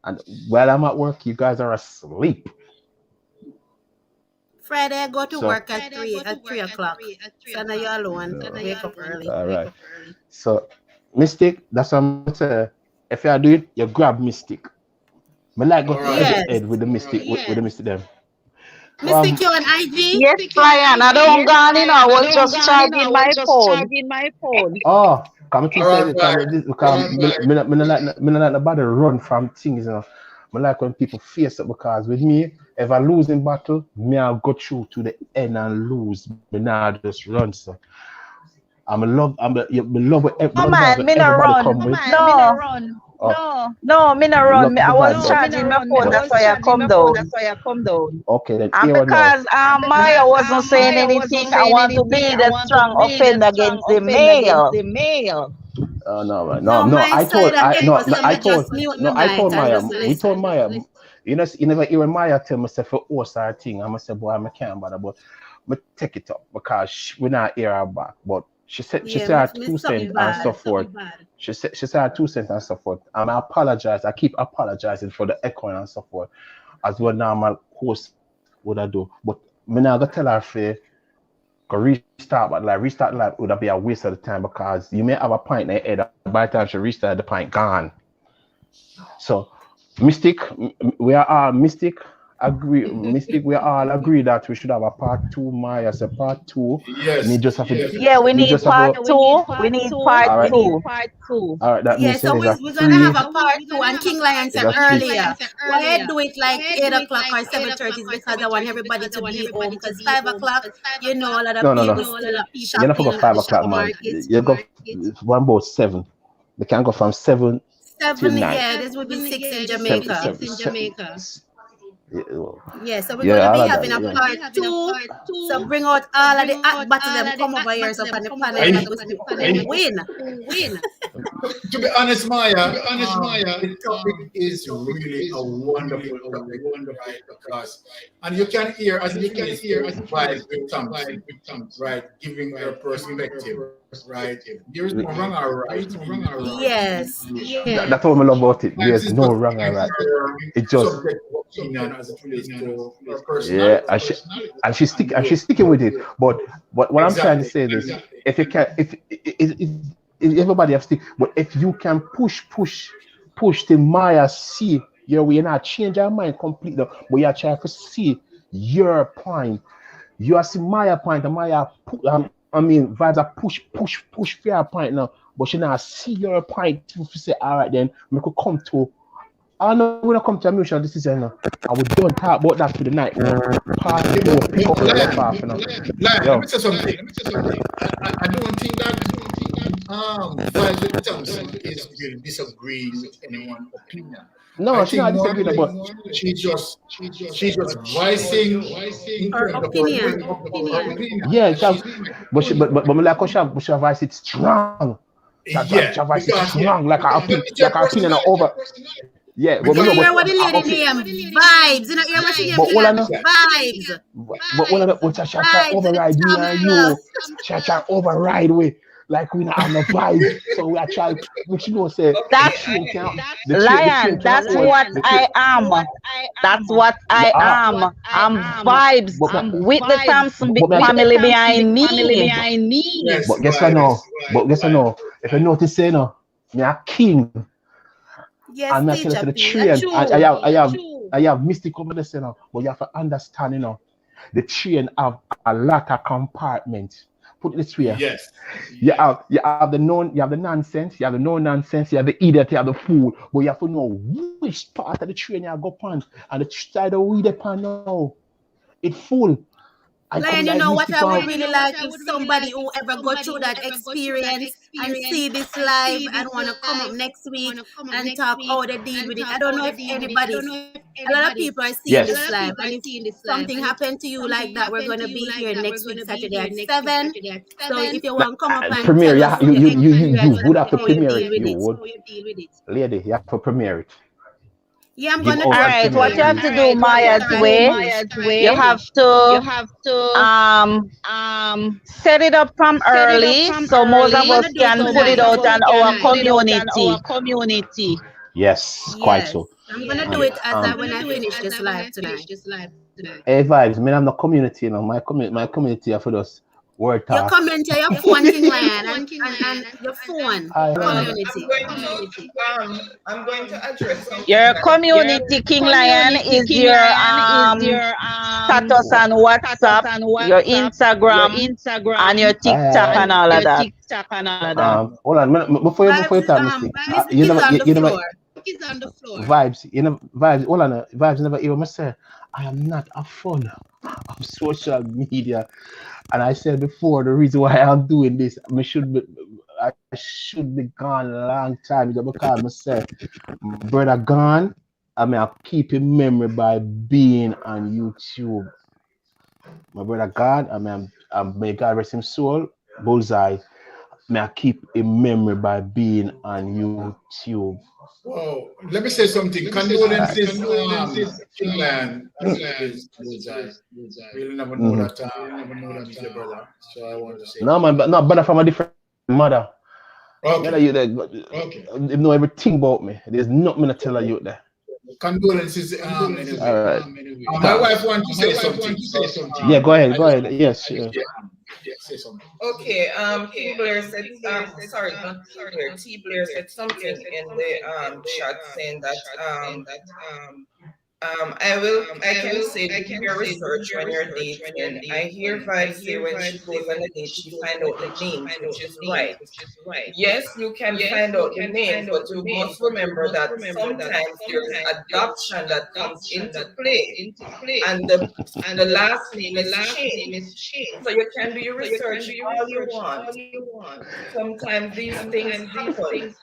S6: And while I'm at work, you guys are asleep.
S3: Friday, I go to work at 3 o'clock. So now you're alone. Wake up early.
S6: All right. So, Mystic, that's what I'm saying. If you do it, you grab Mystic. I like go to head with the Mystic, with the Mystic them.
S3: Mystic, you on IG?
S7: Yes, Brian. I don't go on, I was just charging my phone.
S6: Oh, come to say this because me not like nobody run from things, I like when people face it because with me, if I lose in battle, I'll go through to the end and lose. Me not just run. So I'm in love with everybody.
S7: Me not run. No, me not run. I was charging my phone. That's why I come down.
S6: Okay, then.
S7: And because Maya wasn't saying anything, I want to be the strong offender against the male.
S6: No. I told Maya. We told Maya. You never hear Maya tell me for us our thing. I say, boy, I can't bother, but I take it up because we not hear her back. But she said her 2 cents and so forth. She said her 2 cents and so forth. And I apologize. I keep apologizing for the echoing and so forth, as what normal host would I do. But me not gonna tell her for restart life would be a waste of the time because you may have a pint in the head by the time she restart the pint gone. So Mystic, we are all Mystic. Mystic, we all agree that we should have a part 2. Maya said part 2.
S2: Yes.
S6: We just have to,
S7: we need part 2. We need part 2.
S6: All right, that means
S3: so we're gonna have a part 2, and King Lion said earlier. Why do it like 8 o'clock or 7:30 because I want everybody to be home. Because 5 o'clock, a lot of people still up shopping.
S6: You're not for 5 o'clock, man. You go one about 7. They can go from 7
S3: to 9. This would be 6 in Jamaica. Yeah, so we're gonna be having a part 2. So bring out all of the hot battles them come over here so on the panel and win.
S2: To be honest, Maya, the topic is really a wonderful topic, because, and you can hear as vibe with Thompson, right, giving her perspective, right. There's no wrong or right.
S3: Yes.
S6: That's what I love about it. There's no wrong or right. It just
S2: as it relates to her personality.
S6: And she's sticking with it. But what I'm trying to say is, if you can, if everybody have stick, but if you can push till Maya see your way, not change your mind completely, but you are trying to see your point. You are see Maya point, and Maya vibes are push for your point now, but she now see your point to say, all right, then we could come to. I know when I come to a mutual decision, I would don't talk about that for the night. Part pick up the path,
S2: Let me say something. I don't think that Violet Thompson will disagree with anyone's opinion.
S6: No, she's not disagreeing, but
S2: she's just voicing
S3: her opinion.
S6: Yeah, but me like how she voice it strong. She voice it strong, like her opinion over. Yeah, but
S3: you hear what the lady name vibes. You know, hear what she name vibes.
S6: But one of the she override me and you. She override we. like we not have no vibe. So we are trying to make sure say
S7: That's Lion. That's what I am. That's what I am. I'm vibes with the Thompson big family behind me.
S6: But guess what now? If you notice, say no, me a king.
S3: Yes,
S6: I'm not
S3: teacher,
S6: telling you the
S3: please.
S6: train. I have mystic over this, you know, but you have to understand, you know, the train have a lot of compartments. Put it this way.
S2: Yes.
S6: You have the nonsense, you have the no nonsense, you have the idiot, you have the fool, but you have to know which part of the train you go on and the side of we depend now. It's full.
S3: Lion, you know what I would really like if somebody who ever go through that experience and see this live and want to come up next week and talk how they deal with it. I don't know if anybody, a lot of people are seeing this live, and if something happened to you like that, we're going to be here next week Saturday at 7. So if you want to come up and
S6: premiere,
S3: tell us
S6: you would have to
S3: how you
S6: premiere
S3: deal
S6: it.
S3: with
S6: You would, lady, you have to premiere it.
S3: Yeah, I'm
S6: Give
S3: gonna.
S6: out
S7: All
S6: a
S7: right, what you
S6: premiere.
S7: have to do, Maya's way, you have to set it up from early, so most of us can put it out on our community.
S6: Yes, quite so.
S3: I'm gonna do it as when I finish this live tonight.
S6: Hey vibes, me have no community, you know. My community are for us word
S3: Your
S6: talk.
S3: comment, your phone thing, Lion, and your phone community.
S9: I'm going to address something.
S7: Your community, King Lion, is your status on WhatsApp, your Instagram, and your TikTok and all of that.
S6: Hold on, before you tell me, you never vibes, vibes. Hold on, vibes never hear me say I am not a fan of social media, and I said before the reason why I'm doing this, I should be gone a long time ago because I said brother gone. I mean, I keep in memory by being on YouTube. My brother gone. I mean, may God rest his soul. Bullseye. May I keep in memory by being on YouTube.
S2: Well, let me say something. Condolences, England. We'll never know that. He's your brother. So I want to say.
S6: No, man, but no, brother from a different mother.
S2: Okay.
S6: You know everything about me. There's nothing to tell you there.
S2: Condolences. Anyway.
S6: All right.
S2: My wife wants to say something.
S6: Yeah, go ahead. Yes, sure.
S2: Say something.
S9: Okay, T Blair said, T Blair said something in the chat saying that I can say do your research when you're dating. I hear Vibes say when she goes on a date, she find out the names, which is right. Yes, you can find out the names, but you must remember that sometimes there's adoption that comes into play, and the last name is changed. So you can do your research all you want. Sometimes these things happen.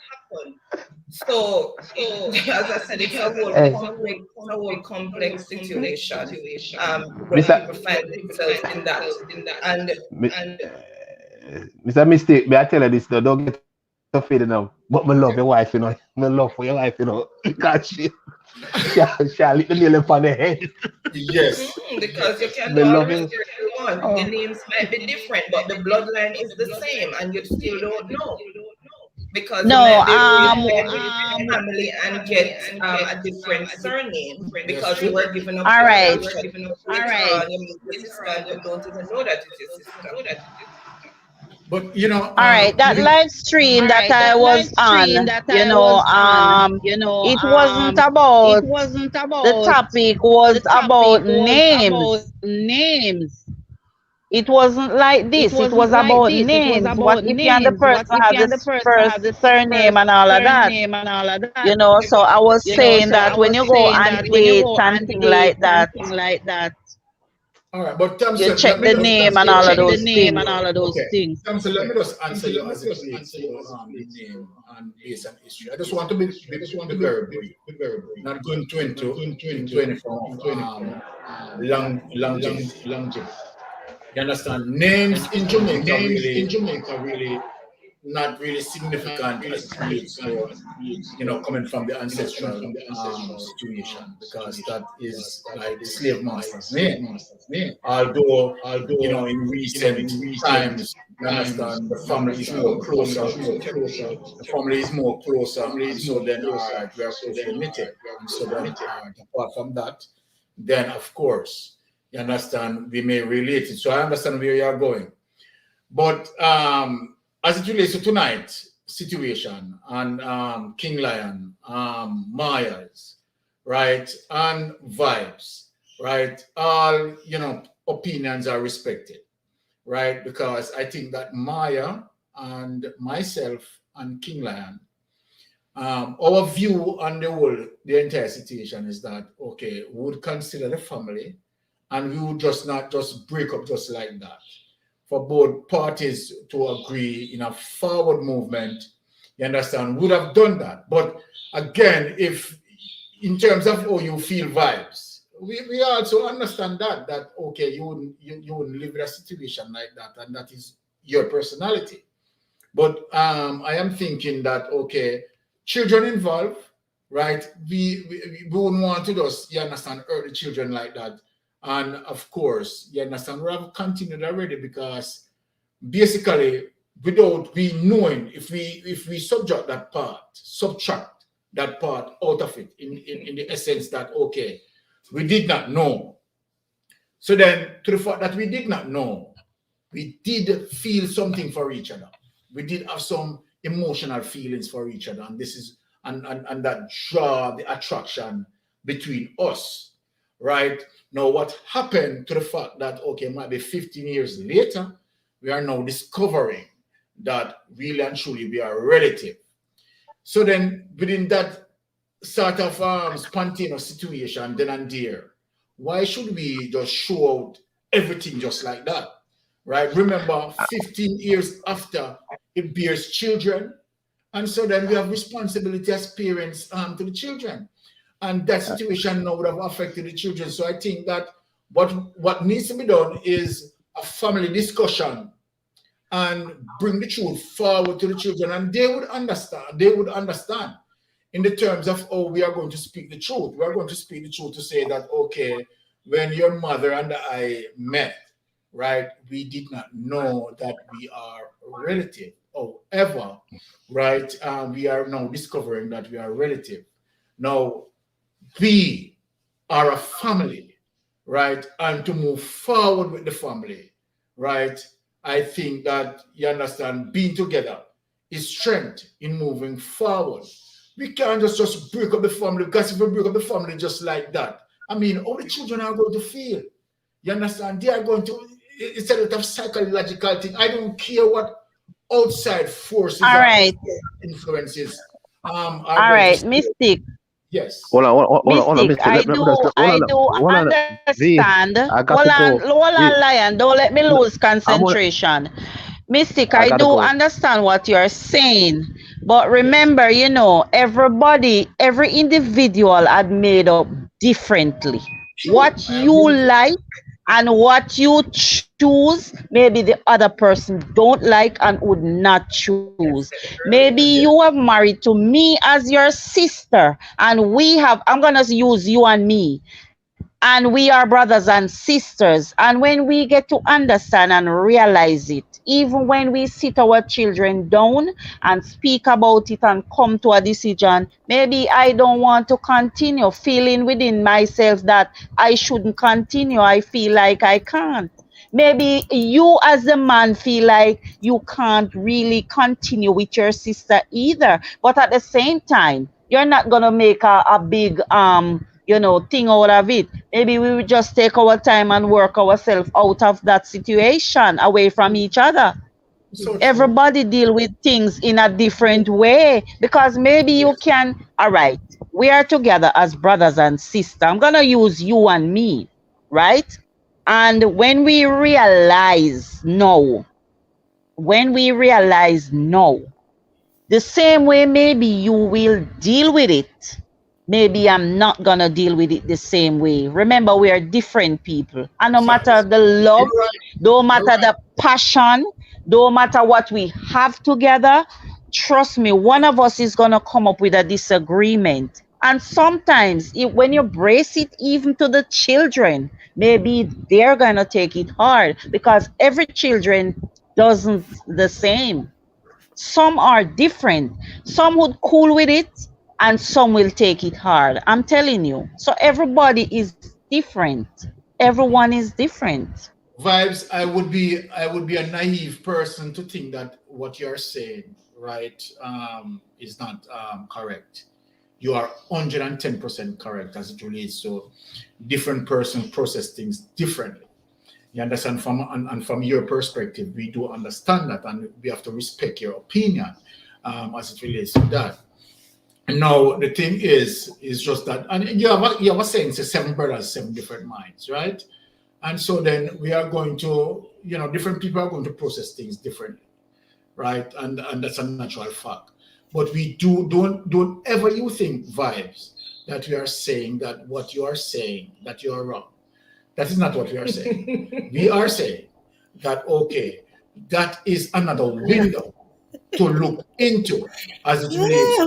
S9: So, as I said, it's a whole complex situation. When people find themselves in that. And
S6: Mr. Mistake, may I tell you this? Don't get offended now. But I love your wife, you know. My love for your wife, you know. Because she lick the nail upon the head.
S2: Yes.
S9: Because you can do all the research you want. The names might be different, but the bloodline is the same, and you still don't know. Because family and get a different surname because you were given up.
S7: All right.
S9: You don't even know that it's your sister.
S2: But you know,
S7: all right, that live stream that I was on, it wasn't about the topic was about names. It wasn't like this. It was about names. What if you and the person had the first surname and all of that? You know, so I was saying that when you go on dates and things like that,
S2: all right, but
S7: you check the name and all of those things.
S2: Okay. Thompson, let me just answer you as it relates to the name and base and history. I just want to be very brief, not going to into longevity. You understand? Names in Jamaica really not really significant as it relates to, coming from the ancestral situation, because that is like the slave master's name. Although, in recent times, you understand, the family is more closer. The family is more closer, and so then we are closely knitted. And so then, apart from that, then of course, you understand, we may relate it. So I understand where you are going. But as it relates to tonight's situation and King Lion, Myers, right, and Vibes, right, all, opinions are respected, right, because I think that Maya and myself and King Lion, our view on the entire situation is that, okay, we would consider the family and we would just not just break up just like that. For both parties to agree in a forward movement, you understand, would have done that. But again, if in terms of how you feel Vibes, we also understand that okay, you wouldn't live in a situation like that, and that is your personality. But I am thinking that, okay, children involved, right? We wouldn't want to just, you understand, hurt the children like that. And of course, you understand, we have continued already, because basically, without we knowing, if we subtract that part out of it, in the essence that, okay, we did not know. So then, to the fact that we did not know, we did feel something for each other. We did have some emotional feelings for each other, and this is and that draw the attraction between us, right? Now, what happened to the fact that, okay, might be 15 years later, we are now discovering that really and truly we are relative. So then, within that sort of spontaneous situation, then and there, why should we just show out everything just like that, right? Remember, 15 years after, it bears children, and so then we have responsibility as parents to the children. And that situation now would have affected the children. So I think that what needs to be done is a family discussion and bring the truth forward to the children, and they would understand. They would understand in the terms of, oh, we are going to speak the truth. We are going to speak the truth to say that, okay, when your mother and I met, right, we did not know that we are relative. However, right, we are now discovering that we are relative. Now, we are a family, right? And to move forward with the family, right? I think that, you understand, being together is strength in moving forward. We can't just break up the family, because if we break up the family just like that, I mean, all the children are going to feel. You understand? They are going to, it's a lot of psychological thing. I don't care what outside forces influences.
S7: All right, Mystic.
S2: Yes.
S7: Mystic, I do understand. Hold on, Lion. Don't let me lose concentration. Mystic, I do understand what you're saying. But remember, every individual had made up differently. What you like and what you choose, maybe the other person don't like and would not choose. Maybe you are married to me as your sister, and I'm gonna use you and me, and we are brothers and sisters. And when we get to understand and realize it, even when we sit our children down and speak about it and come to a decision, maybe I don't want to continue, feeling within myself that I shouldn't continue. I feel like I can't. Maybe you as a man feel like you can't really continue with your sister either. But at the same time, you're not going to make a big thing out of it. Maybe we would just take our time and work ourselves out of that situation, away from each other. Everybody deal with things in a different way, because maybe you can, all right, we are together as brothers and sisters. I'm going to use you and me, right? And when we realize no, the same way maybe you will deal with it, maybe I'm not going to deal with it the same way. Remember, we are different people. And no matter the love, no matter the passion, no matter what we have together, trust me, one of us is going to come up with a disagreement. And sometimes when you brace it even to the children, maybe they're going to take it hard because every children doesn't the same. Some are different. Some would cool with it and some will take it hard. I'm telling you. So everybody is different. Everyone is different.
S2: Vibes, I would be a naive person to think that what you're saying, right, is not correct. You are 110% correct as it relates to different person process things differently. You understand from your perspective, we do understand that, and we have to respect your opinion as it relates to that. And now the thing is just that, and you have a saying, it's 7 brothers, 7 different minds, right? And so then we are going to, different people are going to process things differently, right? And that's a natural fact. But we don't ever you think, Vibes, that we are saying that what you are saying, that you are wrong. That is not what we are saying. We are saying that, okay, that is another window to look into as it relates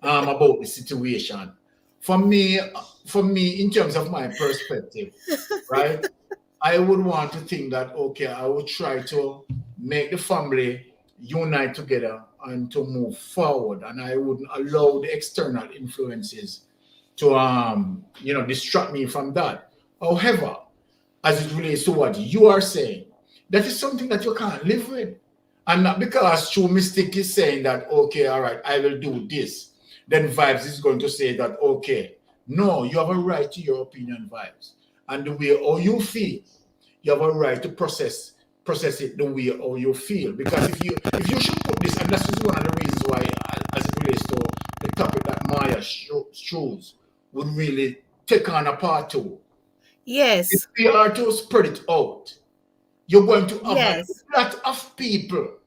S2: about the situation. For me, in terms of my perspective, right, I would want to think that, okay, I would try to make the family unite together and to move forward, and I wouldn't allow the external influences to distract me from that. However, as it relates to what you are saying, that is something that you can't live with. And not because True Mystic is saying that, okay, all right, I will do this, then Vibes is going to say that, okay, no, you have a right to your opinion, Vibes. And the way how you feel, you have a right to process it the way how you feel. Because if you should put this, and that's one of the reasons why, as it relates to the topic that Maya chose, would really take on a part 2.
S3: Yes.
S2: If we are to spread it out, you're going to have a lot of people,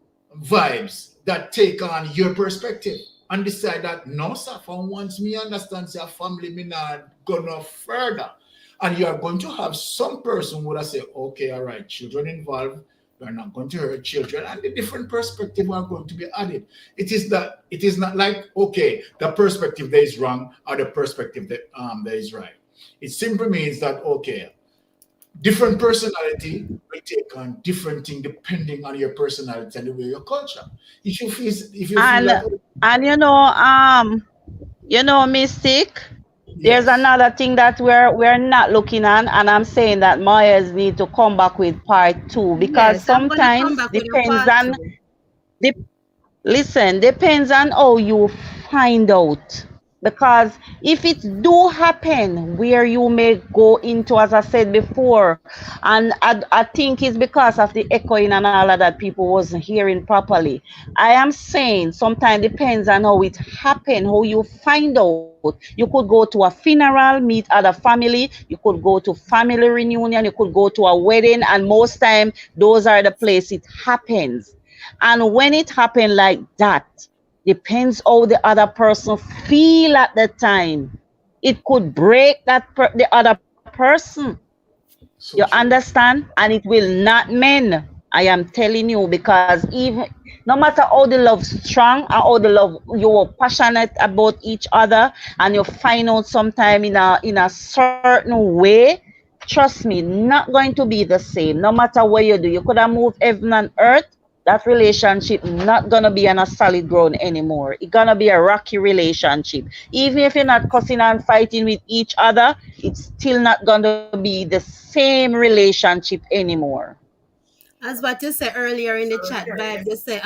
S2: Vibes, that take on your perspective and decide that, no, sir, for once me understand your family, me not go no further. And you are going to have some person who will say, okay, all right, children involved, we're not going to hurt children, and the different perspective are going to be added. It is not like, okay, the perspective that is wrong or the perspective that is right. It simply means that, okay, different personality will take on different thing depending on your personality and the way your culture. If you feel
S7: and Mystic, there's another thing that we're not looking at, and I'm saying that Myers need to come back with part 2 because sometimes depends on how you find out. Because if it do happen where you may go into, as I said before, and I think it's because of the echoing and all of that, people wasn't hearing properly. I am saying sometimes depends on how it happened, how you find out. You could go to a funeral, meet other family, you could go to family reunion, you could go to a wedding, and most time those are the place it happens. And when it happened like that, depends how the other person feel at the time. It could break the other person. So you understand? And it will not mend. I am telling you, because even no matter how the love strong or how the love you're passionate about each other, and you find out sometime in a certain way, trust me, not going to be the same. No matter what you do, you could have moved heaven and earth. That relationship not gonna be on a solid ground anymore. It's gonna be a rocky relationship. Even if you're not cussing and fighting with each other, it's still not gonna be the same relationship anymore.
S3: As what you said earlier in the chat, Vibe, you say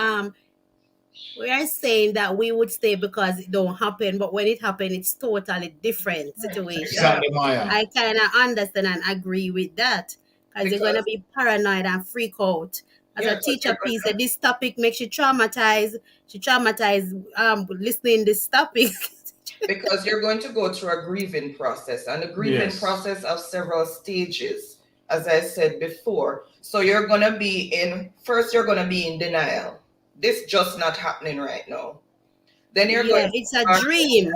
S3: we are saying that we would stay because it don't happen, but when it happens, it's totally different situation.
S2: Exactly, Maya.
S3: I kind of understand and agree with that, because you're gonna be paranoid and freak out. As a teacher, please, that this topic makes you traumatized. Listening this topic.
S9: Because you're going to go through a grieving process, and a grieving process of several stages, as I said before. So you're going to be you're going to be in denial. This just not happening right now. Then you're going.
S3: It's a dream.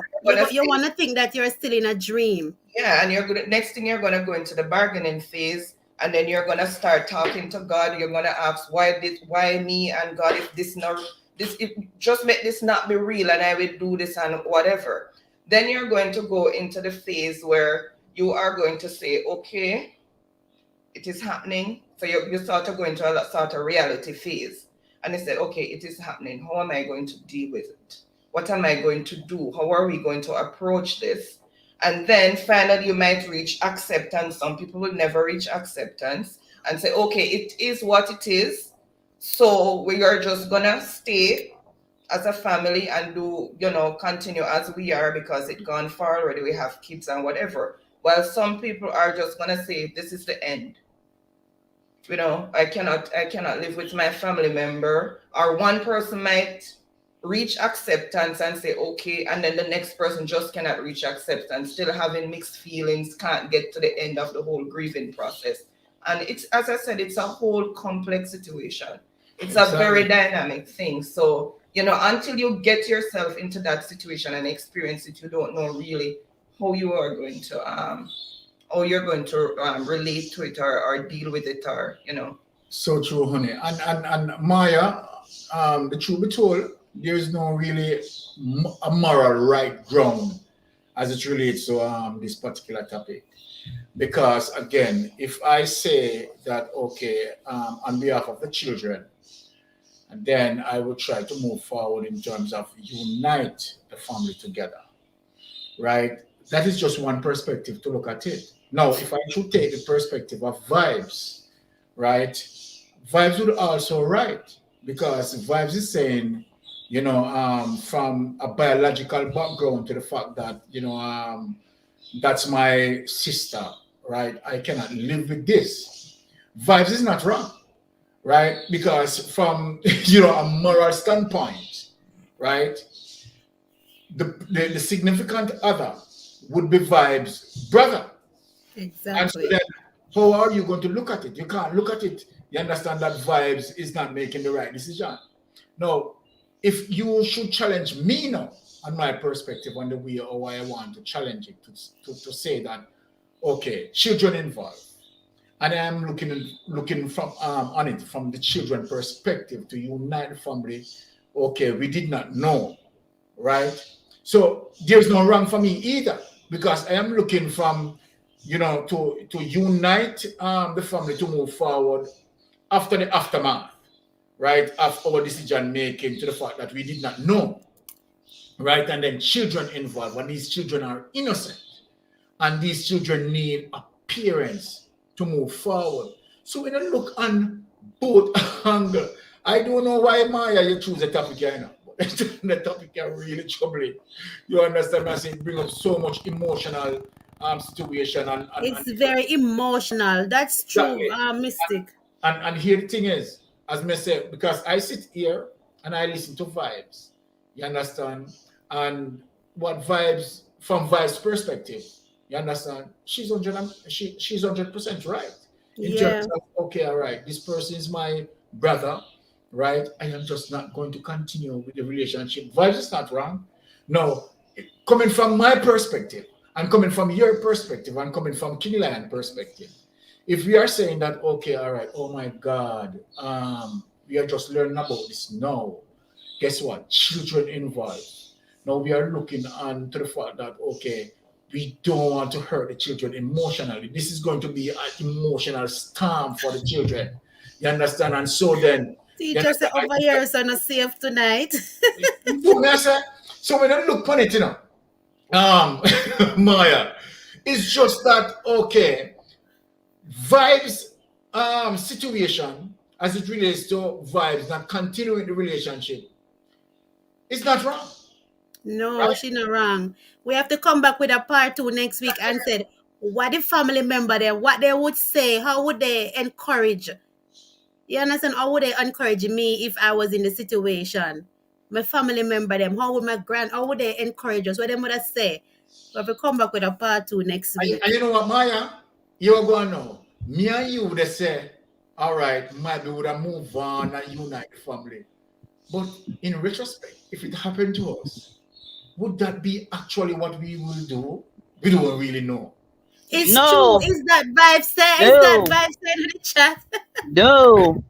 S3: You want to think that you're still in a dream.
S9: Yeah, and next thing you're going to go into the bargaining phase, and then you're gonna start talking to God. You're gonna ask, why me, and God, if just make this not be real, and I will do this and whatever. Then you're going to go into the phase where you are going to say, okay, it is happening. So you start to go into a sort of reality phase. And they said, okay, it is happening. How am I going to deal with it? What am I going to do? How are we going to approach this? And then finally, you might reach acceptance. Some people will never reach acceptance and say, okay, it is what it is. So we are just going to stay as a family and do, continue as we are because it's gone far already. We have kids and whatever. While some people are just going to say, this is the end. I cannot live with my family member. Or one person might reach acceptance and say, okay, and then the next person just cannot reach acceptance, still having mixed feelings, can't get to the end of the whole grieving process. And it's, as I said, it's a whole complex situation. It's a very dynamic thing. So, until you get yourself into that situation and experience it, you don't know really how you are going to, how you're going to relate to it or deal with it, or,
S2: So true, honey. And Maya, the truth be told, there's no really a moral right ground as it relates to this particular topic. Because again, if I say that, okay, on behalf of the children, and then I would try to move forward in terms of unite the family together, right? That is just one perspective to look at it. Now, if I should take the perspective of Vibes, right? Vibes would also right, because Vibes is saying, from a biological background to the fact that, that's my sister, right? I cannot live with this. Vibes is not wrong, right? Because from, a moral standpoint, right? The significant other would be Vibes' brother.
S4: Exactly.
S2: And so then, how are you going to look at it? You can't look at it. You understand that Vibes is not making the right decision. Now, if you should challenge me now on my perspective on the way how I want to challenge it, to say that, okay, children involved, and I'm looking from on it from the children perspective to unite the family. Okay, we did not know, right? So there's no wrong for me either, because I am looking from, to unite the family to move forward after the aftermath, right, of our decision making, to the fact that we did not know, right? And then children involved, when these children are innocent, and these children need a parents to move forward. So when I look on both angles, I don't know why, Maya, you choose the topic here, the topic are really troubling. You understand? I say it brings up so much emotional situation, and
S4: it's very emotional. That's true,
S2: exactly.
S4: Mystic.
S2: And here the thing is, as I say, because I sit here and I listen to Vibes, you understand? And what Vibes, from Vibes' perspective, you understand? She's 100% right. In terms of, okay, all right, this person is my brother, right? I am just not going to continue with the relationship. Vibes is not wrong. No, coming from my perspective, and coming from your perspective, and coming from King Lion perspective, if we are saying that, okay, all right, oh my God, we are just learning about this now, guess what? Children involved. Now we are looking on to the fact that, okay, we don't want to hurt the children emotionally. This is going to be an emotional storm for the children. You understand? And so then,
S4: teacher said, over here, so not safe tonight.
S2: So when I look on it, Maya, it's just that, okay, Vibes situation as it relates to Vibes not continuing the relationship, it's not wrong.
S4: No, right? She's not wrong. We have to come back with a part 2 next week and said what the family member there, what they would say, how would they encourage? You understand? How would they encourage me if I was in the situation? My family member them, how would they encourage us? What they would say? We have to come back with a part 2 next week.
S2: And you know what, Maya? You're going to know. Me and you would say, all right, maybe we would have moved on and unite the family. But in retrospect, if it happened to us, would that be actually what we will do? We don't really know.
S3: It's
S11: No.
S3: true. Is that vibe say? Is that
S11: No.
S3: vibe say in the chat?
S11: No.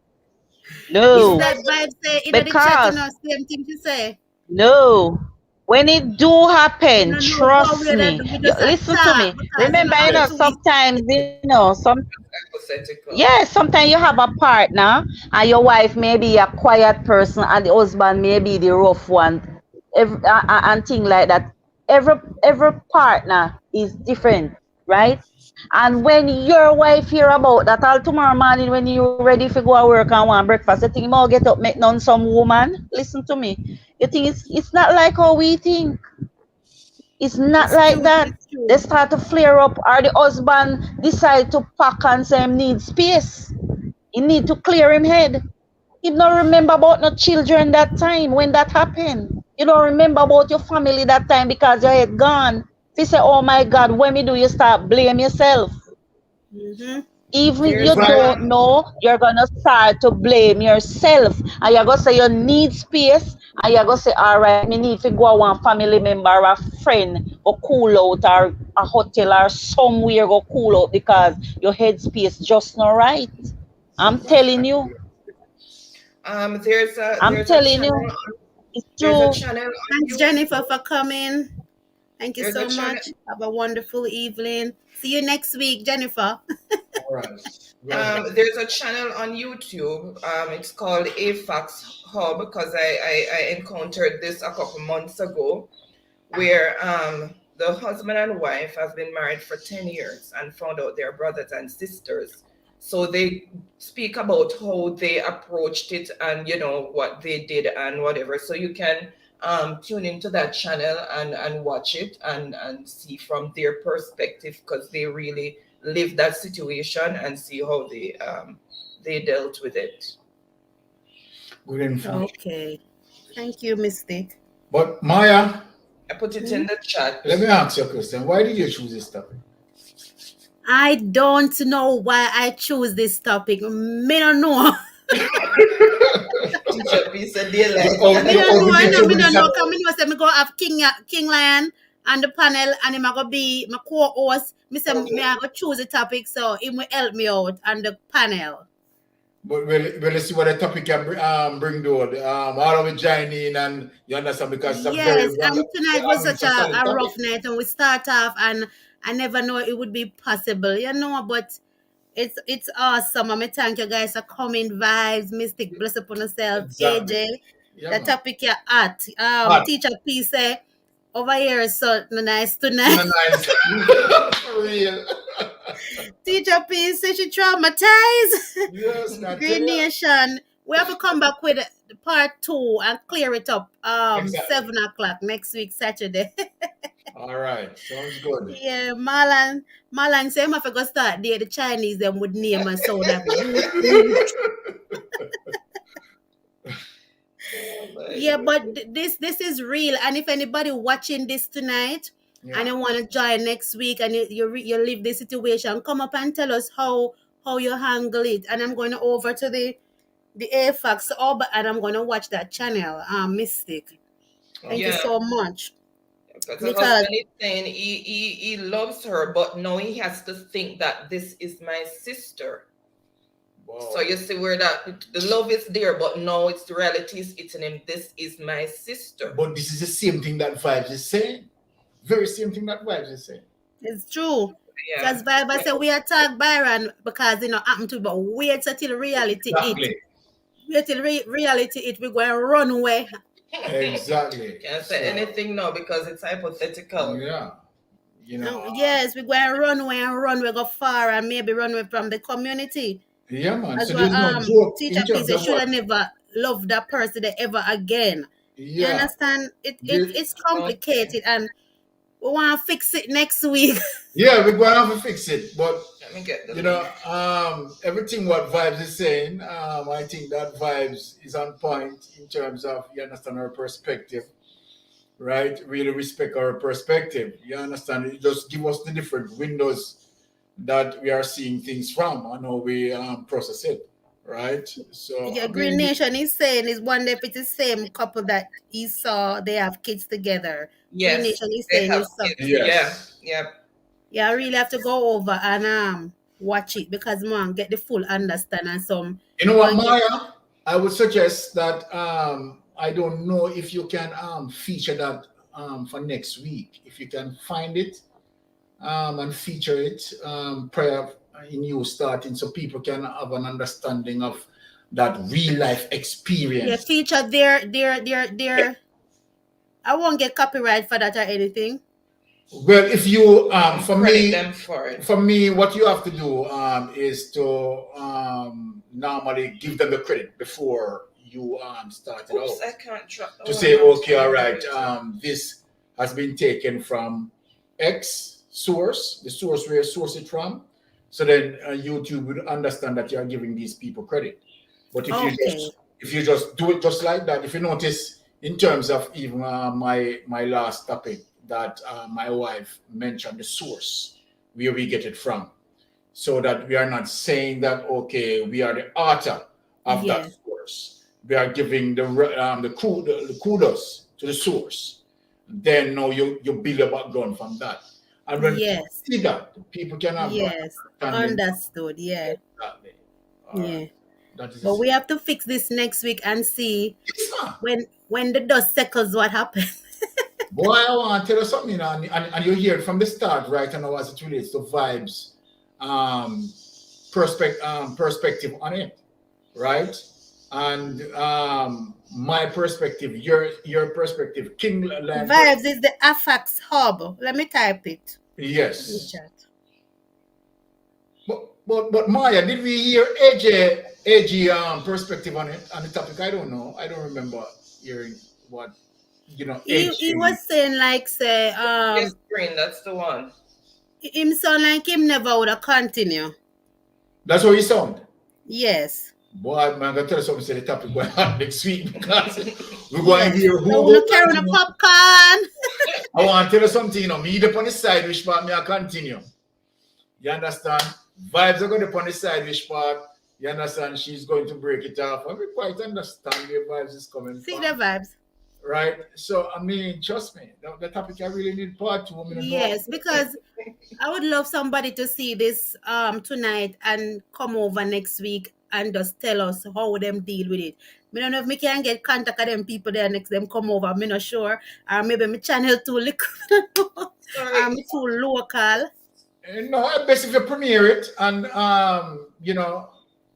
S3: Is
S11: No.
S3: that vibe say in the chat? You
S11: Because
S3: know, same thing to say.
S11: no. When it do
S3: You
S11: happen,
S3: don't know how
S11: trust
S3: we
S11: me.
S3: we just
S11: Listen to
S3: attack
S11: me.
S3: because
S11: Remember, you know,
S2: Yes.
S11: sometimes, you know,
S9: Hypothetical.
S11: yeah, sometimes you have a partner and your wife may be a quiet person and the husband may be the rough one, and thing like that. Every partner is different, right? And when your wife hear about that, all tomorrow morning when you ready to go to work and want breakfast, you think you get up, make none some woman. Listen to me. You think it's not like how we think. It's not
S3: it's
S11: like
S3: true.
S11: that.
S3: It's true.
S11: They start to flare up, or the husband decide to pack and say him need space. He need to clear him head. He don't remember about no children that time when that happened. You don't remember about your family that time because your head gone. If you say, oh my God, when me do you start blame yourself?
S3: Mm-hmm.
S11: Even
S9: There's
S11: you
S2: Vibe.
S11: don't know, you're gonna start to blame yourself. And you're gonna say you need space, and you're gonna say, all right, me need to go a one family member or a friend or cool out or a hotel or somewhere go cool out because your headspace just not right. I'm telling you.
S9: There's
S11: I'm
S9: a
S11: telling
S9: channel.
S11: you. It's
S9: There's a
S11: true.
S9: channel on
S3: Thanks,
S9: YouTube.
S3: Jennifer, for coming. Thank you
S9: There's a
S3: so
S9: channel.
S3: much. Have a wonderful evening. See you next week, Jennifer.
S2: All right. Well,
S9: There's a channel on YouTube. It's called AFAX Hub because I encountered this a couple months ago, where the husband and wife have been married for 10 years and found out they're brothers and sisters. So they speak about how they approached it and what they did and whatever. So you can tune into that channel and watch it and see from their perspective because they really live that situation and see how they dealt with it.
S2: good information.
S3: Okay. Thank you, Mystic.
S2: But Maya,
S9: I put it in the chat.
S2: let me ask you a question. Why did you choose this topic?
S3: I don't know why I choose this topic. Me don't know.
S9: Teacher piece of daylight.
S3: Me don't know. I know. Me don't know. Cause me know say me go have King Lion on the panel and him a go be my co-host. Me say me I go choose the topic so he will help me out on the panel.
S2: But we'll see what the topic can bring to all of it join in and you understand because it's a
S3: Yes,
S2: very
S3: and tonight was such a
S2: solid topic.
S3: rough night and we start off and I never know it would be possible, but it's awesome. I thank you guys for coming. Vibes, Mystic, bless upon yourself.
S2: Exactly.
S3: AJ,
S2: Yeah,
S3: the
S2: man.
S3: topic you're at.
S2: Hot.
S3: Teacher P say over here is so nice tonight.
S2: Nice. For real.
S3: Teacher P say she traumatized.
S2: Yes, not
S3: Green
S2: tell ya.
S3: Nation. We have to come back with the part 2 and clear it up.
S2: Exactly.
S3: 7 o'clock next week, Saturday.
S2: All right, sounds good.
S3: Yeah, Marlon say I forgot start there. The Chinese them would name and sound like yeah, but this is real. And if anybody watching this tonight and you want to join next week and you live this situation, come up and tell us how you handle it. And I'm going over to the AFAX and I'm going to watch that channel, Mystic. Thank you so much.
S9: Because the husband is saying he loves her, but now he has to think that this is my sister. Wow. So you see where that the love is there, but now it's the reality is hitting him. This is my sister.
S2: But this is the same thing that Vibes is saying. Very same thing that Vibes is saying.
S3: It's true. Because Vibes say we attack Byron because happened to, but wait till reality it. Wait till reality it. We're going to run away.
S2: Exactly.
S9: Can't say anything now because it's hypothetical.
S2: Yeah.
S3: Yes, we're going to run away and run. We go far and maybe run away from the community.
S2: Yeah, man.
S3: As
S2: So
S3: well,
S2: there's no joke.
S3: Teacher Peace should have never loved that person ever again.
S2: Yeah.
S3: You understand? It's complicated and we want to fix it next week.
S2: Yeah, we're going to have to fix it. But,
S9: let me get
S2: everything what Vibes is saying, I think that Vibes is on point in terms of, you understand, our perspective, right? Really respect our perspective. You understand? It just give us the different windows that we are seeing things from and how we process it, right? So
S3: yeah, Green Nation is saying is wonder if it's the same couple that he saw they have kids together.
S9: Yes,
S3: Green Nation is saying it's something.
S9: Yes. Yeah.
S4: Yeah, I really have to go over and watch it because man get the full understanding and some.
S2: You know what, Maya? I would suggest that I don't know if you can feature that for next week. If you can find it and feature it prior in you starting so people can have an understanding of that real life experience.
S4: Yeah, feature their I won't get copyright for that or anything.
S2: Well, if you for me
S9: them for it.
S2: for me, what you have to do is to normally give them the credit before you start it
S9: Oops,
S2: out.
S9: I can't drop.
S2: To say, okay, all right, this has been taken from X source, the source where you source it from. So then YouTube would understand that you are giving these people credit. But if you just do it just like that, if you notice in terms of even my last topic that my wife mentioned the source where we get it from, so that we are not saying that okay we are the author of that source. We are giving the kudos to the source. Then now you build a background from that. And when people see that, people can have
S4: understood. Yeah.
S2: Exactly.
S4: Yeah. But we have to fix this next week and see when the dust settles what happens.
S2: Boy, I want to tell you something, and you hear it from the start, right? And as it relates to Vibes, perspective on it, right? And my perspective, your perspective, King Land.
S4: Vibes is the AFAX hub. Let me type it.
S2: Yes. But Maya, did we hear AG perspective on it, on the topic? I don't know. I don't remember hearing what
S4: he was saying say
S9: yes, Green, that's the one.
S4: Him sound like him never would have continue.
S2: That's what he sound?
S4: Yes.
S2: Boy, I'm gonna tell you something, say the topic going on next week because we're going to hear who
S4: will carry the popcorn.
S2: I want to tell you something, me up on the side which part me I continue. You understand? Vibes are going to on the side which part. You understand? She's going to break it off. And we quite understand where Vibes is coming from.
S4: See the vibes.
S2: Right? So, I mean, trust me, the topic I really need part 2.
S4: Yes, because I would love somebody to see this tonight and come over next week and just tell us how them deal with it. I don't know if me can get contact of them people there next them come over. I'm not sure. Or maybe my channel too little. I'm too local.
S2: No, best if you premiere it and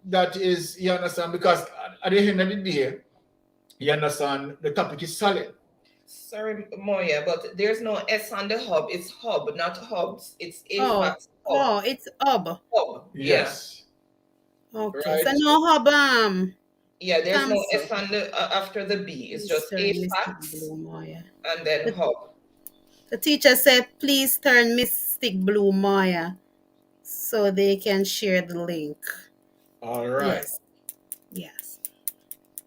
S2: that is, you understand, because at the end of the day, you understand, the topic is solid.
S9: Sorry, Moya, but there's no S on the hub. It's hub, not hubs. It's
S4: AFAX. Oh, it's hub.
S9: Hub.
S2: Yes.
S4: Yeah. Okay. Right. So no hub.
S9: Yeah, there's no S on the after the B. It's just AFAX and then hub.
S4: The teacher said, please turn Mystic Blue Maya so they can share the link.
S2: All right.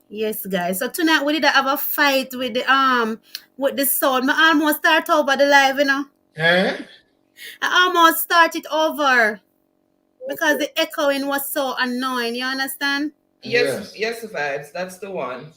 S4: Yes, guys. So tonight we did have a fight with the sound. I almost start over the live,
S2: Eh?
S4: I almost started over because the echoing was so annoying. You understand?
S9: Yes, Vibes. That's the one.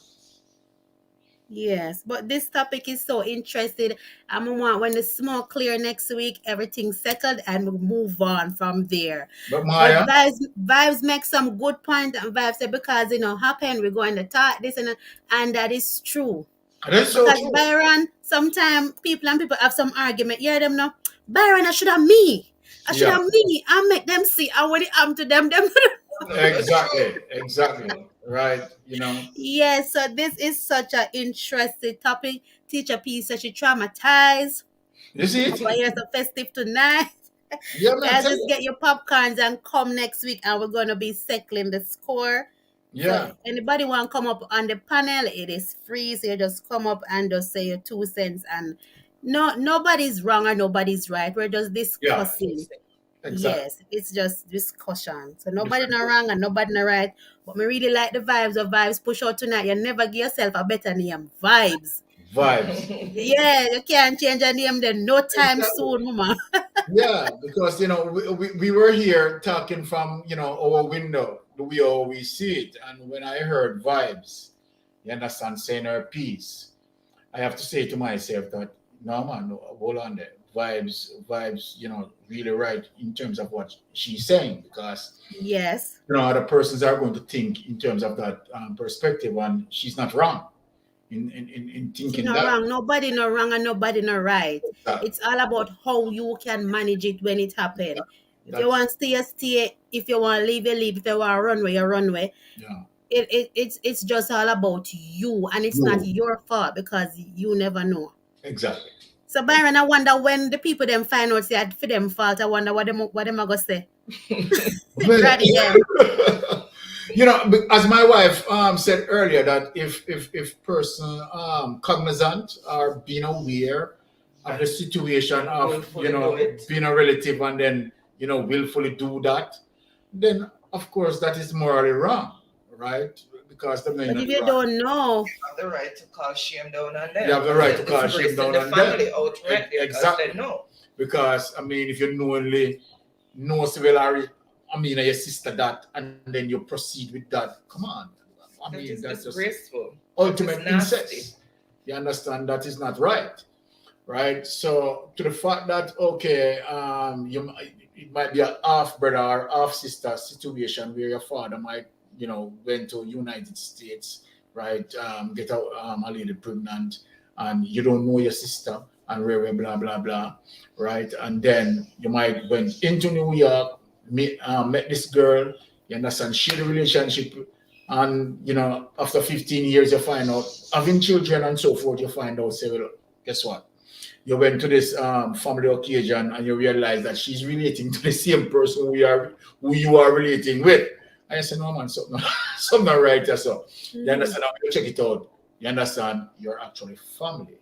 S4: Yes, but this topic is so interesting. I'm gonna want when the smoke clear next week, everything settled, and we'll move on from there.
S2: But Maya,
S4: Vibes make some good point, and Vibes said because happen we're going to talk this and that is true.
S2: That's so
S4: because
S2: true.
S4: Byron, sometimes people have some argument. Yeah, them know Byron, I should have me. I should have me. I make them see. I want it happen to them.
S2: Exactly. Right,
S4: Yes, so this is such an interesting topic. Teacher P said she traumatized.
S2: You see?
S4: But here's a festive tonight.
S2: Yeah,
S4: guys, just get your popcorns and come next week, and we're gonna be settling the score.
S2: Yeah.
S4: So anybody want to come up on the panel? It is free, so you just come up and just say your 2 cents. And nobody's wrong or nobody's right. We're just discussing.
S2: Yeah. Exactly.
S4: Yes, it's just discussion. So nobody not wrong and nobody not right. But me really like the vibes of Vibes Push Out tonight. You never give yourself a better name. Vibes. Yeah, you can't change your name then no time soon, mama.
S2: Yeah, because we were here talking from our window, the way we see it. And when I heard Vibes, you understand, saying her piece, I have to say to myself that no man, no, hold on there. vibes, really right in terms of what she's saying, because
S3: Yes.
S2: other persons are going to think in terms of that perspective, and she's not wrong in
S3: She's
S2: thinking
S3: not
S2: that.
S3: wrong. Nobody no wrong and nobody no right.
S2: That-
S3: It's all about how you can manage it when it happens. If
S2: that's-
S3: you want to stay, you stay. If you want to leave, you leave. If you want to run away, you run away.
S2: yeah,
S3: It's just all about you, and it's not your fault because you never know.
S2: exactly.
S3: So Byron, I wonder when the people them find out say for them fault. I wonder what them are gonna say.
S2: Well,
S3: Ready then.
S2: as my wife said earlier, that if person cognizant or being aware of the situation of
S9: Willfully do it.
S2: being a relative and then willfully do that, then of course that is morally wrong, right? Because the
S3: But if you don't know,
S9: You have the right to call shame down on them.
S2: You have the right to
S9: It's
S2: call shame
S9: disgracing
S2: down
S9: the
S2: on
S9: family
S2: them.
S9: outright because
S2: Exactly.
S9: they know.
S2: Because if you knowingly know your sister that, and then you proceed with that, come on.
S9: That is
S2: That's just
S9: disgraceful.
S2: ultimate
S9: It's nasty.
S2: incest. You understand that is not right, right? So to the fact that it might be an half brother or half sister situation where your father might went to United States, right? Get a lady pregnant, and you don't know your sister, and blah blah blah, right? And then you might went into New York, met this girl. You understand? Share the relationship. And after 15 years, you find out having children and so forth. You find out, say, well, guess what? You went to this family occasion and you realize that she's relating to the same person who you are relating with. And you say, no man, something not right. So you understand? When you check it out, you understand you're actually family.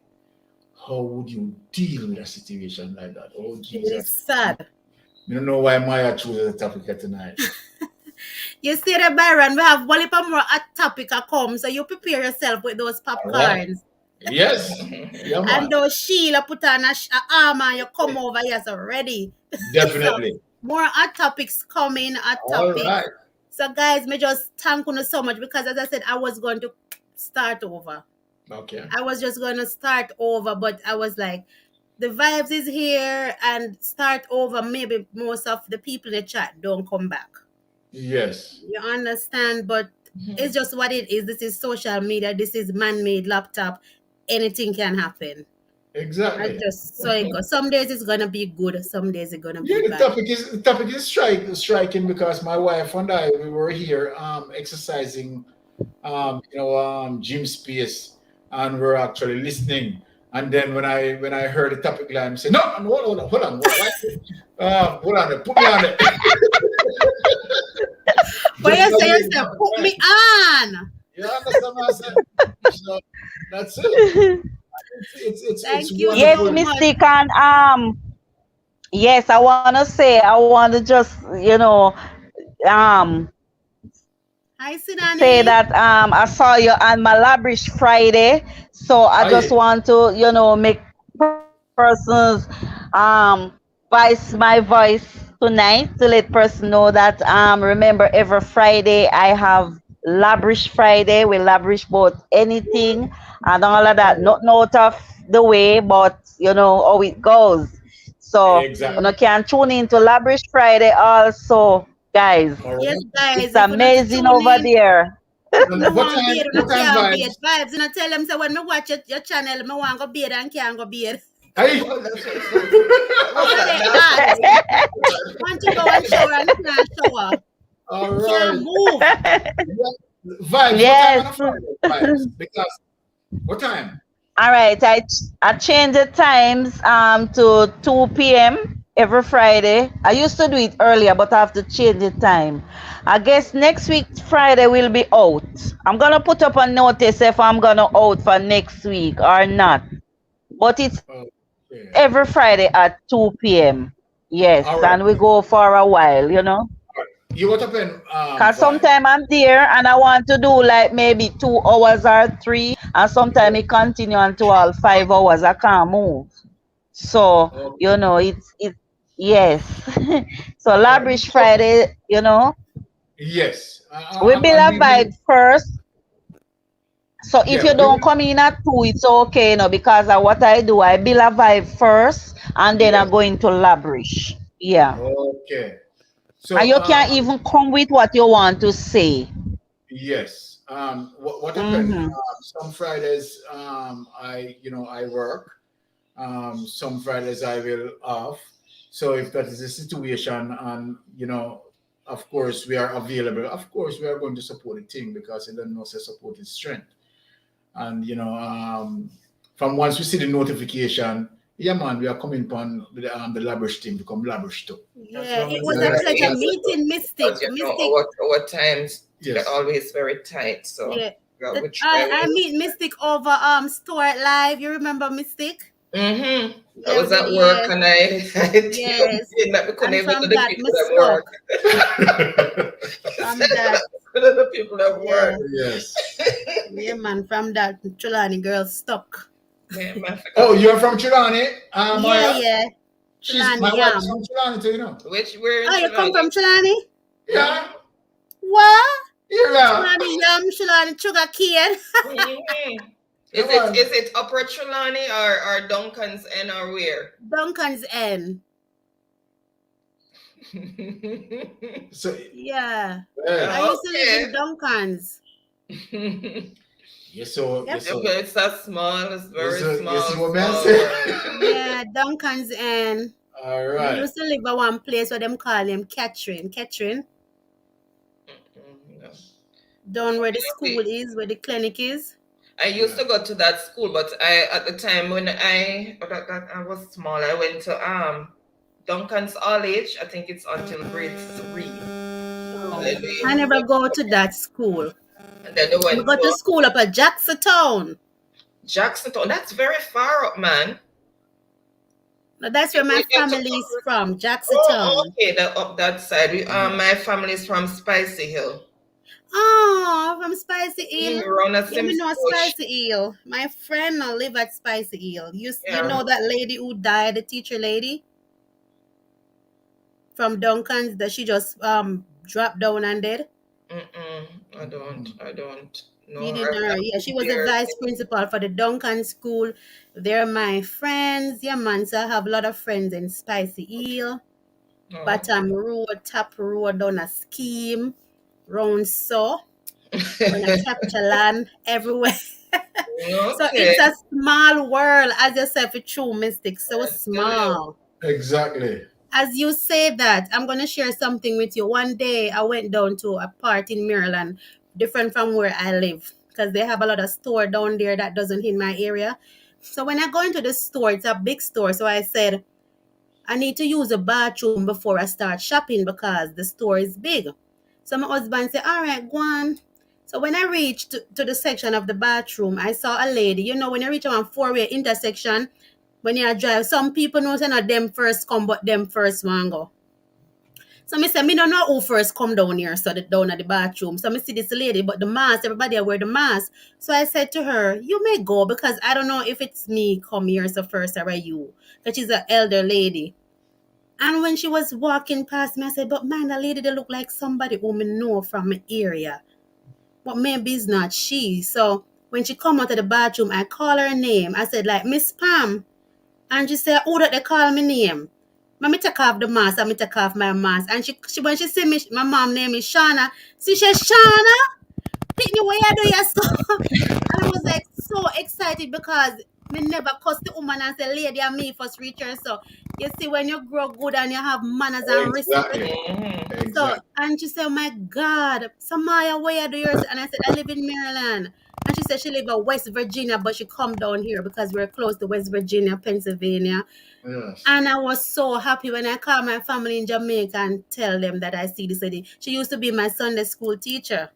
S2: How would you deal with a situation like that? Oh
S3: it
S2: Jesus!
S3: is sad.
S2: You don't know why Maya chose the topic here tonight.
S3: You see the Byron, we have one more topic come, so you prepare yourself with those popcorns.
S2: Yes. Yeah, man.
S3: And those Sheila put on a arm and you come over here so ready.
S2: Definitely.
S3: More hot topics coming, hot
S2: All
S3: topics.
S2: right.
S3: So guys, me just thank you so much because as I said, I was going to start over.
S2: Okay.
S3: I was just going to start over, but I was like, the vibes is here and start over. Maybe most of the people in the chat don't come back.
S2: Yes.
S3: You understand? But it's just what it is. This is social media. This is man-made laptop. Anything can happen.
S2: Exactly.
S3: I just so it goes. Some days it's gonna be good. Some days it's gonna be
S2: Yeah,
S3: bad.
S2: the topic is striking because my wife and I we were here exercising gym space, and we're actually listening. And then when I heard the topic line, I said, no, hold on, hold on, put me on it.
S3: But you say yourself, put me on.
S2: You understand what I said? So that's it.
S3: Thank
S2: it's
S3: you.
S7: Yes,
S2: wonderful.
S7: Mystic, and yes, I want to just
S3: Hi, Sinani.
S7: say that I saw you on my Labrish Friday, so I just want to make persons voice my voice tonight to let person know that remember every Friday I have Labrish Friday. We labrish about anything and all of that, nothing out of the way, but how it goes. So
S2: Exactly.
S7: you can tune into Labrish Friday also, guys.
S3: Yes, guys.
S7: It's amazing over there.
S3: No
S2: What
S3: one
S2: time-
S3: beard,
S2: what
S3: no
S2: time
S3: can't
S2: vibes?
S3: beard. Vibes, tell them so when me watch your channel, me want go beard and can't go beard.
S2: Hey.
S9: Well, that's what it's
S3: Want to go and shower and can't shower.
S2: All
S3: Can't
S2: right.
S3: move.
S2: Vibes.
S7: Yes.
S2: What time on a Friday? Vibes? Because what time?
S7: All right, I change the times to 2 p.m. every Friday. I used to do it earlier, but I have to change the time. I guess next week Friday will be out. I'm gonna put up a notice if I'm gonna out for next week or not. But it's
S2: Okay.
S7: every Friday at 2 p.m. Yes,
S2: All right.
S7: and we go for a while,
S2: You what happened?
S7: Cause sometimes I'm there and I want to do like maybe 2 hours or 3, and sometimes it continue until all 5 hours. I can't move. So it's yes. So Labrish Friday,
S2: Yes.
S7: we build a vibe first. So if
S2: Yeah,
S7: you don't come in at 2, it's okay, because of what I do, I build a vibe first, and then
S2: Yeah.
S7: I go into Labrish. Yeah.
S2: Okay. So
S7: And you can't even come with what you want to say.
S2: yes. What happened?
S7: Mm-hmm.
S2: Some Fridays, I work. Some Fridays I will off. So if that is the situation, and of course we are available. Of course we are going to support the team because it doesn't say support is strength. And from once we see the notification, yeah, man, we are coming upon the Labrish team to come Labrish too.
S3: Yeah, it was a pleasure meeting Mystic.
S9: But
S3: Mystic.
S9: our times
S2: Yes.
S9: are always very tight. So
S3: Yeah.
S9: yeah, we try.
S3: I meet Mystic over Stuart Live. You remember Mystic?
S9: I
S3: Yeah,
S9: was at work
S3: yes.
S9: and I
S3: Yes.
S9: tuned in that we couldn't
S3: And
S9: even
S3: from
S9: do the
S3: that,
S9: people
S3: me
S9: at
S3: stuck.
S9: work.
S3: From that,
S9: The people at work.
S2: Yes.
S3: yeah, man. From that, Chulani girl stuck.
S9: Man, man,
S2: Oh, you're from Chilani? Maya?
S3: Yeah.
S2: She's
S3: Chilani,
S2: my
S3: yeah.
S2: wife's from Chilani too,
S9: where in
S3: Oh, you come
S9: Chilani?
S3: from Chilani?
S2: Yeah.
S3: What?
S2: Yeah.
S3: Chilani yam, Chilani sugar cane.
S9: Mhm. Is it Upper Trelawney or Duncan's End or where?
S3: Duncan's End.
S2: So
S3: Yeah.
S2: yeah.
S3: I used to live in Duncan's.
S2: Yes, so
S3: Yep.
S2: yes, so
S9: It's a small, it's very
S2: Yes,
S9: small.
S2: yes, what man
S9: small
S2: say?
S9: world.
S3: Yeah, Duncan's End.
S2: all
S3: I
S2: right.
S3: used to live at one place where them call him Catherine. Catherine.
S9: No.
S3: Down where the school is, where the clinic is.
S9: I used to go to that school, but at the time when I was small, I went to Duncan's College. I think it's until grade 3. And then
S3: I never go to that school.
S9: and then they
S3: I
S9: went
S3: go to
S9: to
S3: school up at Jacksontown.
S9: Jacksontown. That's very far up, man.
S3: Now that's where my
S9: You get to
S3: family is
S9: cover-
S3: from,
S9: Oh,
S3: Jacksontown.
S9: okay, up that side. My family is from Spicy Hill.
S3: Oh, from Spicy Hill.
S9: Around a
S3: Yeah, me know
S9: Sims Bush.
S3: Spicy Hill. My friend now live at Spicy Hill. You
S9: Yeah.
S3: know that lady who died, the teacher lady from Duncan's, that she just dropped down and dead.
S9: I don't know.
S3: You didn't know her. Yeah, she was the
S9: There.
S3: vice principal for the Duncan school. They're my friends. Yeah, man. So I have a lot of friends in Spicy Hill,
S9: Oh.
S3: Bottom Road, Top Road, down a Scheme, round so, on a Capture Land, everywhere. So
S9: Okay.
S3: it's a small world, as you said, for true Mystic. So
S9: Yes,
S3: small.
S2: Exactly.
S3: As you say that, I'm going to share something with you. One day I went down to a part in Maryland, different from where I live, because they have a lot of store down there that doesn't hit my area. So when I go into the store, it's a big store. So I said, I need to use a bathroom before I start shopping because the store is big. So my husband said, all right, go on. So when I reached to the section of the bathroom, I saw a lady. You know, when you reach a four-way intersection, when you drive, some people know say not them first come, but them first want go. So me say, me don't know who first come down here, so down at the bathroom. So me see this lady, but the mask, everybody wear the mask. So I said to her, you may go because I don't know if it's me come here so first or you. Because she's an elder lady. And when she was walking past me, I said, but man, the lady, they look like somebody who me know from my area. But maybe it's not she. So when she come out of the bathroom, I call her name. I said, like, Miss Pam. And she said, who that they call me name? Me take off the mask and me take off my mask. And she when she see me, my mom name is Shauna. She said, Shauna, take me where you do your stuff. And I was like so excited because me never cuss the woman and say, lady, and me first reach her. So you see, when you grow good and you have manners and respect.
S2: Exactly.
S3: So, and she said, oh my God, Samaya, where you do yours? And I said, I live in Maryland. And she said she live in West Virginia, but she come down here because we're close to West Virginia, Pennsylvania.
S2: Yes.
S3: And I was so happy when I called my family in Jamaica and tell them that I see this lady. She used to be my Sunday school teacher.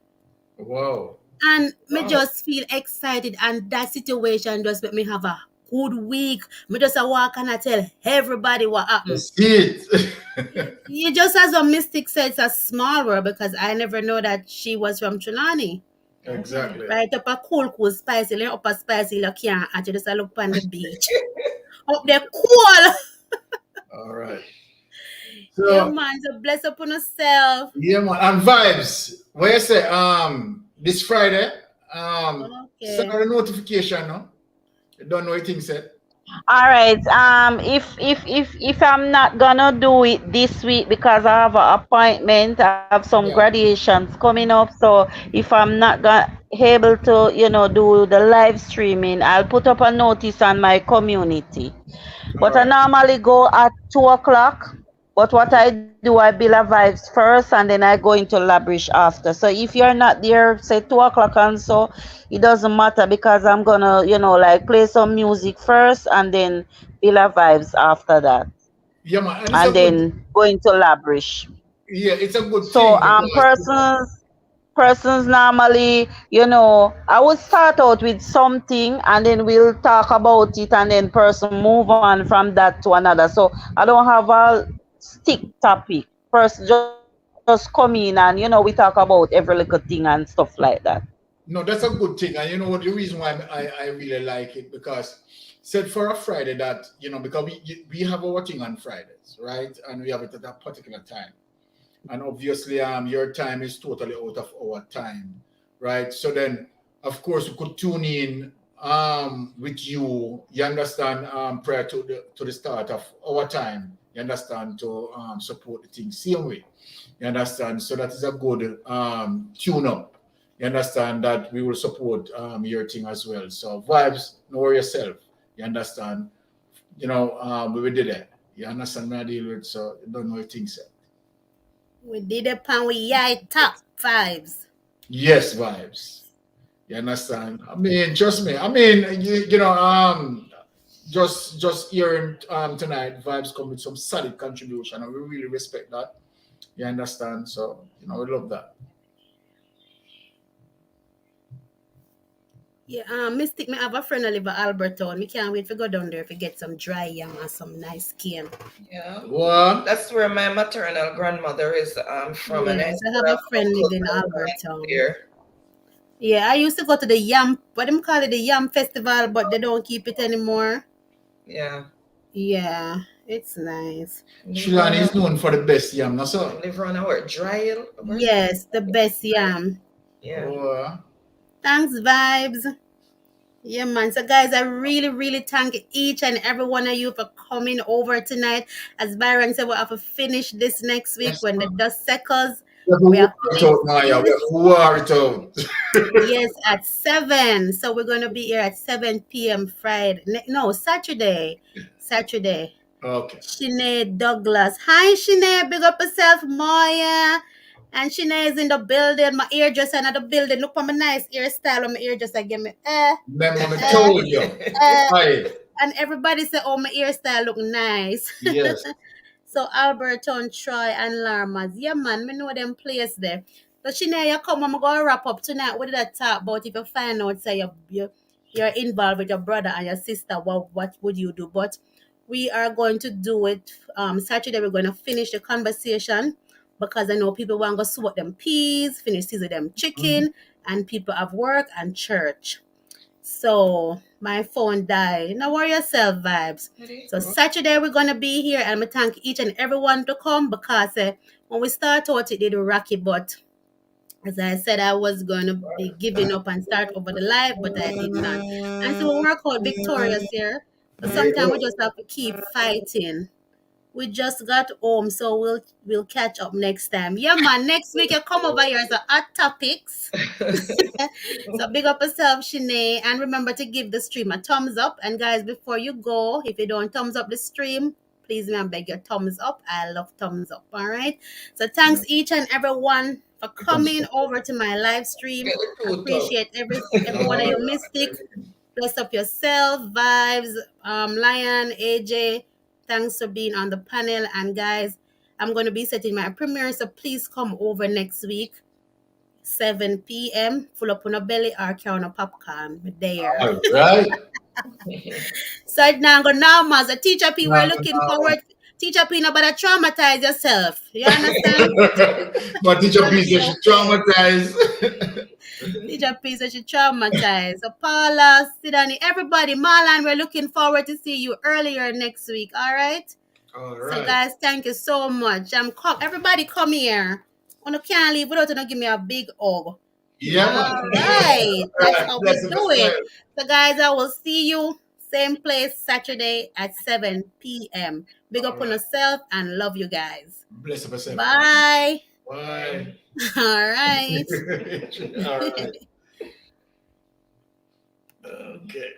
S2: Wow.
S3: And me just feel excited, and that situation just make me have a good week. Me just walk and I tell everybody what happened.
S2: See it.
S3: You just as a Mystic said, it's a small world because I never know that she was from Trelawney.
S2: Exactly.
S3: Right up a cool spicy, like up a spicy, you can't actually just look on the beach. Up there cool.
S2: All right.
S3: Yeah,
S2: So
S3: man, so bless upon yourself.
S2: yeah, man. And vibes. What you say? This Friday.
S3: Okay.
S2: Send out a notification, no? You don't know what things said.
S7: All right. If I'm not gonna do it this week because I have an appointment, I have some
S2: Yeah.
S7: graduations coming up. So if I'm not gonna able to, do the live streaming, I'll put up a notice on my community.
S2: All
S7: But I
S2: right.
S7: normally go at 2 o'clock. But what I do, I build a vibes first and then I go into Labrish after. So if you're not there, say 2 o'clock and so, it doesn't matter because I'm gonna, like play some music first and then build a vibes after that.
S2: Yeah, man, and it's a
S7: And
S2: good.
S7: then go into Labrish.
S2: Yeah, it's a good
S7: So
S2: thing because
S7: persons normally, I would start out with something and then we'll talk about it and then person move on from that to another. So I don't have a stick topic. Person just come in and we talk about every little thing and stuff like that.
S2: no, that's a good thing. And you know what? The reason why I really like it because said for a Friday that because we have our thing on Fridays, right? And we have it at a particular time. And obviously your time is totally out of our time, right? So then of course we could tune in with you understand, prior to the start of our time, you understand, to support the thing same way, you understand. So that is a good tune up, you understand, that we will support your thing as well. So vibes, know yourself, you understand, we did it, you understand what I deal with, so you don't know your things yet.
S3: We did it and we yay top vibes.
S2: Yes, vibes. You understand? I mean, trust me. I mean, just hearing tonight, vibes come with some solid contribution, and we really respect that. You understand? So we love that.
S3: Yeah, Mystic, me have a friend who live at Albertown. We can't wait to go down there to get some dry yam and some nice cane.
S9: Yeah.
S2: What?
S9: That's where my maternal grandmother is from. And
S3: Yes, I have a friend
S9: uncle
S3: living in
S9: right
S3: Albertown.
S9: here.
S3: Yeah, I used to go to the yam, what them call it, the yam festival, but they don't keep it anymore.
S9: Yeah.
S3: Yeah, it's nice.
S2: Shilani is known for the best yam, no so.
S9: Live around our dry hill.
S3: Yes, the best yam.
S9: Yeah.
S2: What?
S3: Thanks, vibes. Yeah, man. So, guys, I really, really thank each and every one of you for coming over tonight. As Byron said, we'll have to finish this next week when the dust settles. We are
S2: Who are it out?
S3: Yes, at 7. So we're going to be here at 7 p.m. Friday. No, Saturday. Saturday.
S2: Okay.
S3: Sinead Douglas. Hi, Sinead. Big up yourself, Maya. And Sinead is in the building. My hairdresser in the building. Look for my nice hairstyle. My hairdresser give me
S2: Remember me told you. Hi.
S3: And everybody say, oh, my hairstyle look nice.
S2: Yes.
S3: So Alberton, Troy, and Larmas. Yeah, man, me know them place there. So Sinead, you come, I'm going to wrap up tonight. What did I talk about? If you find out, say you're involved with your brother and your sister, what would you do? But we are going to do it Saturday. We're going to finish the conversation because I know people want to go sort them peas, finish season them chicken, and people have work and church. So my phone died. Now worry yourself, vibes. So Saturday we're gonna be here, and I thank each and everyone to come because when we start out it did rocky, but as I said, I was gonna be giving up and start over the live, but I did not. And so we work out victorious here. But sometimes we just have to keep fighting. We just got home, so we'll catch up next time. Yeah, man. Next week you come over here. So hot topics. So big up yourself, Sinead, and remember to give the stream a thumbs up. And guys, before you go, if you don't thumbs up the stream, please me and beg your thumbs up. I love thumbs up. All right. So thanks each and everyone for coming over to my live stream. Appreciate every one of you, Mystic. Bless up yourself, vibes, Lion, AJ. Thanks for being on the panel. And guys, I'm going to be setting my premiere, so please come over next week, 7 p.m. Full up on a belly or carry on a popcorn. We're there.
S2: All right.
S3: So now, Mas, a teacher P, we're looking forward. Teacher P, no better traumatize yourself. You understand?
S2: But teacher P says she traumatized.
S3: Teacher P says she traumatized. So Paula, Sidani, everybody, Marlon, we're looking forward to see you earlier next week. All right?
S2: All right.
S3: So guys, thank you so much. Everybody come here. I can't leave without you give me a big hug.
S2: Yeah.
S3: All right. That's how we do it. So guys, I will see you Same place Saturday at 7 p.m. Big up on yourself and love you guys.
S2: Bless up yourself.
S3: Bye.
S2: Bye.
S3: All right.
S2: All right. Okay.